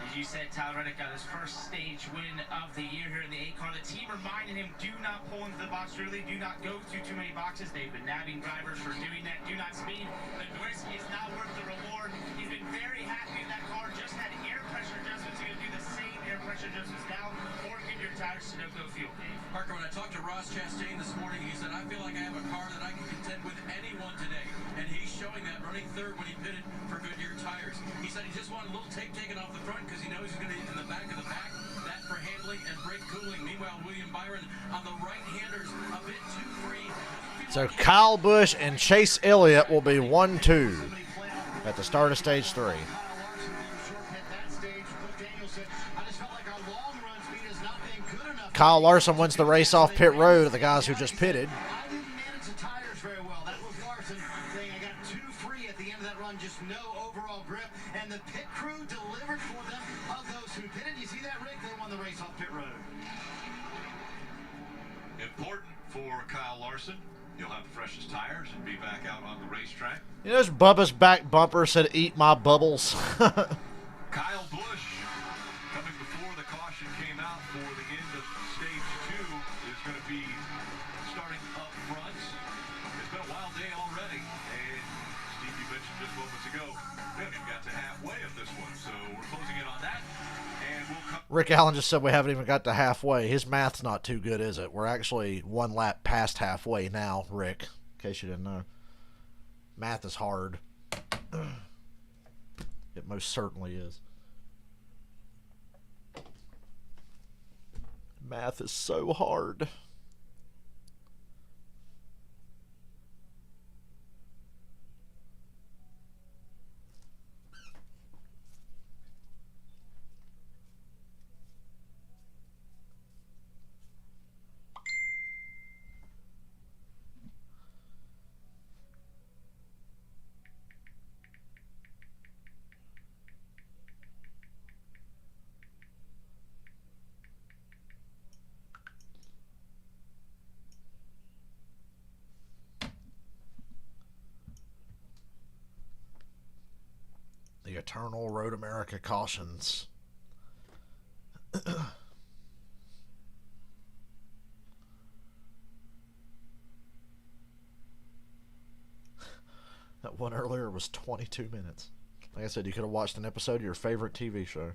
As you said, Tyler Reddick got his first stage win of the year here in the 8 car. The team reminded him, do not pull into the box early, do not go through too many boxes. They've been nabbing drivers for doing that. Do not speed. The risk is not worth the reward. He's been very happy in that car. Just had air pressure adjustments. He's going to do the same air pressure adjustments now or Goodyear tires, Sunoco fuel, Dave. Parker, when I talked to Ross Chastain this morning, he said, I feel like I have a car that I can contend with anyone today. And he's showing that running third when he pitted for Goodyear tires. He said he just wanted a little tape taken off the front because he knows he's going to in the back of the pack. That for handling and brake cooling. Meanwhile, William Byron on the right-handers a bit too free. So Kyle Busch and Chase Elliott will be 1-2 at the start of stage 3. Kyle Larson wins the race off pit road of the guys who just pitted. I didn't manage the tires very well. That was Larson saying I got too free at the end of that run, just no overall grip. And the pit crew delivered for them of those who pitted. You see that, Rick? They won the race off pit road. Important for Kyle Larson. He'll have the freshest tires and be back out on the racetrack. You know, Bubba's back bumper said, "Eat my bubbles." Kyle Busch, coming before the caution came out for the end of stage 2, is going to be starting up front. It's been a wild day already, and Steve, you mentioned just moments ago, we haven't even got to halfway of this one, so we're closing in on that. And we'll come. Rick Allen just said we haven't even got to halfway. His math's not too good, is it? We're actually one lap past halfway now, Rick, in case you didn't know. Math is hard. It most certainly is. Math is so hard. The eternal Road America cautions. That one earlier was 22 minutes. Like I said, you could have watched an episode of your favorite TV show.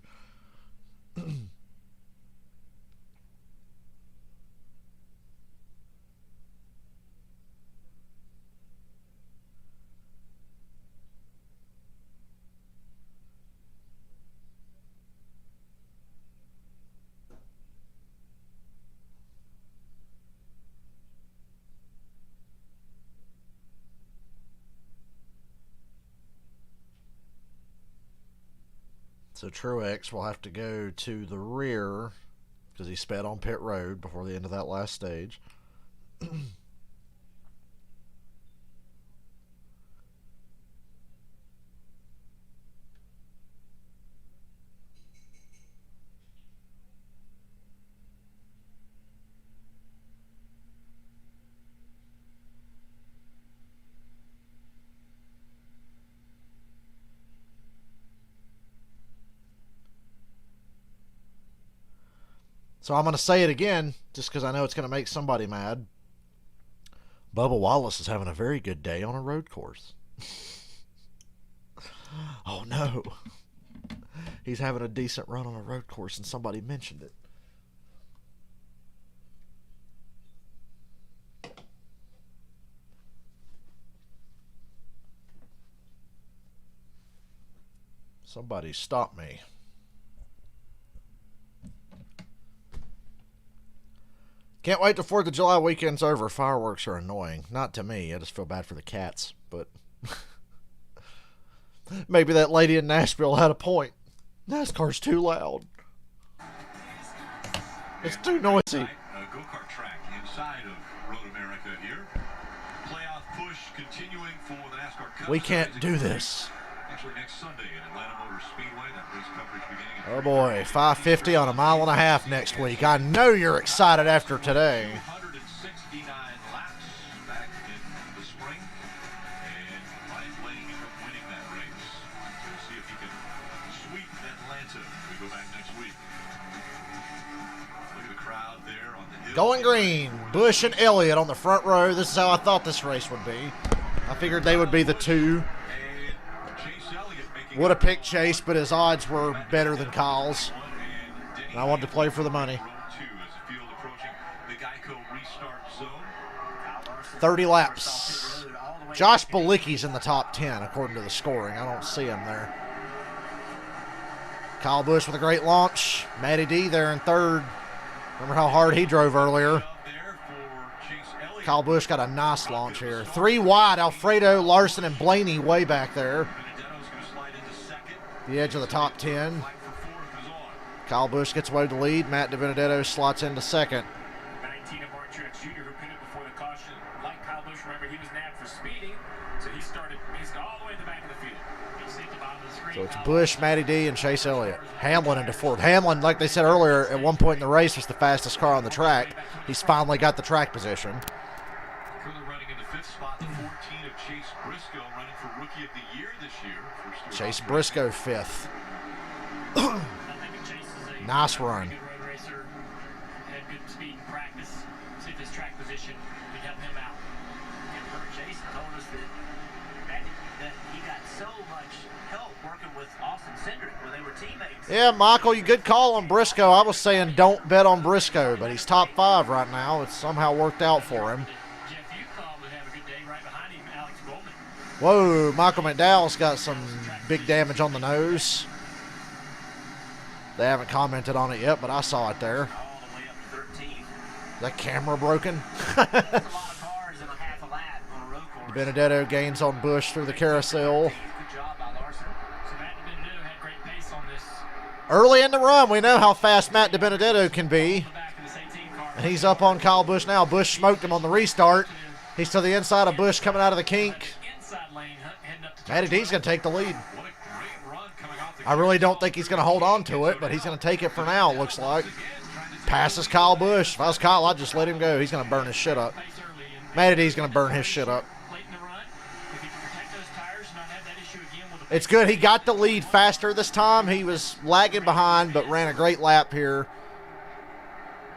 So Truex will have to go to the rear because he sped on pit road before the end of that last stage. So I'm going to say it again, just because I know it's going to make somebody mad. Bubba Wallace is having a very good day on a road course. Oh, no. He's having a decent run on a road course, and somebody mentioned it. Somebody stop me. Can't wait till 4th of July weekend's over. Fireworks are annoying. Not to me. I just feel bad for the cats. But maybe that lady in Nashville had a point. NASCAR's too loud. It's too noisy. Go-kart track inside of Road America here. Playoff push continuing for the NASCAR Cup. We can't do this. Actually, next Sunday in Atlanta Motor Speedway. That race coverage beginning. Oh boy, 550 on a 1.5 miles next week. I know you're excited after today. 169 laps back in the spring, and Ryan Blaney ended up winning that race. So we'll see if he can sweep Atlanta when we go back next week. Look at the crowd there on the hill. Going green, Busch and Elliott on the front row. This is how I thought this race would be. I figured they would be the two. Would have picked Chase, but his odds were better than Kyle's. And I wanted to play for the money. 30 laps. Josh Bilicki's in the top 10, according to the scoring. I don't see him there. Kyle Busch with a great launch. Matty D there in third. Remember how hard he drove earlier. Kyle Busch got a nice launch here. 3 wide, Alfredo, Larson, and Blaney way back there. The edge of the top 10. Kyle Busch gets away with the lead. Matt DiBenedetto slots into second. 19 of Martin Truex Jr. who pitted before the caution. Like Kyle Busch, remember he was nabbed for speeding, so he's all the way in the back of the field. You see at the bottom of the screen. So it's Busch, Matty D, and Chase Elliott. Hamlin into fourth. Hamlin, like they said earlier, at one point in the race was the fastest car on the track. He's finally got the track position. Currently running in the 5th spot, the 14 of Chase Briscoe, running for Rookie of the Year this year. Chase Briscoe 5th. Nice run. Good road racer, had good speed in practice. See if his track position could help him out. And Bert Jason told us that he got so much help working with Austin Cindric when they were teammates. Yeah, Michael, you good call on Briscoe. I was saying don't bet on Briscoe, but he's top 5 right now. It's somehow worked out for him. Whoa, Michael McDowell's got some big damage on the nose. They haven't commented on it yet, but I saw it there. Is that camera broken? Benedetto gains on Busch through the carousel. Early in the run, we know how fast Matt DiBenedetto can be. And he's up on Kyle Busch now. Busch smoked him on the restart. He's to the inside of Busch coming out of the kink. Matty D's going to take the lead. I really don't think he's going to hold on to it, but he's going to take it for now, it looks like. Passes Kyle Busch. If I was Kyle, I'd just let him go. He's going to burn his shit up. Matty D's going to burn his shit up. It's good. He got the lead faster this time. He was lagging behind, but ran a great lap here.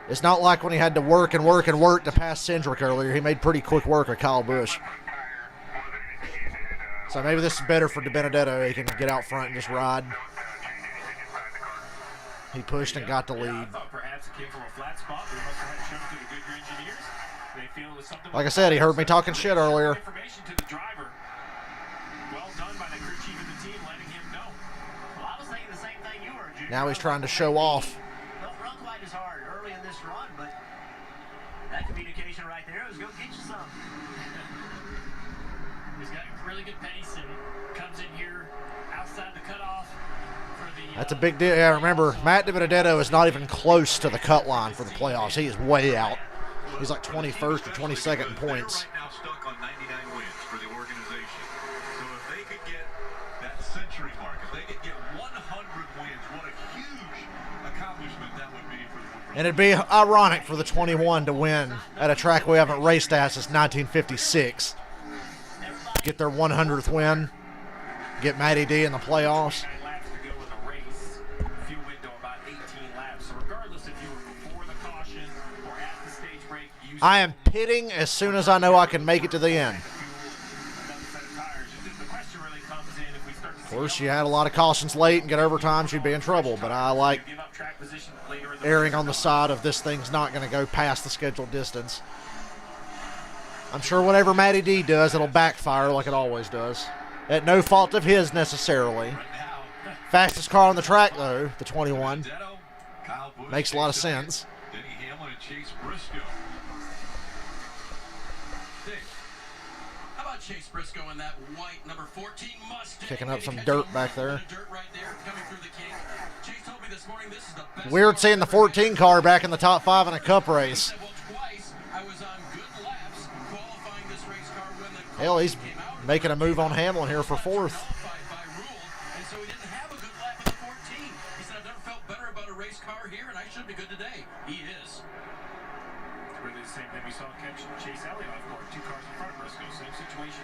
It's not like when he had to work and work and work to pass Cindric earlier. He made pretty quick work of Kyle Busch. So maybe this is better for DiBenedetto. He can get out front and just ride. He pushed and got the lead. Like I said, he heard me talking shit earlier. Now he's trying to show off. Don't run quite as hard early in this run, but that communication right there was go get you some. He's got really good pace and comes in here outside the cutoff for That's a big deal. Yeah, remember, Matt DiBenedetto is not even close to the cut line for the playoffs. He is way out. He's like 21st or 22nd in points. Right now stuck on 99 wins for the organization. So if they could get that century mark, if they could get 100 wins, what a huge accomplishment that would be for And it'd be ironic for the 21 to win at a track we haven't raced at since 1956. Get their 100th win. Get Matty D in the playoffs. I am pitting as soon as I know I can make it to the end. Of course, you had a lot of cautions late and get overtimes, you'd be in trouble. But I like erring on the side of this thing's not going to go past the scheduled distance. I'm sure whatever Matty D does, it'll backfire like it always does. At no fault of his necessarily. Fastest car on the track, though, the 21. Makes a lot of sense. Chase Briscoe in that white number 14 Mustang. Kicking up some dirt back there. Chase told me this morning this is the best. Weird seeing the 14 car back in the top 5 in a cup race. Hell, he's making a move on Hamlin here for 4th. And so he didn't have a good lap in the 14. He said, I've never felt better about a race car here, and I should be good today. He is. It's really the same thing we saw catch Chase Elliott off board. 2 cars in front of Briscoe. Same situation.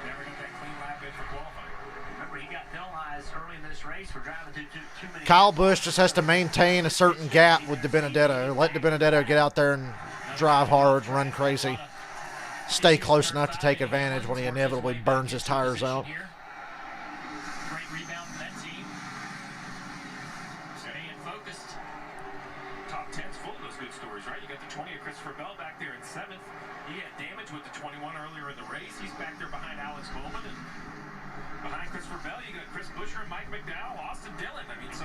Never got that clean lap in for qualifying. Remember, he got penalized early in this race for driving too many. Kyle Busch just has to maintain a certain gap with DiBenedetto. Let DiBenedetto get out there and drive hard, run crazy. Stay close enough to take advantage when he inevitably burns his tires out. Great rebound from that team. Staying focused. Top 10's full of those good stories, right? You got the 20 of Christopher Bell back there in 7th. He had damage with the 21 earlier in the race. He's back there behind Alex Bowman. And behind Christopher Bell, you got Chris Buescher and Mike McDowell, Austin Dillon. I mean, so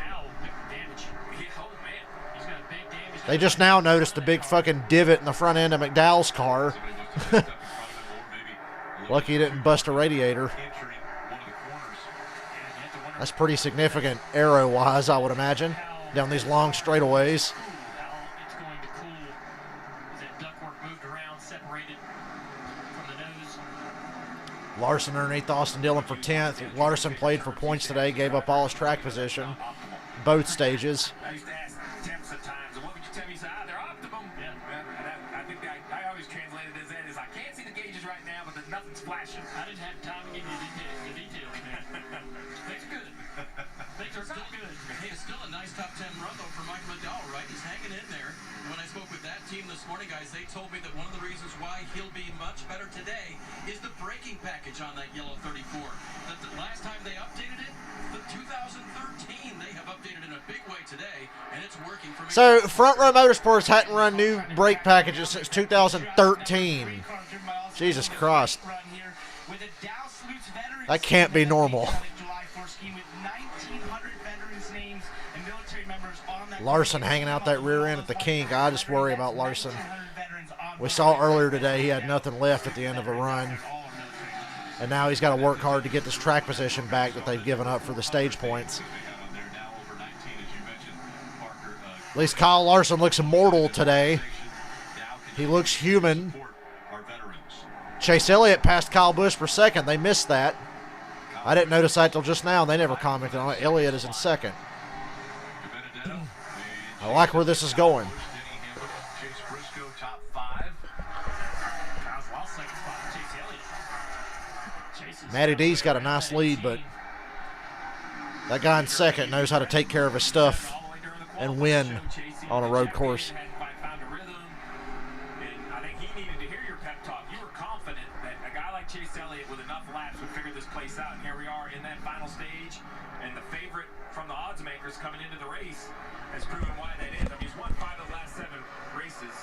Damage. yeah, oh man. He's got big damage. They just now noticed the big fucking divot in the front end of McDowell's car. Lucky he didn't bust a radiator. That's pretty significant aero-wise, I would imagine, down these long straightaways. It's going to cool. As that ductwork moved around, separated from the nose. Larson underneath Austin Dillon for 10th. Larson played for points today, gave up all his track position, both stages. I used to ask temps at times, what would you tell me? He said, they're optimum. Yeah. I think I always translated as that is I can't see the gauges right now, but nothing's flashing. I didn't have time to give you the details. Things are good. Things are still good. Hey, it's still a nice top 10 run, though, for Mike McDowell, right? He's hanging in there. When I spoke with that team this morning, guys, they told me that one of the reasons why he'll be much better today is the braking package on that yellow 34. That the last time they updated it, the 2013, they have updated in a big way today, and it's working for me. So, Front Row Motorsports hadn't run new brake packages since 2013. Jesus Christ. That can't be normal. Larson hanging out that rear end at the kink. I just worry about Larson. We saw earlier today he had nothing left at the end of the run. And now he's got to work hard to get this track position back that they've given up for the stage points. At least Kyle Larson looks immortal today. He looks human. Chase Elliott passed Kyle Busch for 2nd. They missed that. I didn't notice that till just now. They never commented on it. Elliott is in 2nd. I like where this is going. Chase Briscoe, top 5. Matty D's got a nice lead, but that guy in 2nd knows how to take care of his stuff and win on a road course. I think he needed to hear your pep talk. You were confident that a guy like Chase Elliott with enough laps would figure this place out. And here we are in that final stage. And the favorite from the odds makers coming into the race has proven why that is. I mean, he's won 5 of the last 7 races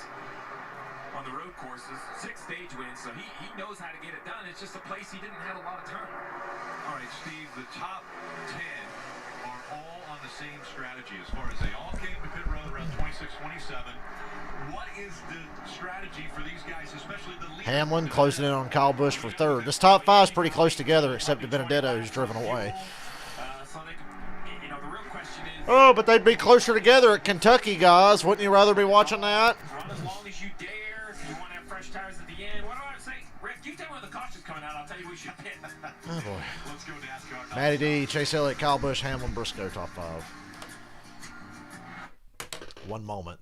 on the road courses, 6 stage wins, so he knows how to get it done. It's just a place he didn't have a lot of time. All right, Steve, the top 10 are all on the same strategy as far as they all came to pit road around 26, 27. What is the strategy for these guys, especially the lead? Hamlin closing in on Kyle Busch for 3rd. This top 5 is pretty close together, except DiBenedetto, who's driven away. So they could, the real question Oh, but they'd be closer together at Kentucky, guys. Wouldn't you rather be watching that? Run as long as you dare. If you want to have fresh tires at the end. What do I say? Rick, you tell me when the caution's coming out. I'll tell you we should pit. Oh, boy. Let's go NASCAR. Matty D, Chase Elliott, Kyle Busch, Hamlin, Briscoe, top 5. One moment.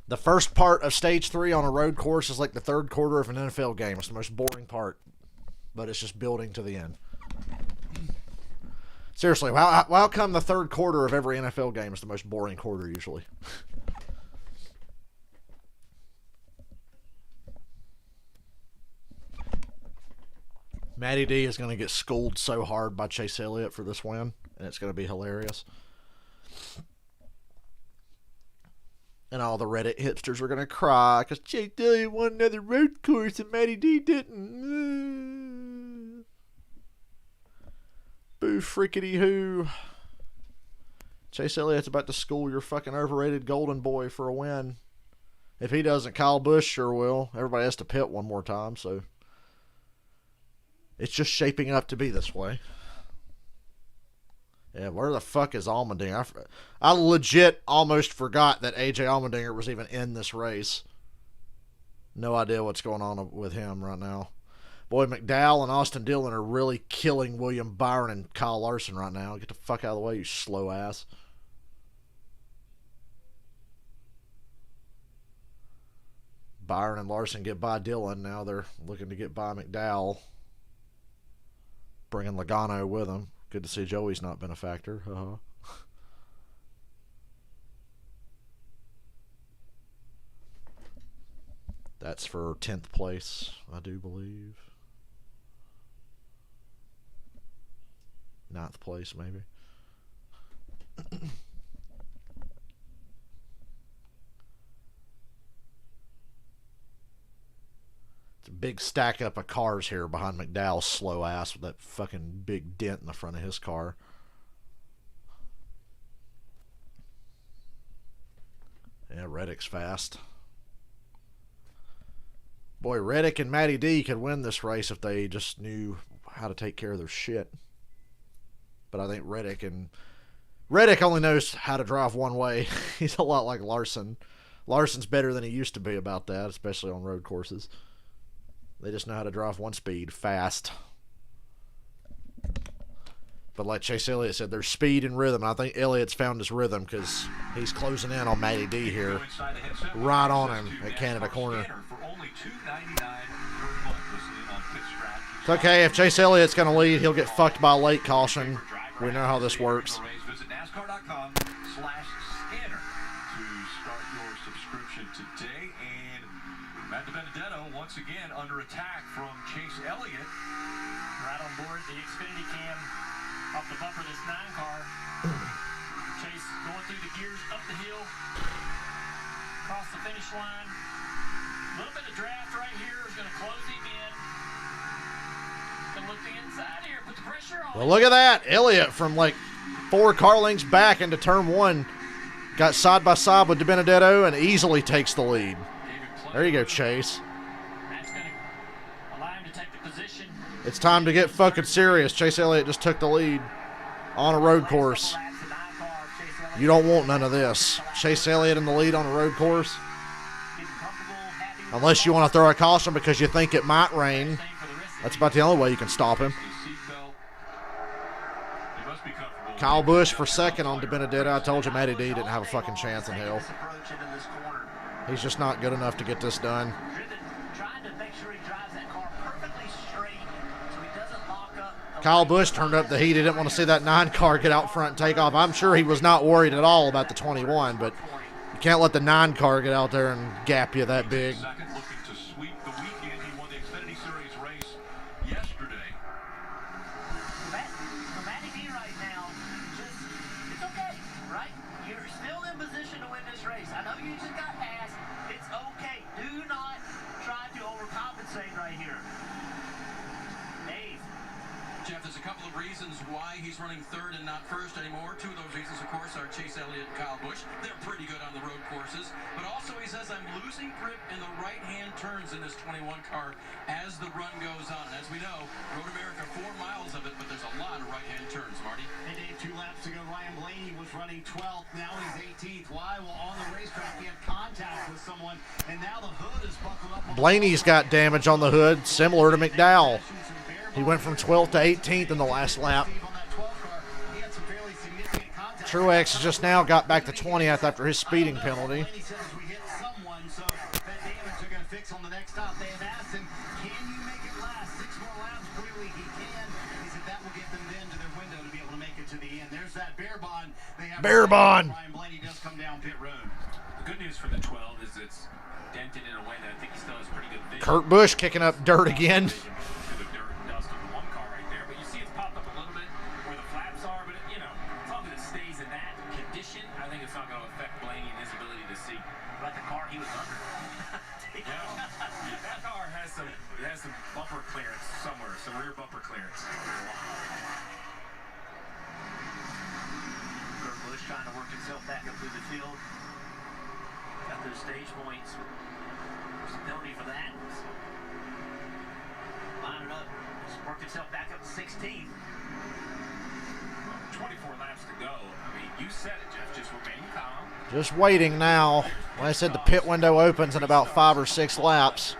The first part of stage 3 on a road course is like the third quarter of an NFL game. It's the most boring part, but it's just building to the end. Seriously, how come the third quarter of every NFL game is the most boring quarter usually? Matty D is going to get schooled so hard by Chase Elliott for this win, and it's going to be hilarious. And all the Reddit hipsters are going to cry because Chase Elliott won another road course and Matty D didn't. Boo frickety hoo. Chase Elliott's about to school your fucking overrated golden boy for a win. If he doesn't, Kyle Busch sure will. Everybody has to pit one more time, so it's just shaping up to be this way. Yeah, where the fuck is Allmendinger? I legit almost forgot that AJ Allmendinger was even in this race. No idea what's going on with him right now. Boy, McDowell and Austin Dillon are really killing William Byron and Kyle Larson right now. Get the fuck out of the way, you slow ass. Byron and Larson get by Dillon. Now they're looking to get by McDowell. Bringing Logano with them. Good to see Joey's not been a factor. That's for 10th place, I do believe. 9th place, maybe. It's a big stack up of cars here behind McDowell's slow ass with that fucking big dent in the front of his car. Yeah, Reddick's fast. Boy, Reddick and Matty D could win this race if they just knew how to take care of their shit. But I think Reddick only knows how to drive one way. He's a lot like Larson. Larson's better than he used to be about that, especially on road courses. They just know how to drive one speed, fast. But like Chase Elliott said, there's speed and rhythm. I think Elliott's found his rhythm because he's closing in on Matty D here. Right on him at Canada Corner. It's okay. If Chase Elliott's going to lead, he'll get fucked by a late caution. We know how this works. Visit NASCAR.com/scanner to start your subscription today. And Matt DiBenedetto once again under attack from Chase Elliott. Right on board the Xfinity cam off the bumper of this 9 car. Chase going through the gears up the hill, across the finish line. A little bit of draft right here is going to close him in. Going to look the inside here, put the pressure on. Well, look at that. Elliott from like 4 car lengths back into turn 1 got side by side with DiBenedetto and easily takes the lead. There you go, Chase. That's going to allow him to take the position. It's time to get fucking serious. Chase Elliott just took the lead on a road course. You don't want none of this. Chase Elliott in the lead on a road course. Unless you want to throw a caution because you think it might rain. That's about the only way you can stop him. Kyle Busch for second on DiBenedetto. I told you Matty D didn't have a fucking chance in hell. He's just not good enough to get this done. Kyle Busch turned up the heat. He didn't want to see that 9 car get out front and take off. I'm sure he was not worried at all about the 21, but you can't let the 9 car get out there and gap you that big. why he's running third and not first anymore. Two of those reasons, of course, are Chase Elliott and Kyle Busch. They're pretty good on the road courses. But also he says, I'm losing grip in the right-hand turns in this 21 car as the run goes on. As we know, Road America, 4 miles of it, but there's a lot of right-hand turns, Marty. Hey, Dave, 2 laps to go. Ryan Blaney was running 12th. Now he's 18th. Why? Well, on the racetrack, he had contact with someone, and now the hood is buckled up. Blaney's got damage on the hood, similar to McDowell. He went from 12th to 18th in the last lap. Truex just now got back to 20th after his speeding penalty. Bear Bond. The good news for the 12 is it's dented in a way that I think he still has pretty good vision. Kurt Busch kicking up dirt again. To the dirt and dust of the one car right there, but you see it's popped up a little bit where the flaps are, but you know, as long as it stays in that condition, I think it's not going to affect Blaney and his ability to see. Like the car he was under. That car has some bumper clearance somewhere, some rear bumper clearance. Kurt Busch trying to work himself back up through the field. Got those stage points. There's a penalty for that. Line it up. Just work himself back up to 16th. 24 laps to go. I mean, you said it, Jeff. Just remain calm. Just waiting now. Like I said, the pit window opens in about 5 or 6 laps.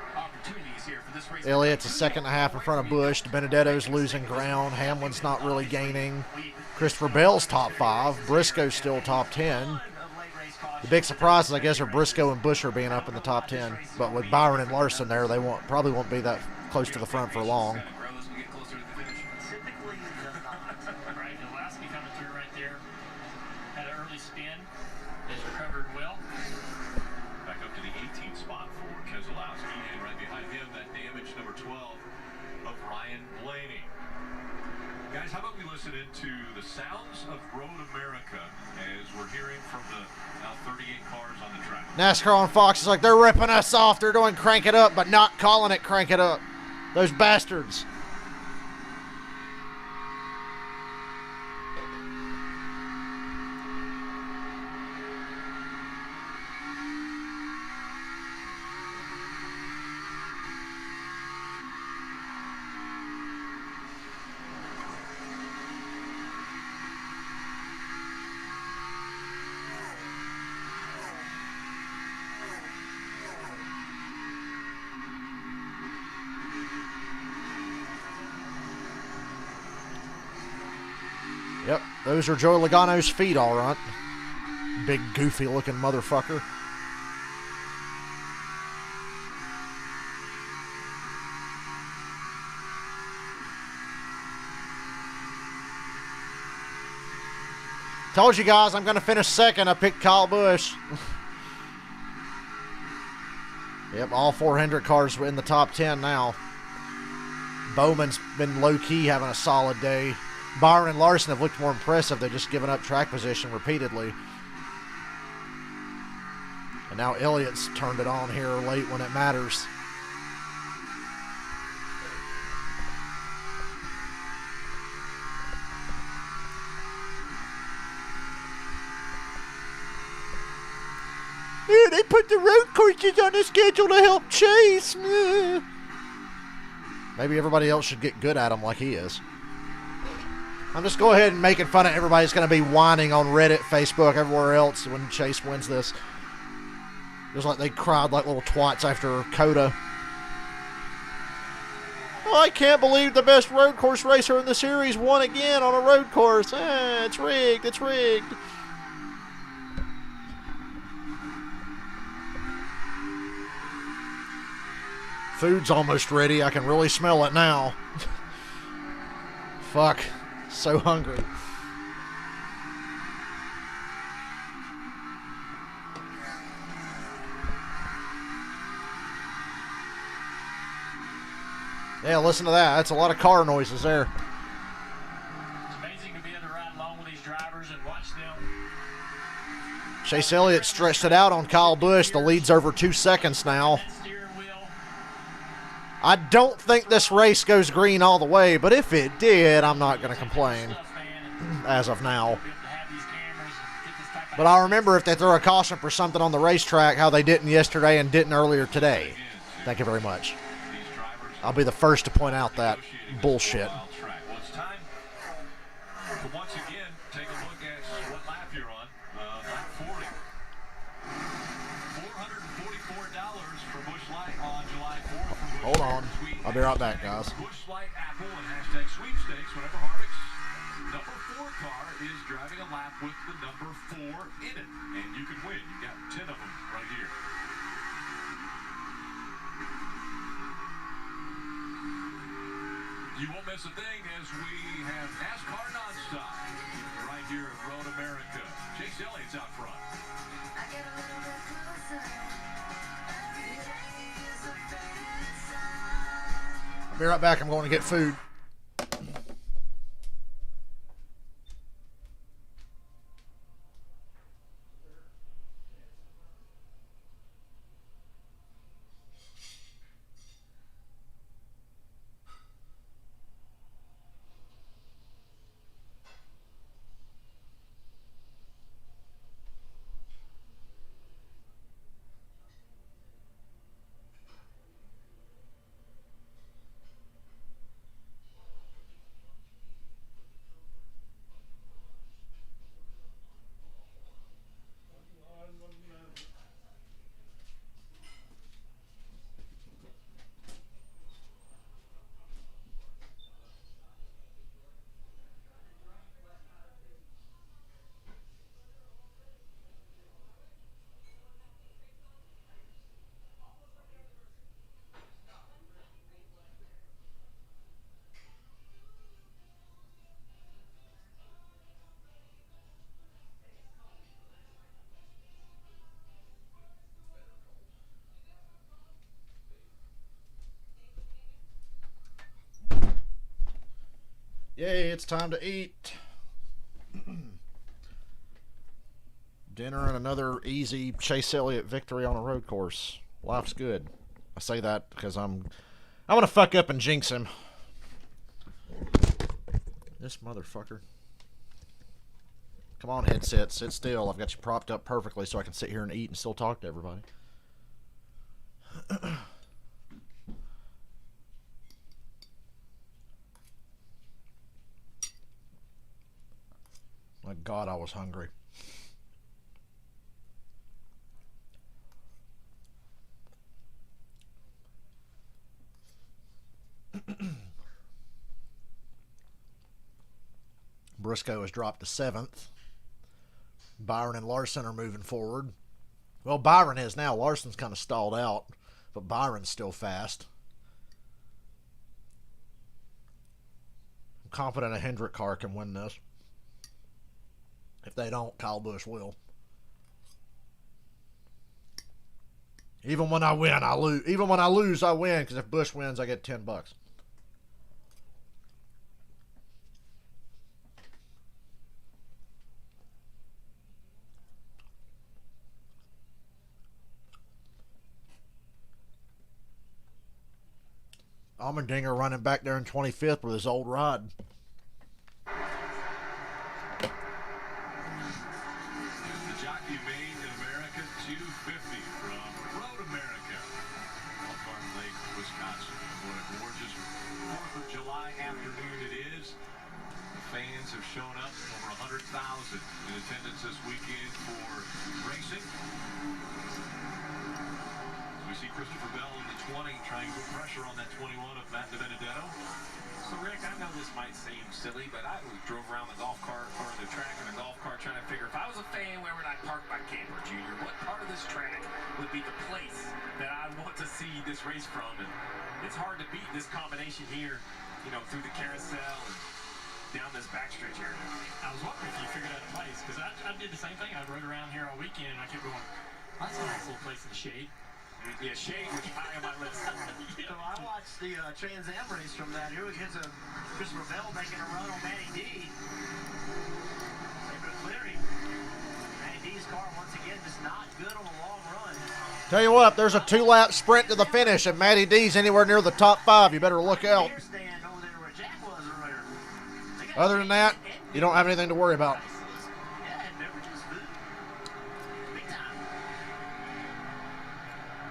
Elliott's a second and a half in front of Busch. Benedetto's losing ground. Hamlin's not really gaining. Christopher Bell's top 5. Briscoe's still top 10. The big surprises, I guess, are Briscoe and Buescher being up in the top 10. But with Byron and Larson there, they probably won't be that close to the front for long. Typically, it does not. Right, Lasky coming through right there. Had an early spin. Has recovered well. Back up to the 18th spot for Keselowski, and right behind him, that damage number 12 of Ryan Blaney. Guys, how about we listen into the sounds of Road America as we're hearing from the now 38 cars on the track. NASCAR on Fox is like, they're ripping us off. They're doing crank it up, but not calling it crank it up. Those bastards. Yep, those are Joe Logano's feet, all right. Big, goofy-looking motherfucker. Told you guys I'm going to finish second. I picked Kyle Busch. Yep, all 400 cars in the top 10 now. Bowman's been low-key having a solid day. Byron and Larson have looked more impressive. They've just given up track position repeatedly. And now Elliott's turned it on here late when it matters. Yeah, they put the road courses on the schedule to help Chase. Maybe everybody else should get good at them like he is. I'm just go ahead and making fun of everybody's going to be whining on Reddit, Facebook, everywhere else when Chase wins this. Just like they cried like little twats after Coda. Oh, I can't believe the best road course racer in the series won again on a road course. It's rigged. It's rigged. Food's almost ready. I can really smell it now. Fuck. So hungry. Yeah, listen to that. That's a lot of car noises there. It's amazing to be able to ride along with these drivers and watch them. Chase Elliott stretched it out on Kyle Busch. The lead's over 2 seconds now. I don't think this race goes green all the way, but if it did, I'm not going to complain. as of now. Be able to have these cameras and get this type of But I'll remember if they throw a caution for something on the racetrack, how they didn't yesterday and didn't earlier today. Thank you very much. I'll be the first to point out that bullshit. Well, it's time to once again take a look at what lap you're on. Lap 40. $444 for Busch Light on July 4th. From Busch Hold on. Tweet I'll be right back, guys. Busch Light Apple and hashtag sweepstakes whenever Harvick's number 4 car is driving a lap with the number 4 in it. And you can win. You got 10 of them right here. You won't miss a thing as we have NASCAR nonstop right here at Road America. Chase Elliott's out front. I'll be right back. I'm going to get food. Yay, it's time to eat. Dinner and another easy Chase Elliott victory on a road course. Life's good. I say that because I'm gonna fuck up and jinx him. This motherfucker. Come on, headset, sit still. I've got you propped up perfectly so I can sit here and eat and still talk to everybody. My God, I was hungry. Briscoe has dropped to 7th. Byron and Larson are moving forward. Well, Byron is now. Larson's kind of stalled out, but Byron's still fast. I'm confident a Hendrick car can win this. If they don't, Kyle Busch will. Even when I win, I lose. Even when I lose, I win. Because if Busch wins, I get $10. Allmendinger running back there in 25th with his old rod. Jockey made in America 250 from Road America, Elkhart Lake, Wisconsin. What a gorgeous 4th of July afternoon it is. The fans have shown up, over 100,000 in attendance this weekend for racing. We see Christopher Bell in the 20 trying to put pressure on that 21 of Matt DiBenedetto. So, Rick, I know this might seem silly, but I drove around the golf cart or the track in a golf cart trying to figure if I was a fan, where would I park my camper, Junior? What part of this track would be the place that I want to see this race from? And it's hard to beat this combination here, you know, through the carousel and down this backstretch area. I was wondering if you figured out a place, because I did the same thing. I rode around here all weekend, and I kept going, that's a nice little place in the shade. Yeah, shade was high on my list. So I watched the Trans Am race from that. Here we get to Christopher Bell making a run on Matty D. Cleary. Matty D's car, once again, just not good on a long run. Tell you what, there's a 2-lap sprint to the finish, and Matty D's anywhere near the top 5. You better look out. Other than that, You don't have anything to worry about. Yeah, and beverages, food. Big time.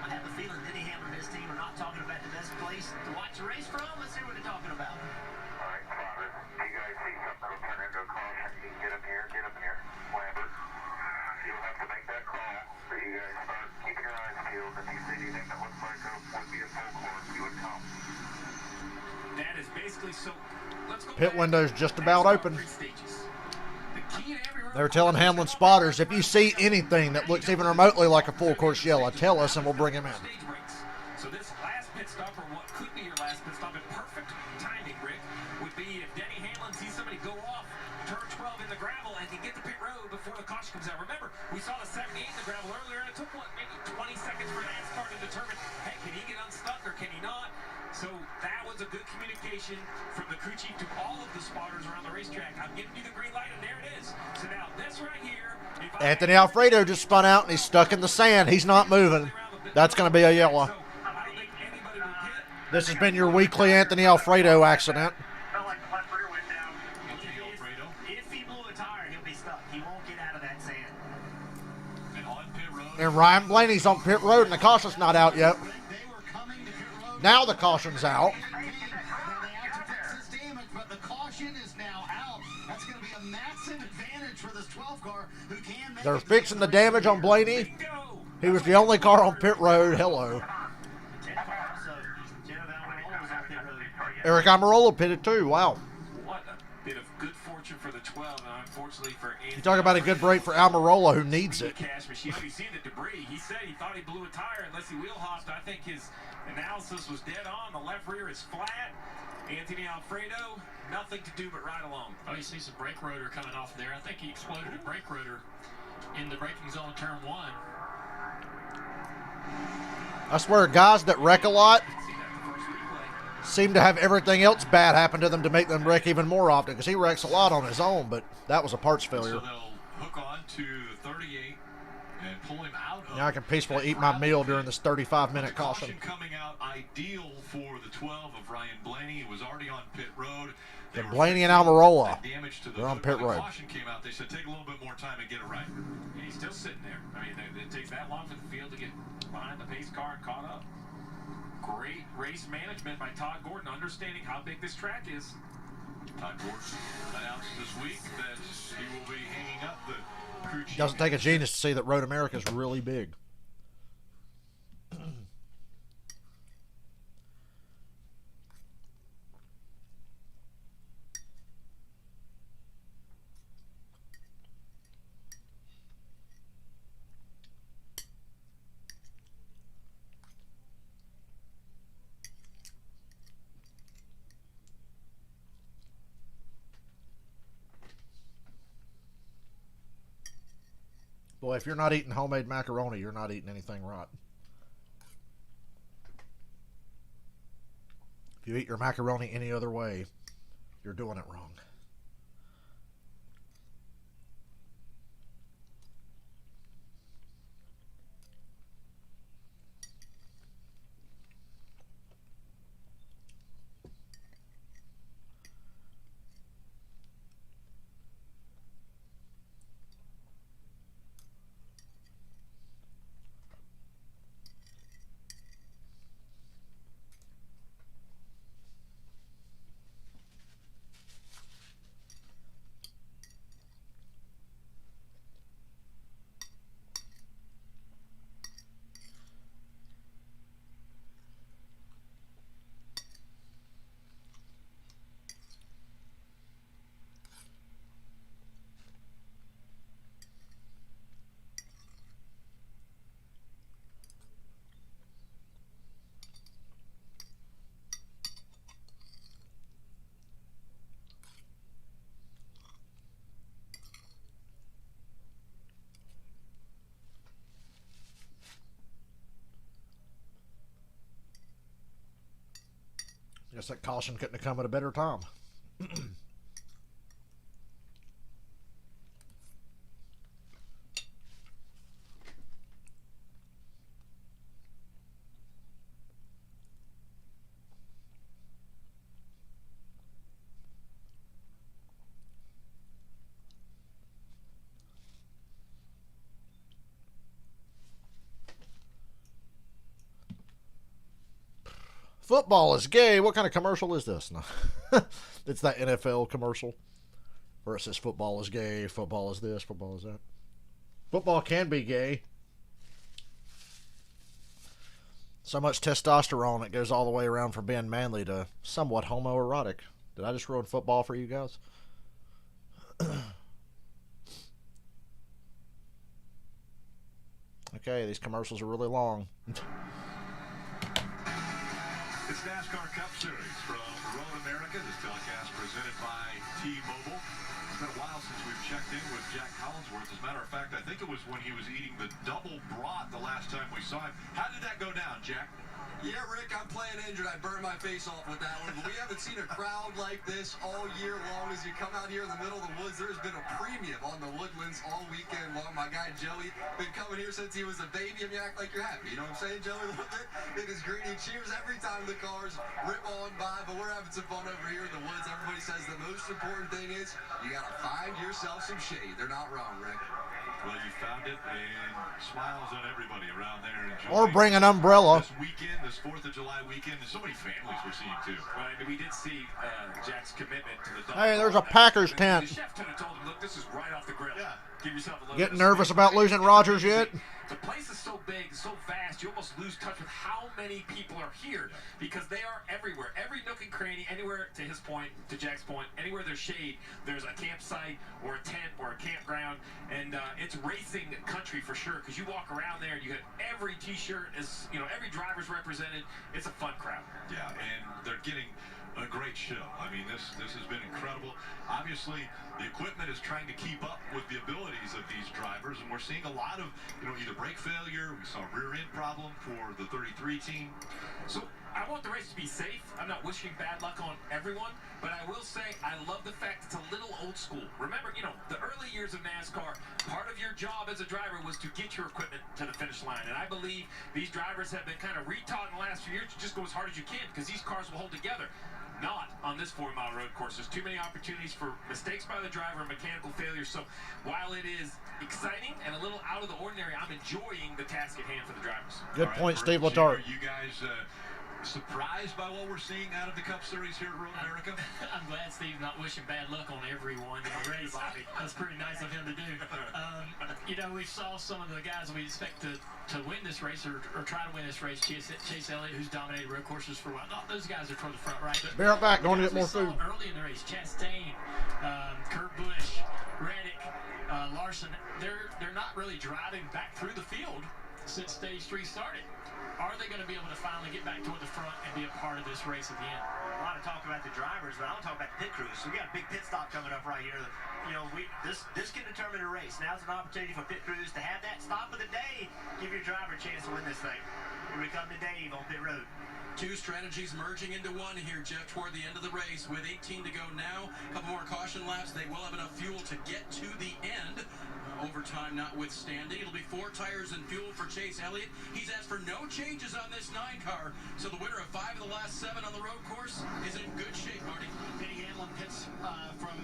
I have a feeling Denny Hamlin and his team are not talking about the best place to watch a race from. Let's hear what they're talking about. All right, Father, if you guys see something that'll turn into a caution, you get up here, Lambert. You'll have to make that call, so you guys start keeping your eyes peeled. If you see anything that looks like would be a full course, you would come. That is basically so. Let's go. Pit window's just about open. Stages. The key to every They were telling Hamlin spotters, if you see anything that looks even remotely like a full course yellow, tell us and we'll bring him in. stage breaks. So this last pit stop, or what could be your last pit stop in perfect timing, Rick, would be if Denny Hamlin sees somebody go off turn 12 in the gravel and can get to pit road before the caution comes out. Remember, we saw the 78 in the gravel earlier, and it took, what, maybe 20 seconds for NASCAR to determine, hey, can he get unstuck or can he not? So that was a good communication from the crew chief to all of the spotters around the racetrack. I'm giving you the green light, and there it is. So now this right here. Anthony Alfredo just spun out, and he's stuck in the sand. He's not moving. That's going to be a yellow. This has been your weekly Anthony Alfredo accident. Felt like the left rear went down. If he blew a tire, he'll be stuck. He won't get out of that sand. And on pit road. And Ryan Blaney's on pit road, and the caution's not out yet. Now the caution's out. But the caution is now out. That's going to be a massive advantage for this 12 car who can make They're fixing the damage on Blaney. He was the only car on pit road. Hello. Eric Amarola pitted too. Wow. What a bit of good fortune for the 12, and unfortunately for Anthony. You talk about a good break for Almirola, who needs it. Cash machine. You see the debris. He said he thought he blew a tire unless he wheel hopped. I think his analysis was dead on. The left rear is flat. Anthony Alfredo, nothing to do but ride along. Oh, you see some brake rotor coming off there. I think he exploded a brake rotor in the braking zone of turn 1. I swear, guys that wreck a lot seem to have everything else bad happen to them to make them wreck even more often, because he wrecks a lot on his own, but that was a parts failure. So they'll hook on to the 38 and pull him out of. Now I can peacefully eat my meal during this 35-minute caution. Coming out ideal for the 12 of Ryan Blaney. He was already on pit road. And Blaney and Almirola, they're on pit road. Caution came out. They said take a little bit more time and get it right. And he's still sitting there. I mean, it takes that long for the field to get behind the pace car and caught up. Great race management by Todd Gordon, understanding how big this track is. Todd Gordon announced this week that he will be hanging up the crew chief. Doesn't take a genius to see that Road America is really big. Boy, if you're not eating homemade macaroni, you're not eating anything right. If you eat your macaroni any other way, you're doing it wrong. Guess that caution couldn't have come at a better time. Football is gay. What kind of commercial is this? No. It's that NFL commercial where it says football is gay, football is this, football is that. Football can be gay. So much testosterone, it goes all the way around from being manly to somewhat homoerotic. Did I just ruin football for you guys? Okay, these commercials are really long. It's NASCAR Cup Series from Road America. This telecast presented by T-Mobile. It's been a while since we've checked in with Jack Collinsworth. As a matter of fact, I think it was when he was eating the double brat the last time we saw him. How did that go down, Jack? Yeah, Rick, I'm playing injured. I burned my face off with that one. But we haven't seen a crowd like this all year long. As you come out here in the middle of the woods, there's been a premium on the Woodlands all weekend long. My guy Joey been coming here since he was a baby. I mean, you act like you're happy. You know what I'm saying, Joey? A little bit. It is green. He cheers every time the cars rip on by. But we're having some fun over here in the woods. Everybody says the most important thing is you got to find yourself some shade. They're not wrong, Rick. Well, you found it, and smiles on everybody around there. Or bring an umbrella. This weekend, this 4th of July weekend, there's so many families we're seeing, too. Right, and we did see Jack's commitment to the dog. Hey, there's a Packers tent. The chef could have told him, look, this is right off the grill. Yeah. Give yourself a little Getting bit of nervous space. about losing Rodgers yet? The place is so big, so vast, you almost lose touch with how many people are here because they are everywhere. Every nook and cranny, anywhere, to his point, to Jack's point, anywhere there's shade, there's a campsite or a tent or a campground, and it's racing country for sure because you walk around there and you get every T-shirt, is every driver's represented. It's a fun crowd. Yeah, and they're getting a great show. I mean, this has been incredible. Obviously, the equipment is trying to keep up with the abilities of these drivers, and we're seeing a lot of, either brake failure. We saw a rear end problem for the 33 team. So I want the race to be safe. I'm not wishing bad luck on everyone, but I will say I love the fact it's a little old school. Remember, the early years of NASCAR, part of your job as a driver was to get your equipment to the finish line, and I believe these drivers have been kind of retaught in the last few years to just go as hard as you can because these cars will hold together. Not on this 4-mile road course. There's too many opportunities for mistakes by the driver and mechanical failures. So while it is exciting and a little out of the ordinary, I'm enjoying the task at hand for the drivers. Good point, Steve Junior, Letarte. you guys surprised by what we're seeing out of the Cup Series here at Road America? I'm glad Steve's not wishing bad luck on everyone in the race. That's pretty nice of him to do. We saw some of the guys we expect to win this race or try to win this race. Chase Elliott, who's dominated road courses for a while. No, those guys are toward the front, right? But be right back. Going to get more food. Early in the race, Chastain, Kurt Busch, Reddick, Larson, they're not really driving back through the field since stage 3 started. Are they going to be able to finally get back toward the front and be a part of this race at the end? A lot of talk about the drivers, but I want to talk about the pit crews. So we got a big pit stop coming up right here. This can determine a race. Now's an opportunity for pit crews to have that stop of the day. Give your driver a chance to win this thing. Here we come to Dave on pit road. Two strategies merging into one here, Jeff, toward the end of the race. With 18 to go now, a couple more caution laps. They will have enough fuel to get to the end. Overtime notwithstanding. It'll be 4 tires and fuel for Chase Elliott. He's asked for no changes on this 9 car. So the winner of 5 of the last 7 on the road course is in good shape, Marty. Penny Hamlin pits from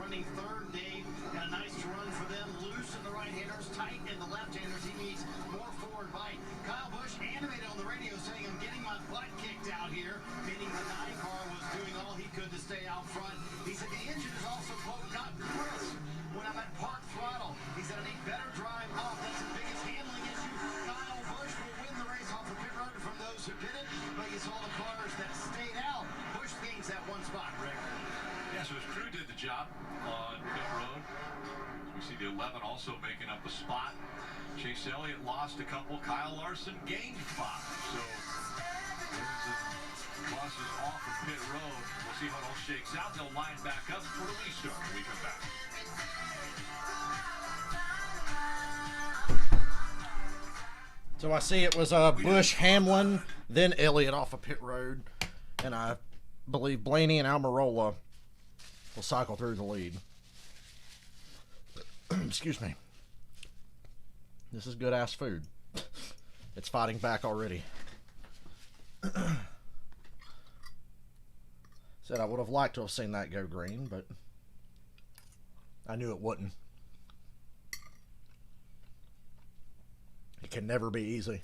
running third. Dave, a nice run for them. Loose in the right-handers, tight in the left-handers. He needs more forward bite. Kyle Busch animated on the radio saying, I'm getting my butt kicked out here, meaning the 9 car was doing all he could to stay out front. He said the engine is also, quote, not crisp when I'm at park throttle. He said I need better drive off. That's the biggest handling issue. Kyle Busch will win the race off the pit road from those who did it, but you saw the cars that stayed out. Busch gains that 1 spot, Rick. Yeah, so his crew did the job on pit road. We see the 11 also making up a spot. Chase Elliott lost a couple. Kyle Larson gained 5. So losses off of pit road. We'll see how it all shakes out. They'll line back up for the restart when we come back. So I see it was Busch, Hamlin, then Elliott off of pit road, and I believe Blaney and Almirola will cycle through the lead. Excuse me. This is good-ass food. It's fighting back already. Said I would have liked to have seen that go green, but I knew it wouldn't. It can never be easy.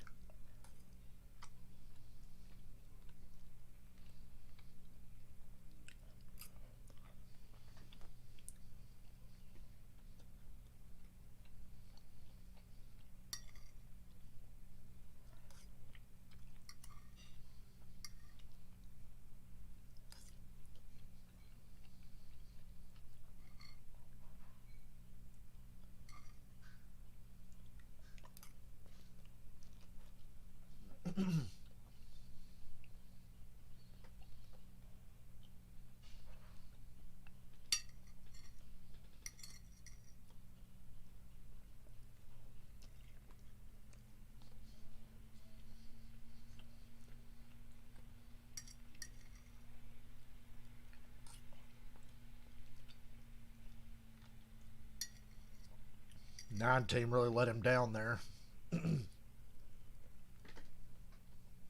9 team really let him down there.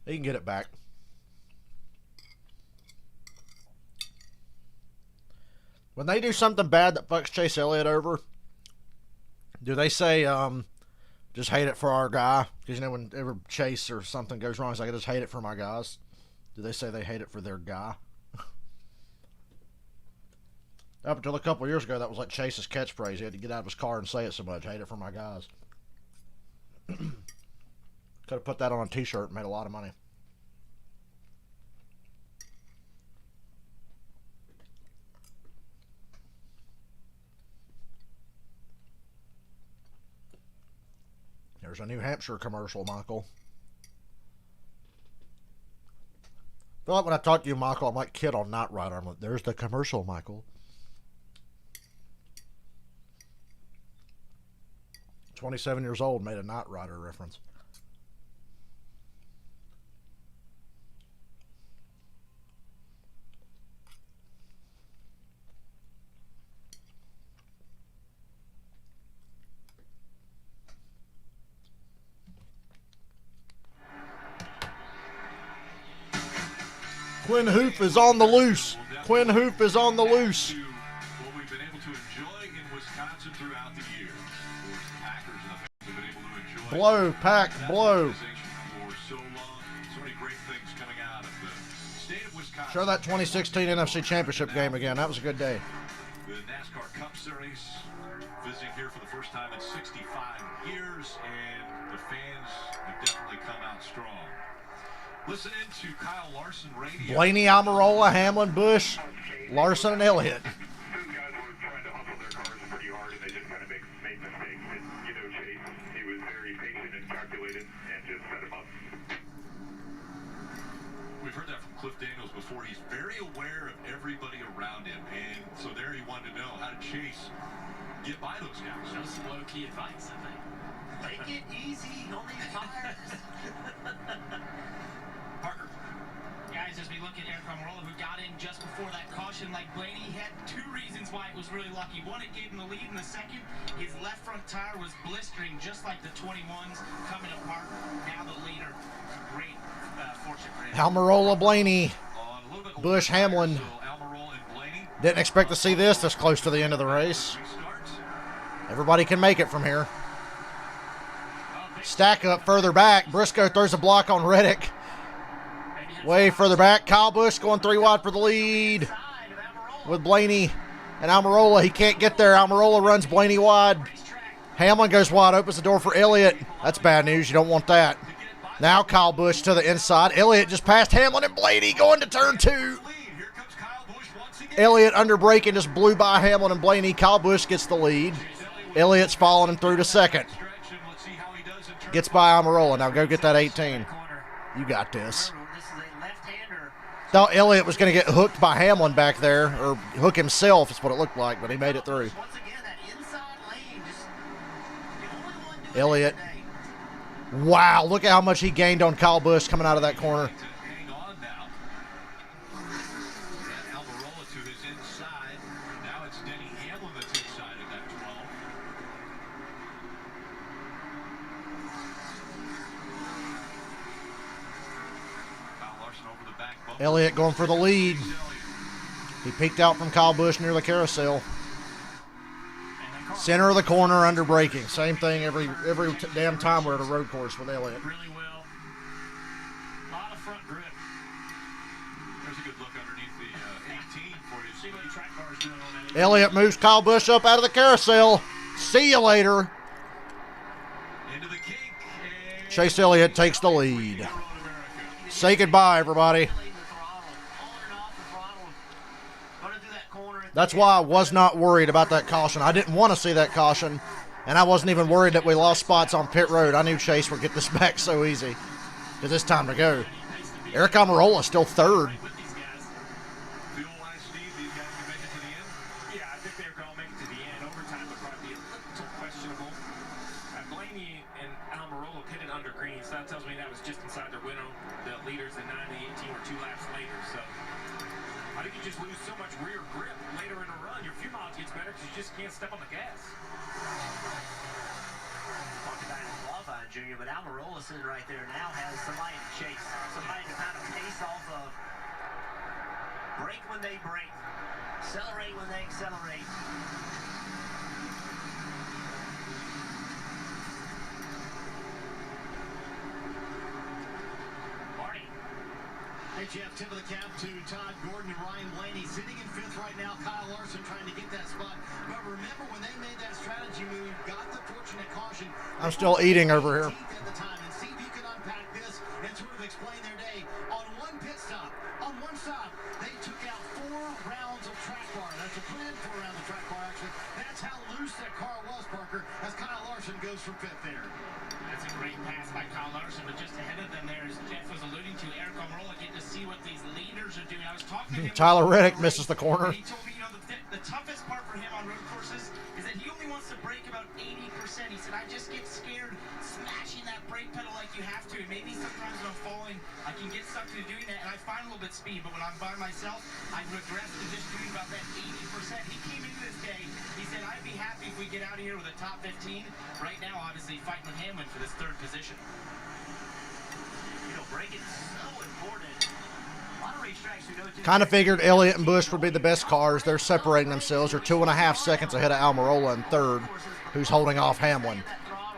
He can get it back. When they do something bad that fucks Chase Elliott over, do they say, just hate it for our guy? Because, you know, whenever Chase or something goes wrong, it's like, I just hate it for my guys. Do they say they hate it for their guy? Up until a couple years ago, that was like Chase's catchphrase. He had to get out of his car and say it so much. Hate it for my guys. Could have put that on a t-shirt and made a lot of money. There's a New Hampshire commercial, Michael. I feel like when I talk to you, Michael, I'm like Kid on Knight Rider. I'm like, there's the commercial, Michael. 27 years old, made a Knight Rider reference. Quinn Hoof is on the loose. Quinn Hoof is on the loose. What we've been able to enjoy in Wisconsin throughout the year. The Packers and the fans have been able to enjoy. Blow, Pack, blow. For so long. So many great things coming out of the state of Wisconsin. Show that 2016 NFC Championship game again. That was a good day. The NASCAR Cup Series visiting here for the first time in 65 years, and the fans have definitely come out strong. Listen in to Kyle Larson Radio. Blaney, Almirola, Hamlin, Busch, Larson, and Elliott. Those guys were trying to hustle their cars pretty hard, and they just kind of made mistakes. And, you know, Chase, he was very patient and calculated and just set him up. We've heard that from Cliff Daniels before. He's very aware of everybody around him, and so there he wanted to know how to Chase get by those guys. That was some low-key advice, I think. Take it easy on these tires. Parker. Guys, as we look at Eric Almirola, who got in just before that caution, like Blaney, he had 2 reasons why it was really lucky. One, it gave him the lead, and the second, his left front tire was blistering, just like the 21s coming apart. Now the leader. Great fortune for him. Almirola, Blaney, Busch, Hamlin. Didn't expect to see this close to the end of the race. Everybody can make it from here. Stack up further back. Briscoe throws a block on Reddick. Way further back. Kyle Busch going 3 wide for the lead with Blaney and Almirola. He can't get there. Almirola runs Blaney wide. Hamlin goes wide, opens the door for Elliott. That's bad news. You don't want that. Now Kyle Busch to the inside. Elliott just passed Hamlin and Blaney going to turn 2. Elliott under brake and just blew by Hamlin and Blaney. Kyle Busch gets the lead. Elliott's following him through to second. Gets by Almirola. Now go get that 18. You got this. Thought Elliott was going to get hooked by Hamlin back there, or hook himself is what it looked like, but he made it through. Elliott. Wow, look at how much he gained on Kyle Busch coming out of that corner. Elliott going for the lead. He peeked out from Kyle Busch near the carousel. Center of the corner under braking. Same thing every damn time we're at a road course with Elliott. Really well. A lot of front grip. There's a good look underneath the 18 for you. See what the track car is doing on that. Elliott moves Kyle Busch up out of the carousel. See you later. Into the kink. Chase Elliott takes the lead. Say goodbye, everybody. That's why I was not worried about that caution. I didn't want to see that caution, and I wasn't even worried that we lost spots on pit road. I knew Chase would get this back so easy because it's time to go. Eric Almirola is still 3rd. Yeah, I think they're going to make it to the end. Overtime would probably be a little questionable. Blaney and Almirola pitted under green, so that tells me that was just inside their window. The leaders in 9 and 18 were 2 laps later, so I think you just lose so much rear grip later in a run. Your fuel mileage gets better because you just can't step on the gas. Jr., but Almirola sitting right there now has somebody to chase, somebody to kind of pace off of. Break when they break, accelerate when they accelerate. Marty. Hey, Jeff, tip of the cap to Todd Gordon and Ryan Blaney. Sitting in 5th right now, Kyle Larson trying to get that spot. But remember, when they made that strategy move, got the fortunate caution. I'm still eating over here. At the time, and see if you can unpack this and sort of explain their day. On one pit stop, on one stop, they took out 4 rounds of track bar. That's a plan for around the track bar, actually. That's how loose that car was, Parker, as Kyle Larson goes for 5th there. That's a great pass by Kyle Larson, but just ahead of them there, as Jeff was alluding to, Eric Almirola getting to see what these leaders are doing. I was talking to him. Tyler Reddick misses the corner. He told me, the toughest part for him on road courses is that he only wants to brake about 80%. He said, I just get scared smashing that brake pedal like you have to. And maybe sometimes when I'm falling, I can get stuck to doing that, and I find a little bit speed. But when I'm by myself, I regress to just doing about that 80%. He came into this day, he said, I'd be happy if we get out of here with a top 15. Right now, obviously, fighting with Hamlin for this 3rd position. You know, braking is so important. A lot of racetracks we go to. Kind of figured Elliott and Busch would be the best cars. They're separating themselves. They're 2.5 seconds ahead of Almirola in 3rd, who's holding off Hamlin.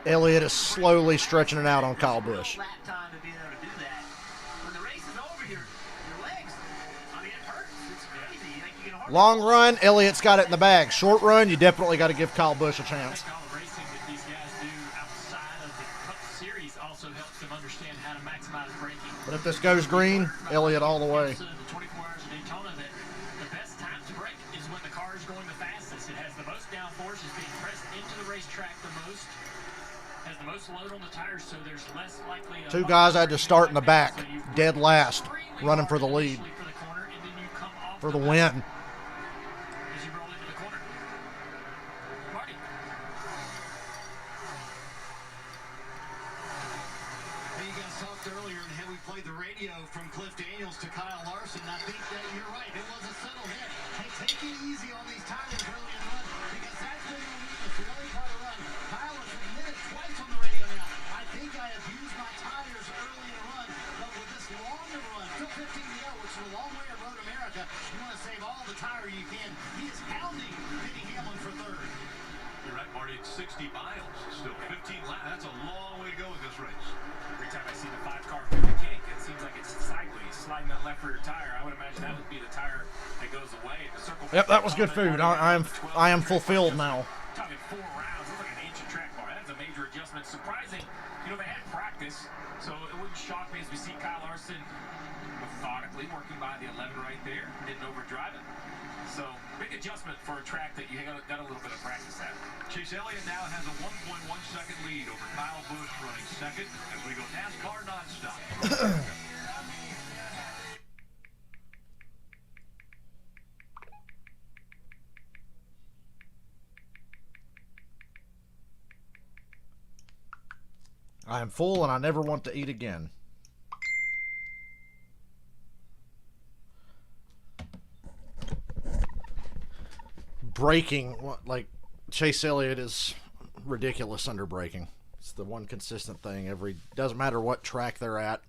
Elliott is slowly stretching it out on Kyle Busch. Long run, Elliott's got it in the bag. Short run, you definitely got to give Kyle Busch a chance. But if this goes green, Elliott all the way. The 24 hours of Daytona, that the best time to brake is when the car is going the fastest. It has the most downforce, is being pressed into the racetrack the most, has the most load on the tires, so there's less likely. 2 guys had to start in the back, dead last, running for the lead, for the win. As you roll into the corner. Marty. Hey, you guys talked earlier and how we played the radio from Cliff Daniels to Kyle Larson. I think that you're right. It was a subtle hit. Hey, take it easy on these tires early in the run, because that's been your weakness. The early part of the run. Kyle has admitted twice on the radio now. I think I have used my tires early in the run, but with this long of a run, still 15 to go, which is a long way to Road America, you want to save all the tire you can. He is hounding Denny Hamlin for 3rd. You're right, Marty. It's 60 miles. Still 15 laps. That's a long way to go in this race. Every time I see the 5-car through the kink, it seems like it's sideways, sliding that left rear tire. I would imagine that would be the tire that goes away. The circle. Yep, that was good food. I am fulfilled now. Talking 4 rounds, looks like an ancient track bar. That's a major adjustment. Surprising, they had practice, so it wouldn't shock me as we see Kyle Larson methodically working by the 11 right there, didn't overdrive it. So big adjustment for a track that you got a little bit of practice at. Chase Elliott now has a 1.1-second lead over Kyle Busch running 2nd as we go NASCAR nonstop. I am full and I never want to eat again. Braking, like Chase Elliott is ridiculous under braking. It's the one consistent thing. Doesn't matter what track they're at.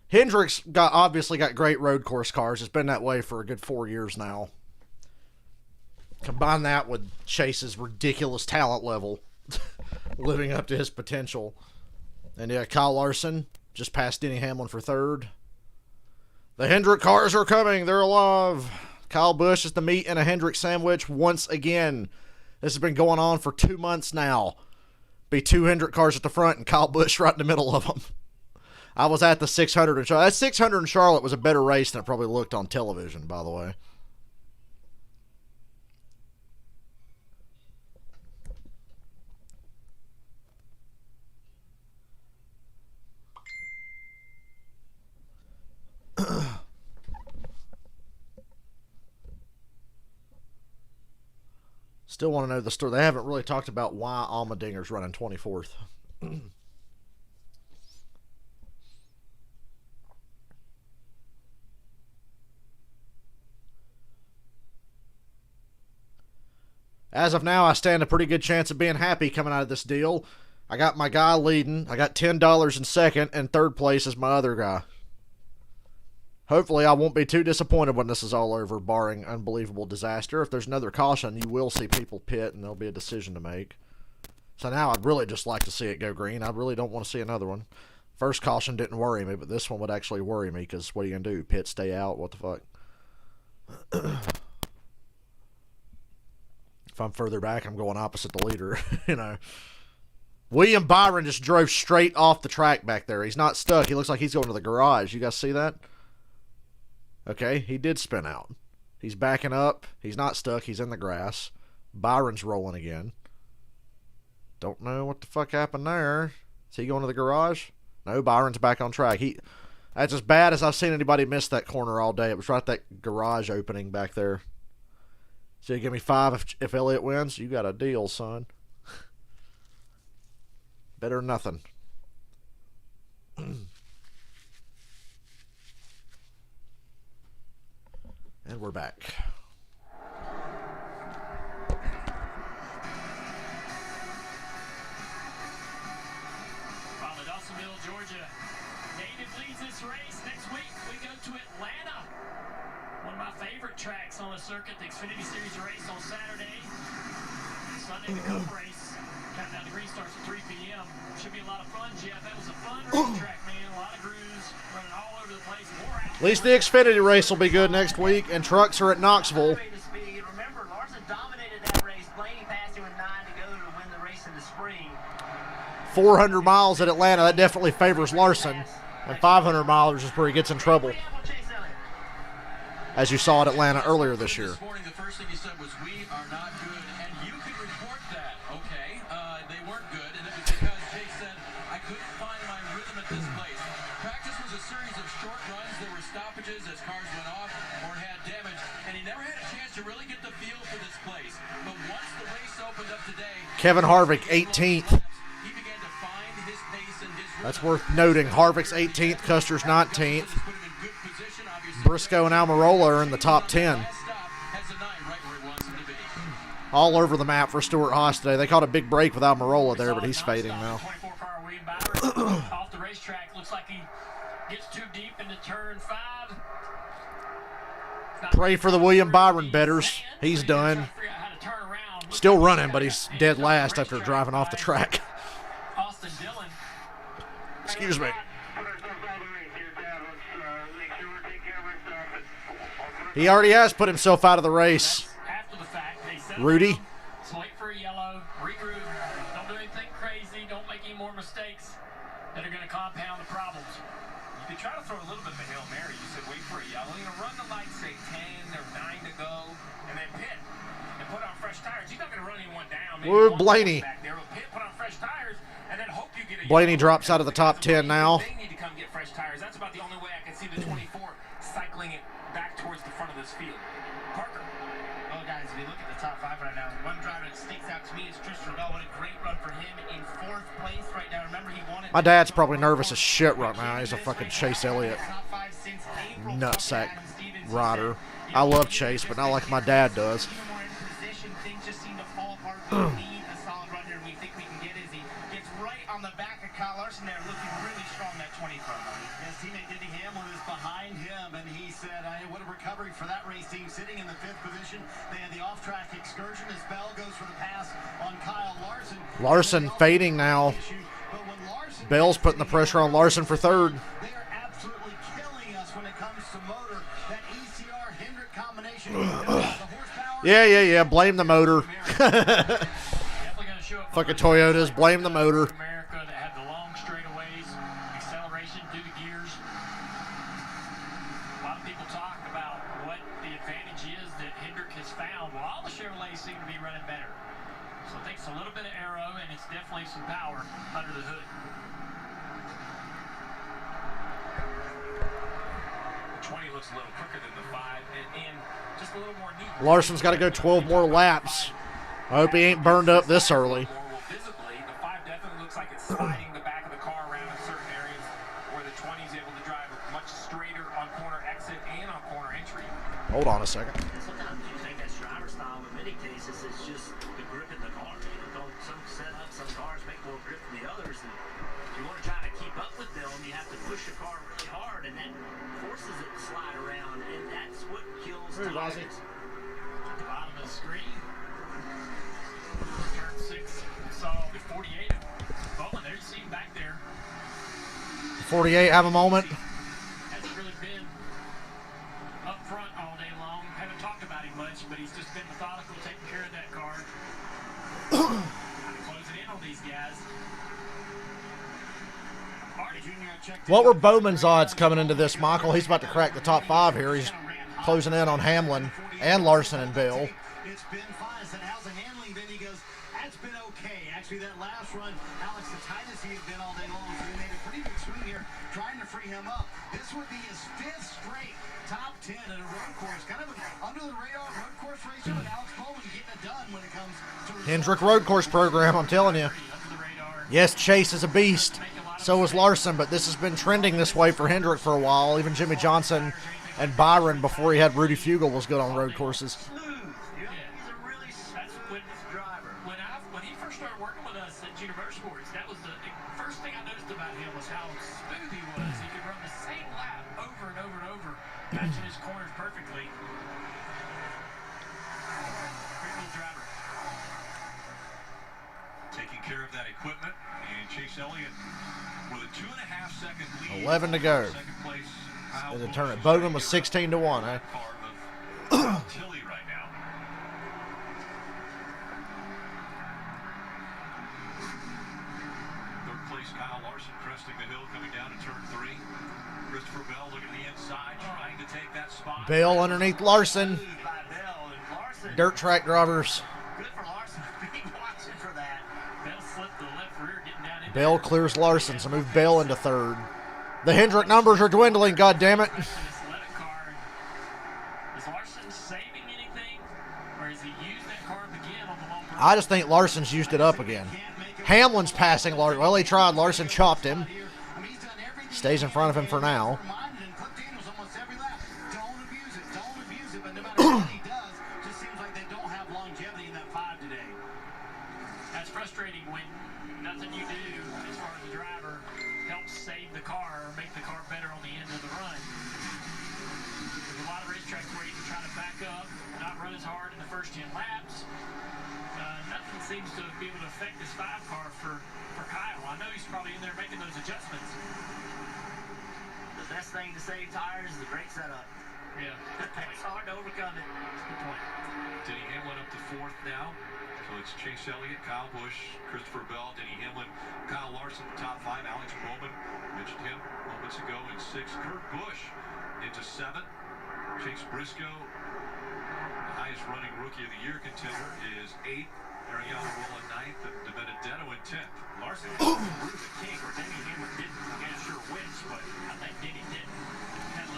Hendrick's obviously got great road course cars. It's been that way for a good 4 years now. Combine that with Chase's ridiculous talent level, living up to his potential. And yeah, Kyle Larson just passed Denny Hamlin for 3rd. The Hendrick cars are coming. They're alive. Kyle Busch is the meat in a Hendrick sandwich once again. This has been going on for 2 months now. Be 2 Hendrick cars at the front and Kyle Busch right in the middle of them. I was at the 600 in Charlotte. That 600 in Charlotte was a better race than it probably looked on television, by the way. Still want to know the story. They haven't really talked about why Allmendinger's running 24th. As of now, I stand a pretty good chance of being happy coming out of this deal. I got my guy leading. I got $10 in second, and third place is my other guy. Hopefully, I won't be too disappointed when this is all over, barring unbelievable disaster. If there's another caution, you will see people pit, and there'll be a decision to make. So now I'd really just like to see it go green. I really don't want to see another one. First caution didn't worry me, but this one would actually worry me, because what are you going to do? Pit, stay out? What the fuck? If I'm further back, I'm going opposite the leader, you know. William Byron just drove straight off the track back there. He's not stuck. He looks like he's going to the garage. You guys see that? Okay, he did spin out. He's backing up. He's not stuck. He's in the grass. Byron's rolling again. Don't know what the fuck happened there. Is he going to the garage? No, Byron's back on track. That's as bad as I've seen anybody miss that corner all day. It was right at that garage opening back there. So you give me 5 if Elliott wins? You got a deal, son. Better than nothing. And we're back. From Dawsonville, Georgia, David leads this race. Next week, we go to Atlanta. One of my favorite tracks on the circuit, the Xfinity Series race on Saturday. Sunday, the Cup race. Countdown to green starts at 3 p.m. Should be a lot of fun, Jeff. That was a fun racetrack, man. A lot of grooves, running all over the place. At least the Xfinity race will be good next week, and trucks are at Knoxville. Remember, Larson dominated that race. Blaney passed him with 9 to go to win the race in the spring. 400 miles at Atlanta, that definitely favors Larson. And 500 miles is where he gets in trouble. As you saw at Atlanta earlier this year. This morning, the first thing you said was, we are not good, and you can report that, okay? They weren't good, and it was because Jake said, I couldn't find my rhythm at this place. Practice was a series of short runs. There were stoppages as cars went off or had damage, and he never had a chance to really get the feel for this place. But once the race opened up today, Kevin Harvick, 18th. he began to find his pace and his rhythm. That's worth noting. Harvick's 18th, Custer's 19th. Briscoe and Almirola are in the top 10. All over the map for Stuart Haas today. They caught a big break with Almirola there, but he's fading now. Off the racetrack, looks like he gets too deep into turn 5. Pray for the William Byron betters. He's done. Still running, but he's dead last after driving off the track. Excuse me. He already has put himself out of the race. Rudy. Wait for a yellow, regroup, don't do anything crazy, don't make any more mistakes that are going to compound the problems. You could try to throw a little bit of a Hail Mary. You said wait for a yellow. You know, run the lights, say 10 or 9 to go, and then pit and put on fresh tires. He's not going to run anyone down. Ooh, Blaney. Back there. Pit, put on fresh tires, and then hope you get a Blaney yellow. drops out of the top 10 now. They need to come get fresh tires. That's about the only way I can see the 24 cycling it back towards the front of this field. Parker. Well, guys, if you look at the top 5 right now, one driver that sticks out to me is Christopher Bell. What a great run for him in 4th place right now. Remember, he won it. My dad's probably nervous as shit right now. He's a fucking Chase Elliott nutsack rider. I love Chase, but not like my dad does. Things just seem to fall apart. We need a solid run here, and we think we can get Izzy. Gets right on the back of Kyle Larson there, looking really strong, that 20 front. His teammate Denny Hamlin is behind him, and he said, what a recovery for that race team, sitting in the 5th position. They had the off-track excursion as Bell goes for the pass on Kyle Larson. Larson fading now. Bell's putting the pressure on Larson for 3rd. They are absolutely killing us when it comes to motor. That ECR Hendrick combination. Yeah. Blame the motor. Fucking Toyotas, blame the motor. America that had the long straightaways, acceleration through the gears. A lot of people talk about what the advantage is that Hendrick has found. Well, all the Chevrolets seem to be running better. So I think it's a little bit of aero, and it's definitely some power under the hood. The 20 looks a little quicker than the 5, and just a little more neat. Larson's got to go 12 more laps. I hope he ain't burned up this early. Visibly, the 5 definitely looks like it's sliding the back of the car around in certain areas where the 20 is able to drive much straighter on corner exit and on corner entry. Hold on a second. Sometimes you think that's driver style, but in many cases It's just the grip in the car. Some setups, some cars make more grip than the others. And if you want to try to keep up with them, you have to push the car really hard, and that forces it to slide around, and that's what kills tires. At the bottom of the screen. Turn 6, saw the 48. Bowman, there you see him back there. 48 have a moment. Hasn't really been up front all day long. Haven't talked about him much, but he's just been methodical, taking care of that car. Closing in on these guys. What were Bowman's odds coming into this, Michael? He's about to crack the top 5 here. He's closing in on Hamlin and Larson and Bill. It's been fine. I said, how's the handling? Then he goes, that's been okay. Actually, that last run, Alex, the tightest he had been all day long. So he made a pretty big swing here, trying to free him up. This would be his 5th straight top 10 at a road course. Kind of an under-the-radar road course racer, and Alex Bowman getting it done when it comes to Hendrick Road Course program, I'm telling you. Yes, Chase is a beast. So is Larson, but this has been trending this way for Hendrick for a while. Even Jimmy Johnson and Byron, before he had Rudy Fugle, was good on road courses. When he first started working with us at Junior Motorsports, that was the first thing I noticed about him was how smooth he was. He could run the same lap over and over and over, matching his corners perfectly. Great little driver. Taking care of that equipment, and Chase Elliott with a 2.5-second lead. 11 to go. Second place. In the tournament. Bowman was 16 to 1, eh? Tilly right now. Third place, Kyle Larson cresting the hill, coming down to turn 3. Christopher Bell looking at the inside, trying to take that spot. Bell underneath Larson. Dirt track drivers. Good for Larson. Be watching for that. Bell slipped the left rear, getting down in Bell clears Larson, so move Bell into 3rd. The Hendrick numbers are dwindling, goddammit. Is Larson saving anything, or has he used that car again on the long run? I just think Larson's used it up again. Hamlin's passing Larson. Well, he tried. Larson chopped him. Stays in front of him for now. That's frustrating when nothing you do as far as the driver helps save the car or make the car better on the end of the run. There's a lot of racetracks where you can try to back up, not run as hard in the first 10 laps. Nothing seems to be able to affect this 5 car for Kyle. I know he's probably in there making those adjustments. The best thing to save tires is the brake setup. Yeah. It's hard to overcome it. Good point. Denny Hamlin up to 4th now. So it's Chase Elliott, Kyle Busch, Christopher Bell, Denny Hamlin, Kyle Larson, top 5. Alex Bowman, mentioned him moments ago in 6th. Kurt Busch into 7th. Chase Briscoe, the highest running rookie of the year contender, is 8th. Ariana Will in 9th, and DiBenedetto in 10th. Larson was the king, or Denny Hamlin didn't. I'm not sure which, but I think Denny did.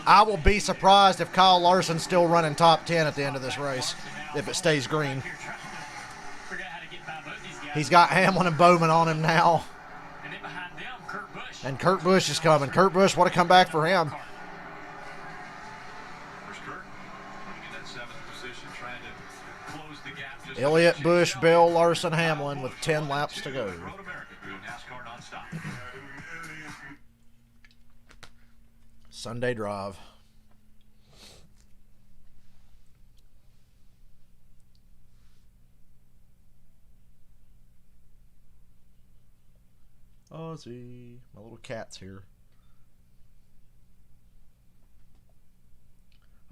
I will be surprised if Kyle Larson's still running top 10 at the end of this race, if it stays green. He's got Hamlin and Bowman on him now. And then behind them, Kurt Busch. And Kurt Busch is coming. Kurt Busch, what a comeback for him. There's Kurt in that 7th position, trying to close the gap. Elliott, Busch, Bell, Larson, Hamlin with 10 laps to go. Road America doing NASCAR nonstop. Sunday drive. Ozzy, my little cat's here.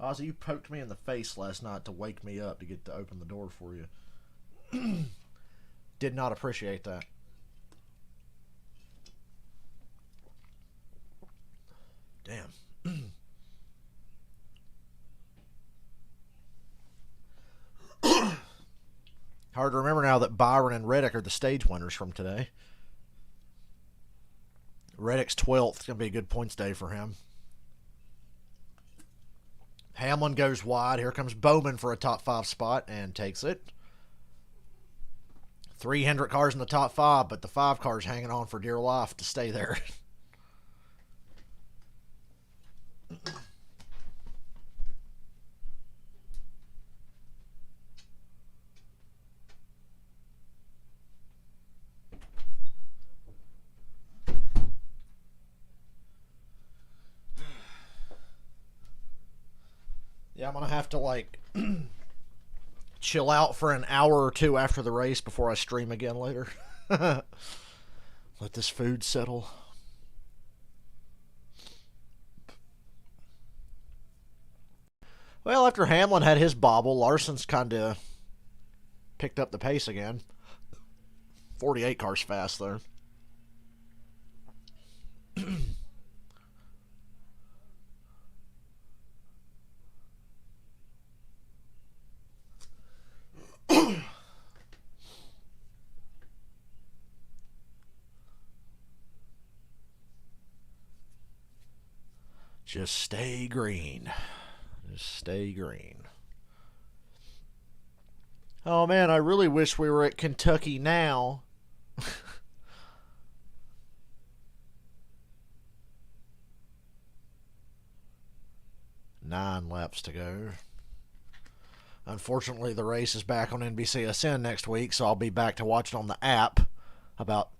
Ozzy, you poked me in the face last night to wake me up to get to open the door for you. Did not appreciate that. Damn. Hard to remember now that Byron and Reddick are the stage winners from today. Reddick's 12th. It's going to be a good points day for him. Hamlin goes wide. Here comes Bowman for a top 5 spot and takes it. 3 Hendrick cars in the top 5, but the 5 cars hanging on for dear life to stay there. Yeah, I'm going to have to, like, chill out for an hour or two after the race before I stream again later. Let this food settle. Well, after Hamlin had his bobble, Larson's kind of picked up the pace again. 48 cars fast there. Just stay green. Just stay green. Oh man, I really wish we were at Kentucky now. 9 laps to go. Unfortunately, the race is back on NBCSN next week, so I'll be back to watch it on the app, about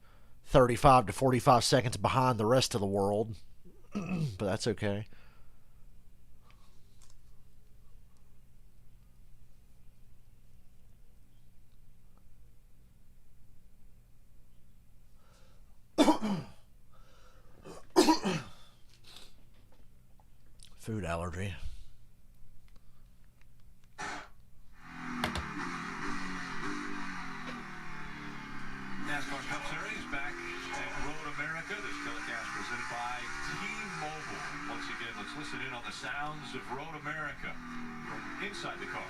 35 to 45 seconds behind the rest of the world. But that's okay. Food allergy. NASCAR Cup Series back at Road America. This telecast presented by T-Mobile. Once again, let's listen in on the sounds of Road America from inside the cars.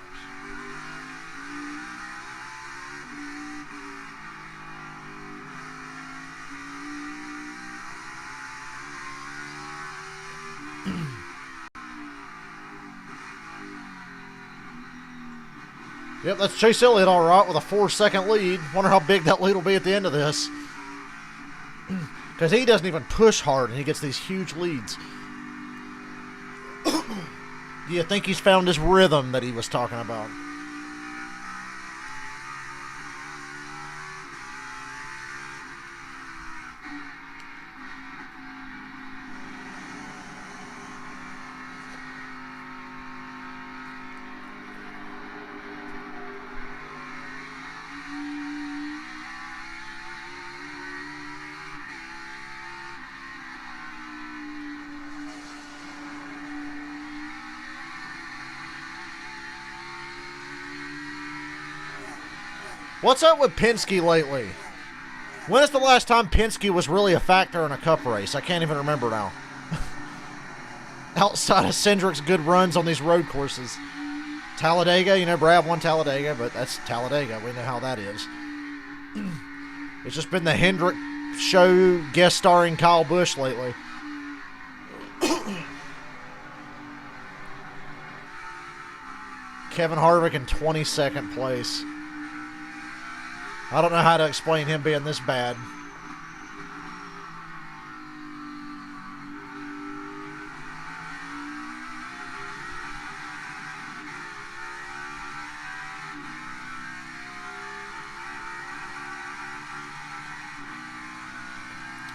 Yep, that's Chase Elliott all right with a 4-second lead. Wonder how big that lead will be at the end of this. Because he doesn't even push hard and he gets these huge leads. Do you think he's found his rhythm that he was talking about? What's up with Penske lately? When is the last time Penske was really a factor in a cup race? I can't even remember now. Outside of Cindric's good runs on these road courses. Talladega, you know, Brad won Talladega, but that's Talladega. We know how that is. It's just been the Hendrick show guest starring Kyle Busch lately. Kevin Harvick in 22nd place. I don't know how to explain him being this bad.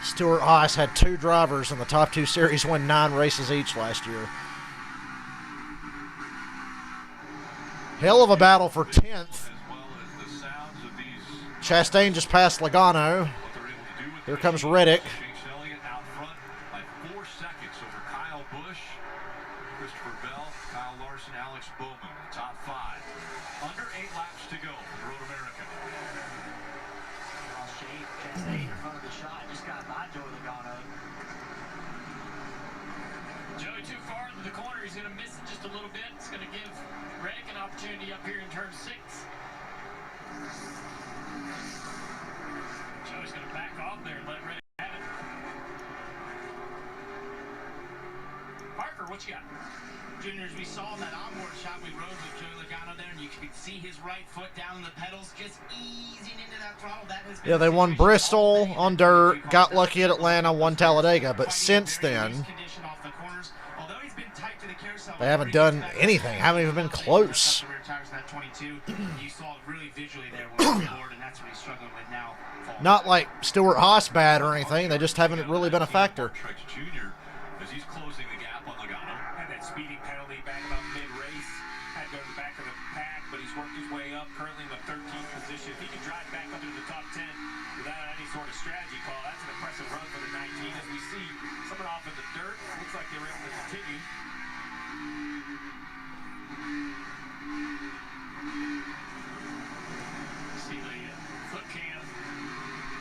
Stuart Haas had 2 drivers in the top 2 series win 9 races each last year. Hell of a battle for 10th. Chastain just passed Logano. Here comes Reddick. Chase Elliott out front by 4 seconds over Kyle Busch, Christopher Bell, Kyle Larson, Alex Bowman, the top 5. Under 8 laps to go for Road America. Chastain in front of the shot, just got by Joey Logano. Joey too far into the corner. He's going to miss it just a little bit. It's going to give Reddick an opportunity up here in turn 6. Joey's going to back off there and let Reddick have it. Parker, what you got? Juniors, we saw that onboard shot we rode with Joey Logano there, and you could see his right foot down on the pedals, just easing into that throttle. That has been They won Bristol on dirt, got lucky at Atlanta, won Talladega, but since then, they haven't done anything, haven't even been close. You saw it really visually there when Lord, and that's what he's struggling with now. Not like Stuart Haas bad or anything, they just haven't really been a factor. Truex Jr. as he's closing the gap on Logano. And that speeding penalty back about mid-race. drive back up into the top 10 without any sort of strategy call. That's an impressive run for the 19. As we see someone off in the dirt, looks like they were able to continue. See the foot cam.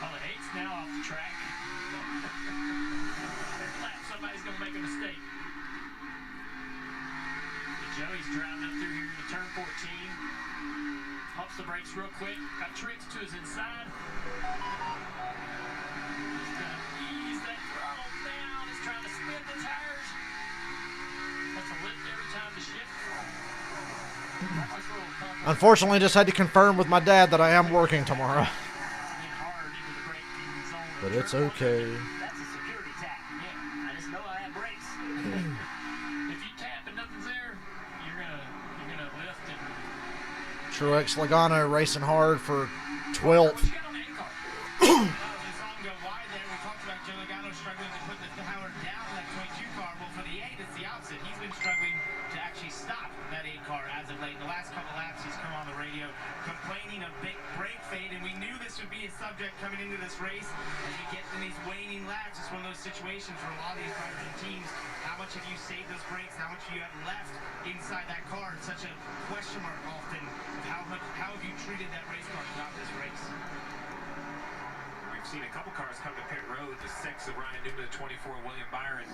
Oh, the 8's now off the track. Every lap, somebody's going to make a mistake. Joey's driving up through here to turn 14. Pumps the brakes real quick. Got tricks to his inside. He's going to ease that throttle down. He's trying to spin the tires. That's a lift every time to shift. Unfortunately, just had to confirm with my dad that I am working tomorrow. But it's okay. That's a security tap. Yeah, I just know I have brakes. If you tap and nothing's there, you're gonna lift and Truex Logano racing hard for 12th. Struggling to put the power down in that 22 car. Well, for the 8, it's the opposite. He's been struggling to actually stop that 8 car as of late. In the last couple laps, he's come on the radio complaining of big brake fade, and we knew this would be a subject coming into this race. As we get in these waning laps, it's one of those situations for a lot of these drivers and teams. How much have you saved those brakes? How much do you have left inside that car? It's such a question mark often. How have you treated that race car throughout this race? We've seen a couple cars come to pit road, the 6 of Ryan Newman, the 24 William Byron.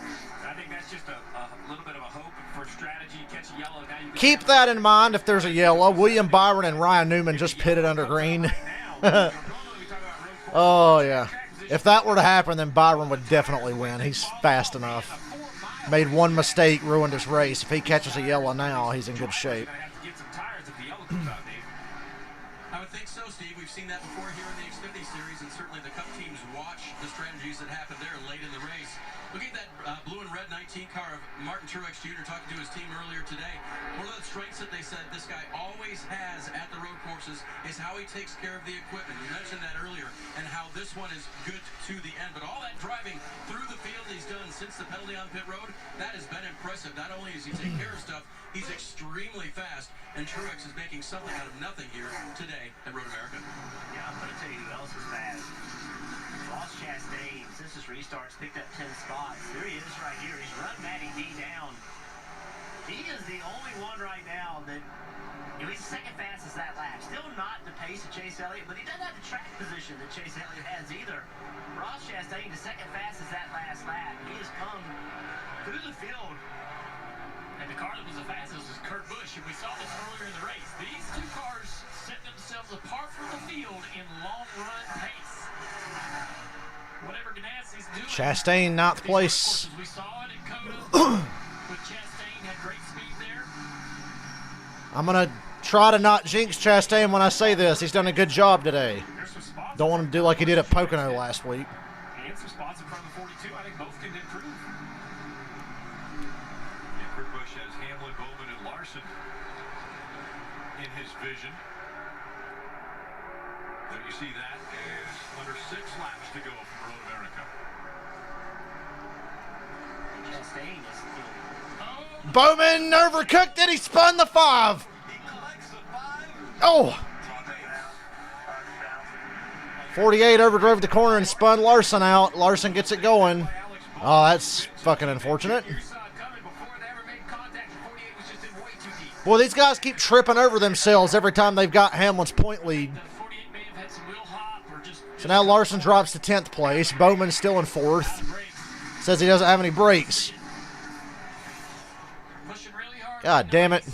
I think that's just a little bit of a hope for strategy. Catch a yellow. Now you Keep that in mind if there's a yellow. William Byron and Ryan Newman just pitted under green. Oh, yeah. If that were to happen, then Byron would definitely win. He's fast enough. Made one mistake, ruined his race. If he catches a yellow now, he's in good shape. I would think so, Steve. We've seen that before here in the Xfinity Series, and certainly the Cup teams watch the strategies that happen there late in the race. Looking at that blue and red 19 car of Martin Truex Jr. talking to his team earlier today, one of the strengths that they said this guy always has at the road courses is how he takes care of the equipment. You mentioned that earlier, and how this one is good to the end. But all that driving through the field he's done since the penalty on pit road, that has been impressive. Not only does he take care of stuff, he's extremely fast, and Truex is making something out of nothing here today at Road America. Yeah, I'm going to tell you who else is fast. Ross Chastain, since his restarts, picked up 10 spots. There he is right here. He's run Matty D down. He is the only one right now that, he's the second fastest that lap. Still not the pace of Chase Elliott, but he doesn't have the track position that Chase Elliott has either. Ross Chastain, the second fastest that last lap. He has come through the field. And the car that was the fastest was Kurt Busch, and we saw this earlier in the race. These two cars set themselves apart from the field in long-run pace. Whatever Ganassi's doing. Chastain, 9th place. We saw it in Coda. With Chastain had great speed there. I'm going to try to not jinx Chastain when I say this. He's done a good job today. Don't want him to do like he did at Pocono last week. And some spots in front of the 42. I think both can improve. Kurt Busch has Hamlin, Bowman, and Larson in his vision. There you see that is under 6 laps to go from Road America. Chastain is Bowman overcooked it. He spun the 5. Oh. 48 overdrove the corner and spun Larson out. Larson gets it going. Oh, that's fucking unfortunate. Boy, these guys keep tripping over themselves every time they've got Hamlin's point lead. So now Larson drops to 10th place. Bowman's still in 4th. Says he doesn't have any brakes. God damn it.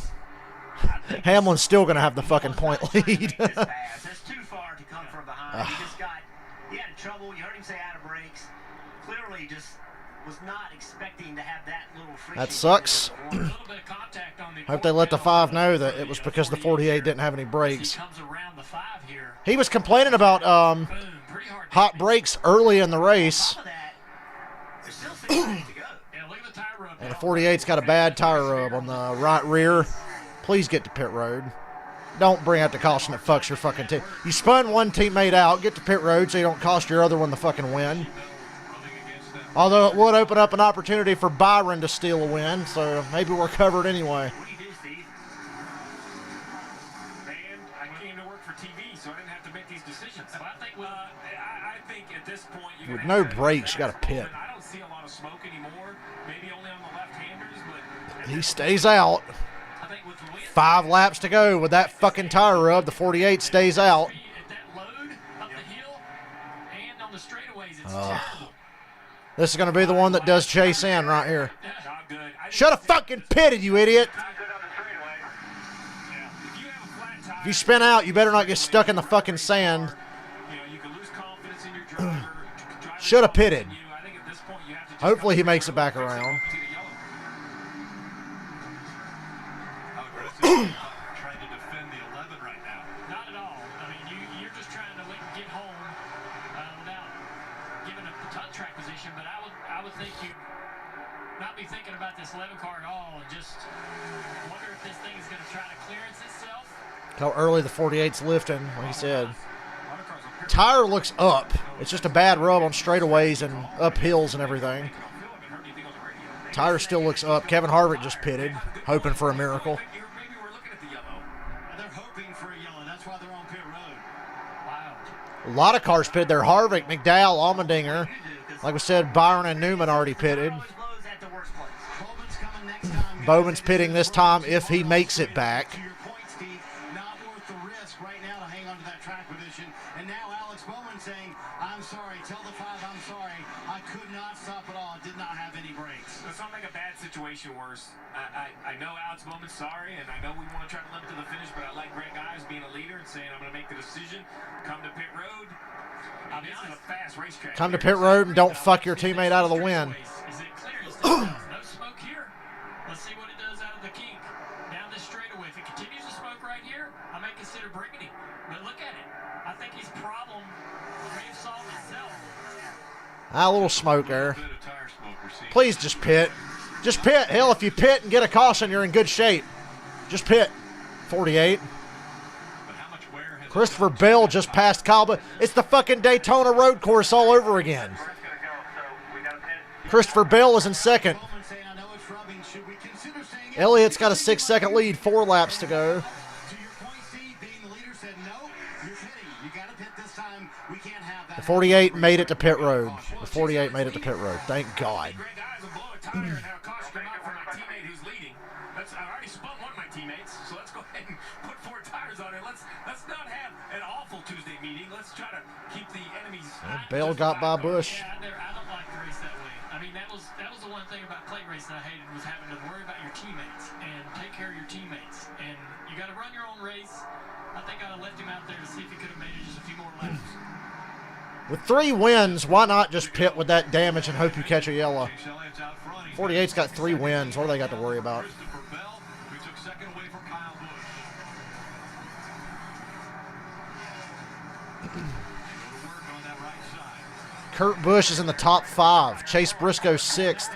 Hamlin's still going to have the fucking point lead. That's too far to come from behind. He had trouble. You heard him say out of brakes. Clearly just was not expecting to have that little friction. That sucks. Hope they let the 5 know that it was because the 48 didn't have any brakes. He was complaining about hot brakes early in the race. And the 48's got a bad tire rub on the right rear. Please get to pit road. Don't bring out the caution that fucks your fucking team. You spun one teammate out. Get to pit road so you don't cost your other one the fucking win. Although it would open up an opportunity for Byron to steal a win, so maybe we're covered anyway. What do you do, Steve? Man, I came to work for TV, so I didn't have to make these these decisions. Well, I think I think at this point, you're With gonna no have to brakes, you got to pit. I don't see a lot of smoke anymore. Maybe only on the left-handers, but He stays out. I think with the wind, 5 laps to go with that fucking tire rub. The 48 stays out. at that load up the hill and on the straightaways, it's terrible. This is going to be the one that does chase in right here. not good. Should have fucking pitted, you idiot. Not good on the straightaway. If you have a flat tire, If you spin out, you better not get stuck in the fucking sand. you can lose confidence in your driver. Should have pitted. I think at this point you have to just Hopefully he makes it back around. How aggressive trying to defend the 11 right now. Not at all. I mean, you're just trying to get home without giving up the track position. But I would think you not be thinking about this 11 car at all, and just wonder if this thing is going to try to clearance itself. How early the 48's lifting, like he said. Tire looks up. It's just a bad rub on straightaways and up hills and everything. Tire still looks up. Kevin Harvick just pitted, hoping for a miracle. Maybe we're looking at the yellow. They're hoping for a yellow. That's why they're on pit road. A lot of cars pitted there. Harvick, McDowell, Allmendinger. Like we said, Byron and Newman already pitted. Always blows at the worst place. Bowman's coming next time. Bowman's pitting this time if he makes it back. To your point, Steve, not worth the risk right now to hang on to that track position. And now Alex Bowman saying, I'm sorry, tell the 5 I'm sorry. I could not stop at all. I did not have any brakes. Let's not make a bad situation worse. I know Alex Bowman's sorry, and I know we want to try to limit to the finish, but I like Greg Ives being a leader and saying, I'm going to make the decision, come to pit road. This is a fast racetrack. Come to pit road and don't fuck your teammate out of the win. Is it clear? No smoke here. Let's see what it does out of the kink. Down this straightaway. If it continues to smoke right here, I may consider bringing him. But look at it. I think his problem may have solved itself. A little smoke there. Bit of tire smoke we're seeing. Please just pit. Just pit. Hell, if you pit and get a caution, you're in good shape. Just pit. 48. But how much wear has Christopher Bell just passed Kyle, but it's the fucking Daytona road course all over again. Where it's going to go, so we got to pit. Christopher Bell is in second. Bowman saying, I know it's rubbing. Should we consider saying it? Elliott's got a 6-second lead, 4 laps to go. To your point, Steve, being the leader said, no, you're pitting. You got to pit this time. We can't have that. The 48 made it to pit road. The 48 made it to pit road. Thank God. Greg Ives will blow a tire and have a caution come out for my teammate who's leading. I already spun one of my teammates, so let's go ahead and put 4 tires on it. Let's not have an awful Tuesday meeting. Let's try to keep the enemies. Bell got by Bush. Yeah, I don't like the race that way. I mean, that was the one thing about plate racing I hated, was having to worry about your teammates and take care of your teammates. And you got to run your own race. I think I'd have left him out there to see if he could have made it just a few more laps. With 3 wins, why not just pit with that damage and hope you catch a yellow? 48's got 3 wins. What do they got to worry about? Christopher Bell, who took second away from Kyle Busch. Go to work on that right side. Kurt Busch is in the top 5. Chase Briscoe 6th.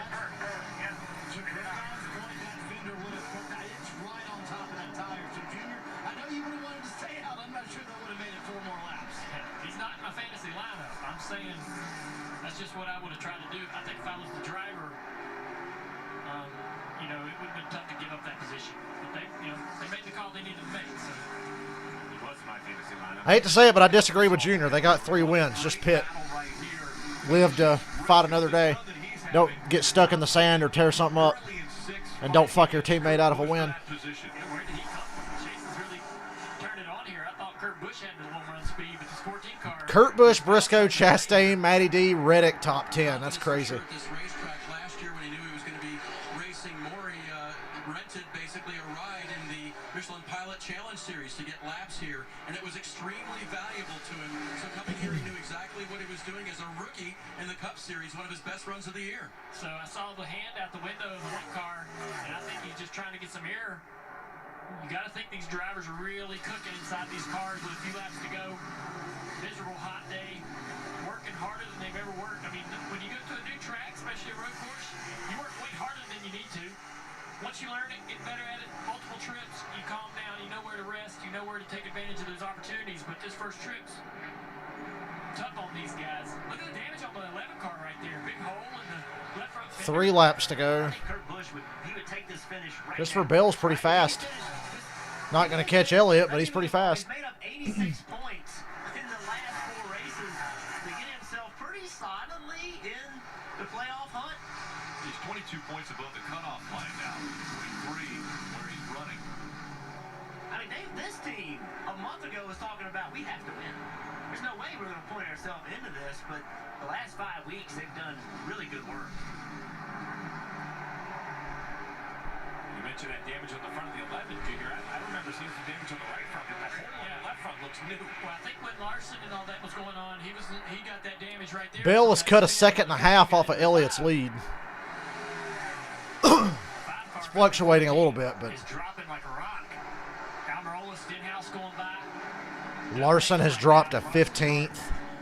He's not in my fantasy lineup. I'm saying that's just what I would have tried to do. I think if I was the driver, it would have been tough to give up that position. But they made the call they needed to make. So. He was in my fantasy lineup. I hate to say it, but I disagree with Junior. They got 3 wins. Just pit. Live to fight another day. Don't get stuck in the sand or tear something up. And don't fuck your teammate out of a win. Where did he come from? Chase has really turned it on here. I thought Kurt Busch had the home run speed, but this 14 car. Kurt Busch, Briscoe, Chastain, Matty D, Reddick, top 10. That's crazy. This racetrack last year when he knew he was going to be racing more, he rented basically a ride in the Michelin Pilot Challenge Series to get laps here, and it was extremely valuable to him. So coming here, he knew exactly what he was doing as a rookie in the Cup Series, one of his best runs of the year. So I saw the hand out the window of the one car, and I think he's just trying to get some air. You got to think these drivers are really cooking inside these cars with a few laps to go. Miserable hot day, working harder than they've ever worked. I mean, when you go to a new track, especially a road course, you work way harder than you need to. Once you learn it, get better at it, multiple trips, you calm down, you know where to rest, you know where to take advantage of those opportunities. But this first trip's tough on these guys. Look at the damage on the 11 car right there. Big hole in the left front fender. 3 laps to go. I think Kurt Busch would take this finish right Christopher now. Bell's pretty fast. Not going to catch Elliott, but he's pretty fast. He's made up 86 points in the 22 points above the cutoff line now. 23 where he's running. I mean, this team a month ago was talking about we have to win. There's no way we're going to point ourselves into this, but the last 5 weeks they've done really good work. You mentioned that damage on the front of the 11, Junior. I remember seeing some damage on the right front, but the whole on the left front looks new. Well, I think when Larson and all that was going on, he got that damage right there. Bill has cut a second and a half off of Elliott's lead. It's fluctuating a little bit, but It's dropping like a rock. Almirola, Stenhouse going by. Larson has dropped to 15th.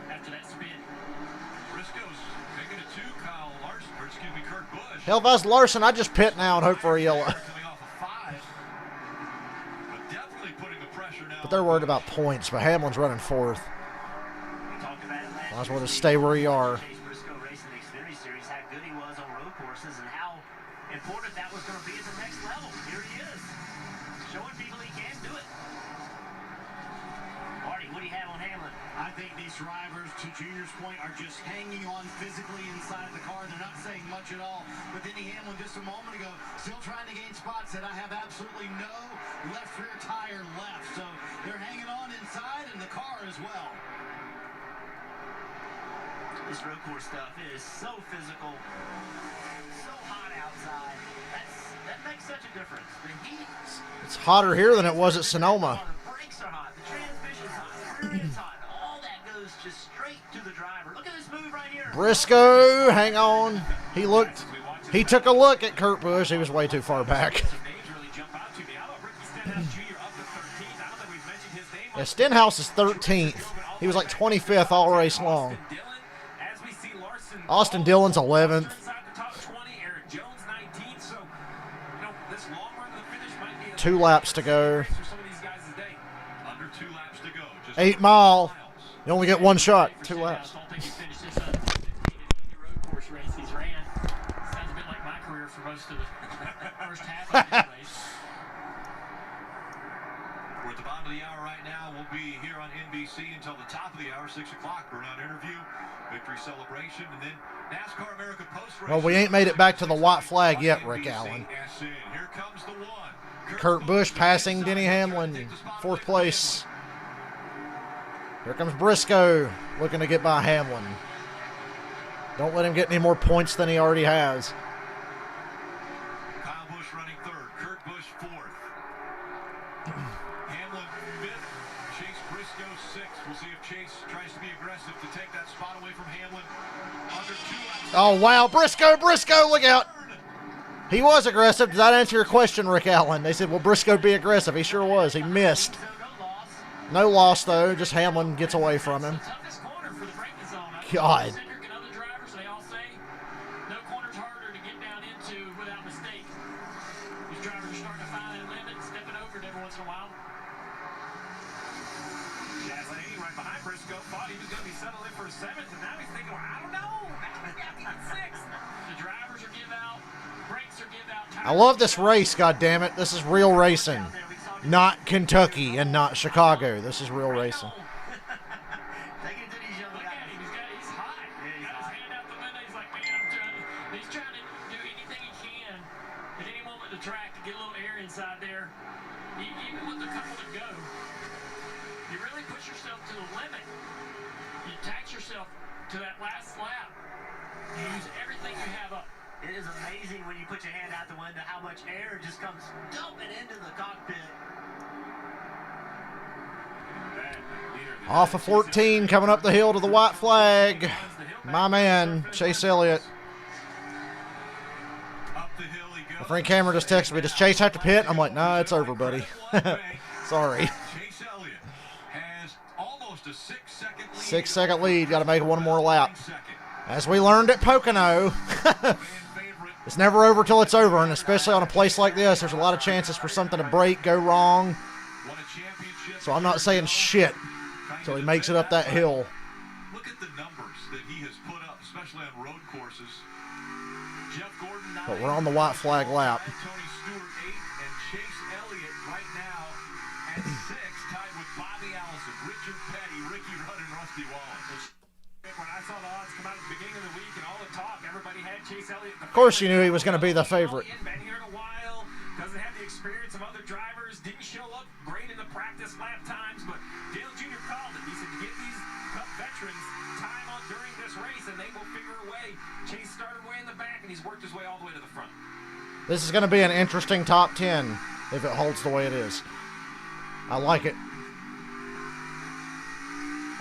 After that spin. Briscoe's making it 2. Kyle Larson, or excuse me, Kurt Busch. Hell, if I was Larson, I'd just pit now and hope for a yellow. Coming off of 5. But definitely putting the pressure now. But they're worried about points, but Hamlin's running 4th. We talked about it last Might as well year. just stay where you are. Chase Briscoe racing the Xfinity Series, how good he was on road courses and how important that was going to be at the next level. Here he is, showing people he can do it. Marty, what do you have on Hamlin? I think these drivers, to Junior's point, are just hanging on physically inside the car. They're not saying much at all. But Denny Hamlin just a moment ago, still trying to gain spots, said, I have absolutely no left rear tire left. So they're hanging on inside and the car as well. This road course stuff is so physical, so hot outside. That makes such a difference. The heat. It's hotter here than it was at Sonoma. The brakes are hot. The transmission's hot. The rear end's hot. All that goes just straight to the driver. Look at this move right here. Briscoe, hang on. He took a look at Kurt Busch. He was way too far back. Yeah, Stenhouse is 13th. He was like 25th all race long. Austin Dillon's 11th. 2 laps to go. Under 2 laps to go. Just 8 mile. You only get 1 shot. 2 laps. Road course race he's ran. Sounds a bit like my career for most of the first half of the race. We're at the bottom of the hour right now. We'll be here on NBC until the top of the hour, 6 o'clock. Burnout interview, victory celebration, and then NASCAR America post-race. Well, we ain't made it back to the white flag yet, Rick Allen. Here comes the one. Kurt Busch passing Denny Hamlin, 4th place. Here comes Briscoe, looking to get by Hamlin. Don't let him get any more points than he already has. Kyle Busch running 3rd. Kurt Busch 4th. Hamlin 5th. Chase Briscoe 6th. We'll see if Chase tries to be aggressive to take that spot away from Hamlin. Under 2 laps. Oh, wow. Briscoe, look out. He was aggressive. Did that answer your question, Rick Allen? They said, will Briscoe be aggressive? He sure was. He missed. No loss, though. Just Hamlin gets away from him. God. I love this race, goddammit. This is real racing. Not Kentucky and not Chicago. This is real racing. He's trying to do anything he can at any moment of the track to get a little air inside there. Even with a couple to go, you really push yourself to the limit. You tax yourself to that last lap. You use everything you have up. It is amazing when you put your hand out the window how much air just comes dumping into the cockpit. Off of 14, coming up the hill to the white flag. My man, Chase Elliott. My friend Cameron just texted me, does Chase have to pit? I'm like, nah, it's over, buddy. Sorry. Chase Elliott has almost a 6-second lead. 6-second lead. Got to make one more lap. As we learned at Pocono, it's never over till it's over, and especially on a place like this, there's a lot of chances for something to break, go wrong. So I'm not saying shit until he makes it up that hill. Look at the numbers that he has put up, especially on road courses. Jeff Gordon 9, But we're on the white flag lap. Tony Stewart 8, and Chase Elliott right now at 6, tied with Bobby Allison, Richard Petty, Ricky Rudd, and Rusty Wallace. When I saw the odds come out at the beginning of the week and all the talk, everybody had Chase Elliott. Of course you knew he was going to be the favorite. Been here in a while, doesn't have the experience of other drivers, didn't show up great in the practice lap times, but Dale Jr. called it. He said, give these Cup veterans time on during this race and they will figure a way. Chase started way in the back and he's worked his way all the way to the front. This is going to be an interesting top 10 if it holds the way it is. I like it.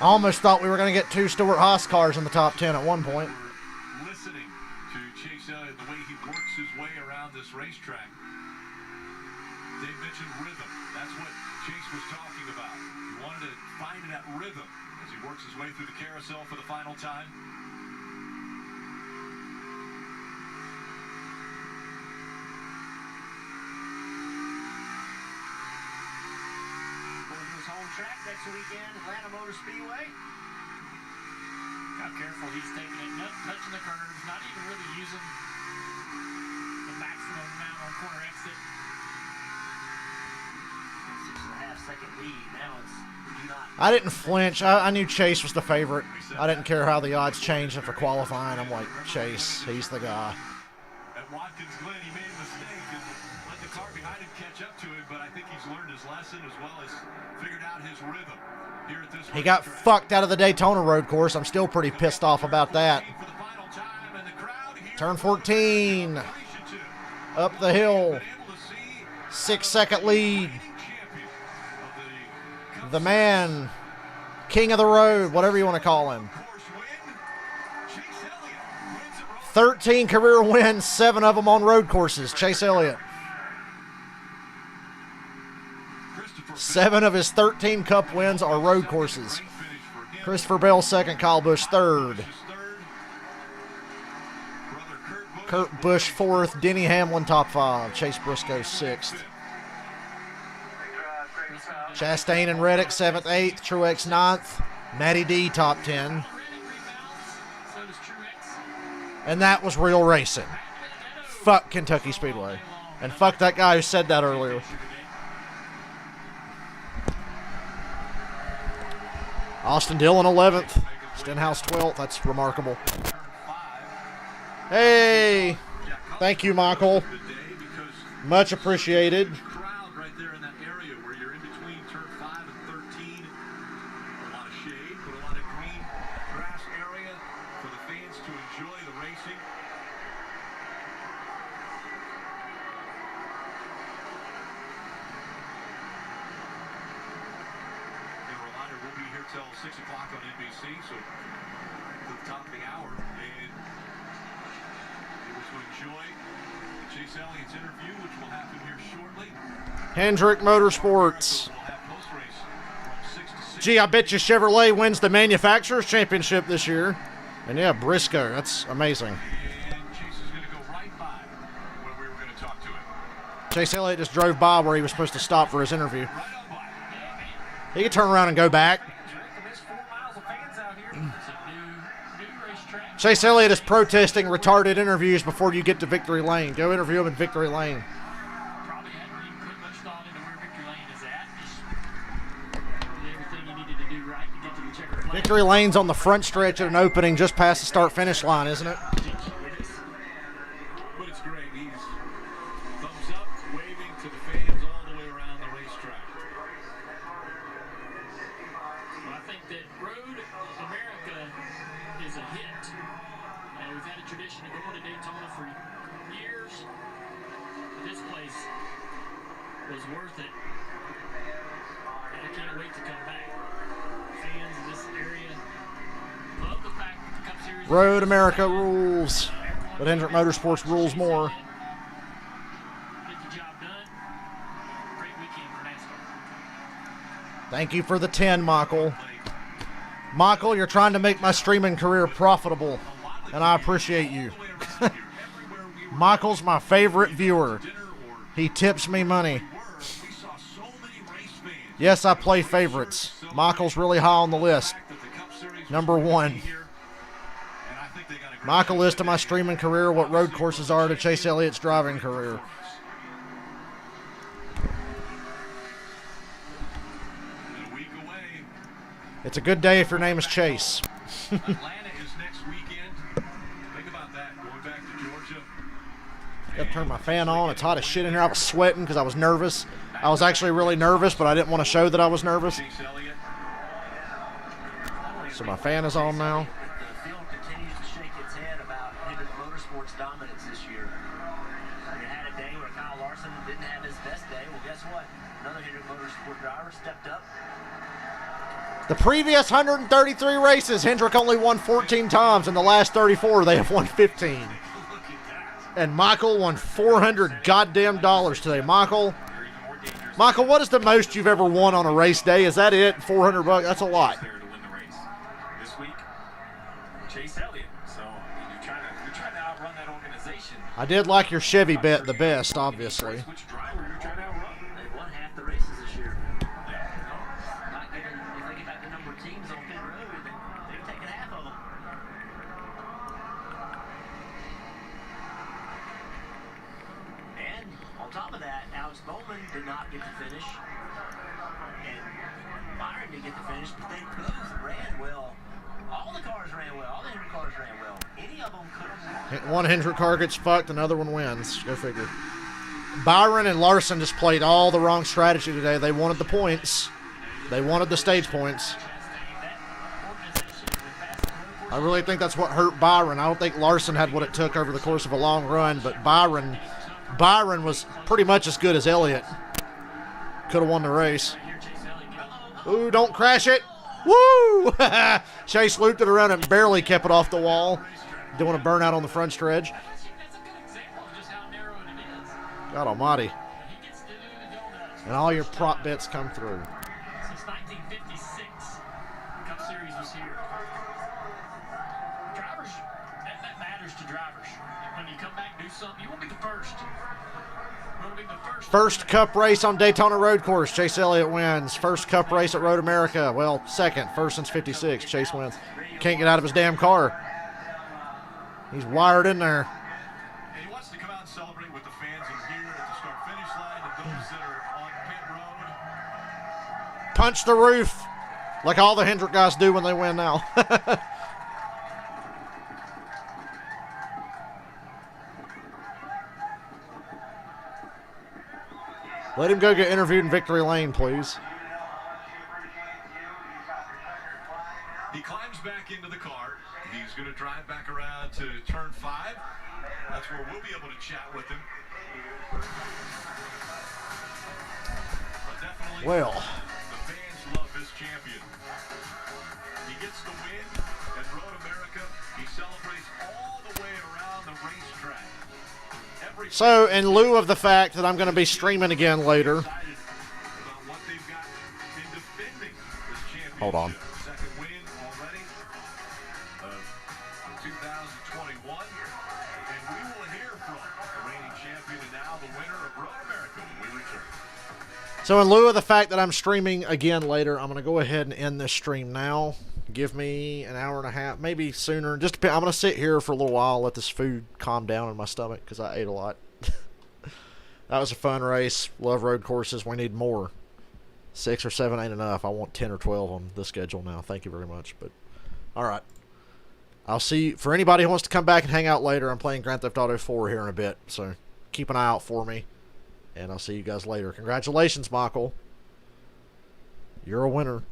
I almost thought we were going to get 2 Stewart-Haas cars in the top 10 at one point. Listening to Chase Elliott, the way he works his way around this racetrack. Dave mentioned rhythm. That's what Chase was talking about. He wanted to find that rhythm as he works his way through the carousel for the final time. Home track next weekend, Atlanta Motor Speedway. Got careful, he's taking it, not touching the curves, not even really using the maximum amount on corner exit. 6.5-second lead. Now it's do not. I didn't flinch. I knew Chase was the favorite. I didn't care how the odds changed for qualifying. I'm like, Chase, he's the guy. At Watkins Glen, he made a mistake and let the car behind him catch up to him, but I think he's learned his lesson as well as figured out his rhythm here at this He got fucked out of the Daytona road course. I'm still pretty pissed off about that. Turn 14. Up the hill. 6-second lead. The man. King of the road, whatever you want to call him. 13 career wins, 7 of them on road courses. Chase Elliott. 7 of his 13 Cup wins are road courses. Christopher Bell second, Kyle Busch third. Kurt Busch fourth, Denny Hamlin top 5, Chase Briscoe 6th. Chastain and Reddick 7th, 8th, Truex 9th, Matty D top 10. And that was real racing. Fuck Kentucky Speedway. And fuck that guy who said that earlier. Austin Dillon 11th, Stenhouse 12th. That's remarkable. Hey, thank you, Michael. Much appreciated. Crowd right there in that area where you're in between turn 5 and 13. A lot of shade, but a lot of green grass area for the fans to enjoy the racing. And a reminder, we'll be here till 6 o'clock on NBC, so to the top of the hour, and able to enjoy Chase Elliott's interview, which will happen here shortly. Hendrick Motorsports. Gee, I bet you Chevrolet wins the Manufacturers Championship this year. And yeah, Briscoe, that's amazing. And Chase is going to go right by when we were going to talk to him. Chase Elliott just drove by where he was supposed to stop for his interview. He could turn around and go back. Chase Elliott is protesting retarded interviews before you get to Victory Lane. Go interview him in Victory Lane. Probably hadn't even put much thought into where Victory Lane is at. Just did everything you needed to do right to get to the checkered flag. Victory Lane's on the front stretch at an opening just past the start-finish line, isn't it? But it's great. He's thumbs up, waving to the fans all the way around the racetrack. Well, I think that Road America is a hit. We've had a tradition of going to Daytona for years. This place was worth it. And I can't wait to come back. Fans in this area love the fact that the Cup Series. Road America rules, but Hendrick Motorsports rules more. Get the job done. Great weekend for NASCAR. Thank you for the 10, Michael. Michael, you're trying to make my streaming career profitable, and I appreciate you. Michael's my favorite viewer. He tips me money. Yes, I play favorites. Michael's really high on the list. Number 1. Michael is to my streaming career what road courses are to Chase Elliott's driving career. It's a good day if your name is Chase. Atlanta is Got to turn my fan on. It's hot as shit in here. I was sweating because I was nervous. I was actually really nervous, but I didn't want to show that I was nervous. So my fan is on now. The field continues to shake its head about Hendrick Motorsports' dominance this year. It had a day where Kyle Larson didn't have his best day. Well, guess what? Another Hendrick Motorsport driver stepped up. The previous 133 races, Hendrick only won 14 times. In the last 34, they have won 15. And Michael won $400 goddamn dollars today. Michael, what is the most you've ever won on a race day? Is that it? $400? That's a lot. This week, Chase Elliott. So you're trying to outrun that organization. I did like your Chevy bet the best, obviously. Which driver you're trying to outrun? They won half the races this year. Not given, if they get back the number of teams on pit road, they've taken half of them. And on top of that, Alex Bowman did not get to finish. And Byron didn't get to finish, but they both ran well. All the cars ran well. All the Hendrick cars ran well. Any of them could have. One Hendrick car gets fucked, another one wins. Go figure. Byron and Larson just played all the wrong strategy today. They wanted the points. They wanted the stage points. I really think that's what hurt Byron. I don't think Larson had what it took over the course of a long run, but Byron was pretty much as good as Elliott. Could have won the race. Ooh, don't crash it. Woo! Chase looped it around and barely kept it off the wall. Doing a burnout on the front stretch. God almighty. And all your prop bets come through. Since 1956, Cup Series was here. Drivers, that matters to drivers. When you come back and do something, you won't be the first. You won't be the first. First Cup race on Daytona Road Course. Chase Elliott wins. First Cup race at Road America. Well, second. First since 56. Chase wins. Can't get out of his damn car. He's wired in there. And he wants to come out and celebrate with the fans in here at the start-finish line and those that are on pit road. Punch the roof. Like all the Hendrick guys do when they win now. Let him go get interviewed in Victory Lane, please. He climbs back into the car. He's going to drive back around to turn 5. That's where we'll be able to chat with him. But definitely, Well, the fans love this champion. He gets the win at Road America. He celebrates all the way around the racetrack. so in lieu of the fact that I'm going to be streaming again later. Hold on. Second win already of 2021. And we will hear from the reigning champion and now the winner of Road America when we return. So in lieu of the fact that I'm streaming again later, I'm going to go ahead and end this stream now. Give me an hour and a half, maybe sooner. Just I'm going to sit here for a little while, let this food calm down in my stomach because I ate a lot. That was a fun race. Love road courses. We need more. 6 or 7 ain't enough. I want 10 or 12 on the schedule now. Thank you very much. But all right. I'll see you. For anybody who wants to come back and hang out later, I'm playing Grand Theft Auto 4 here in a bit. So keep an eye out for me. And I'll see you guys later. Congratulations, Michael. You're a winner.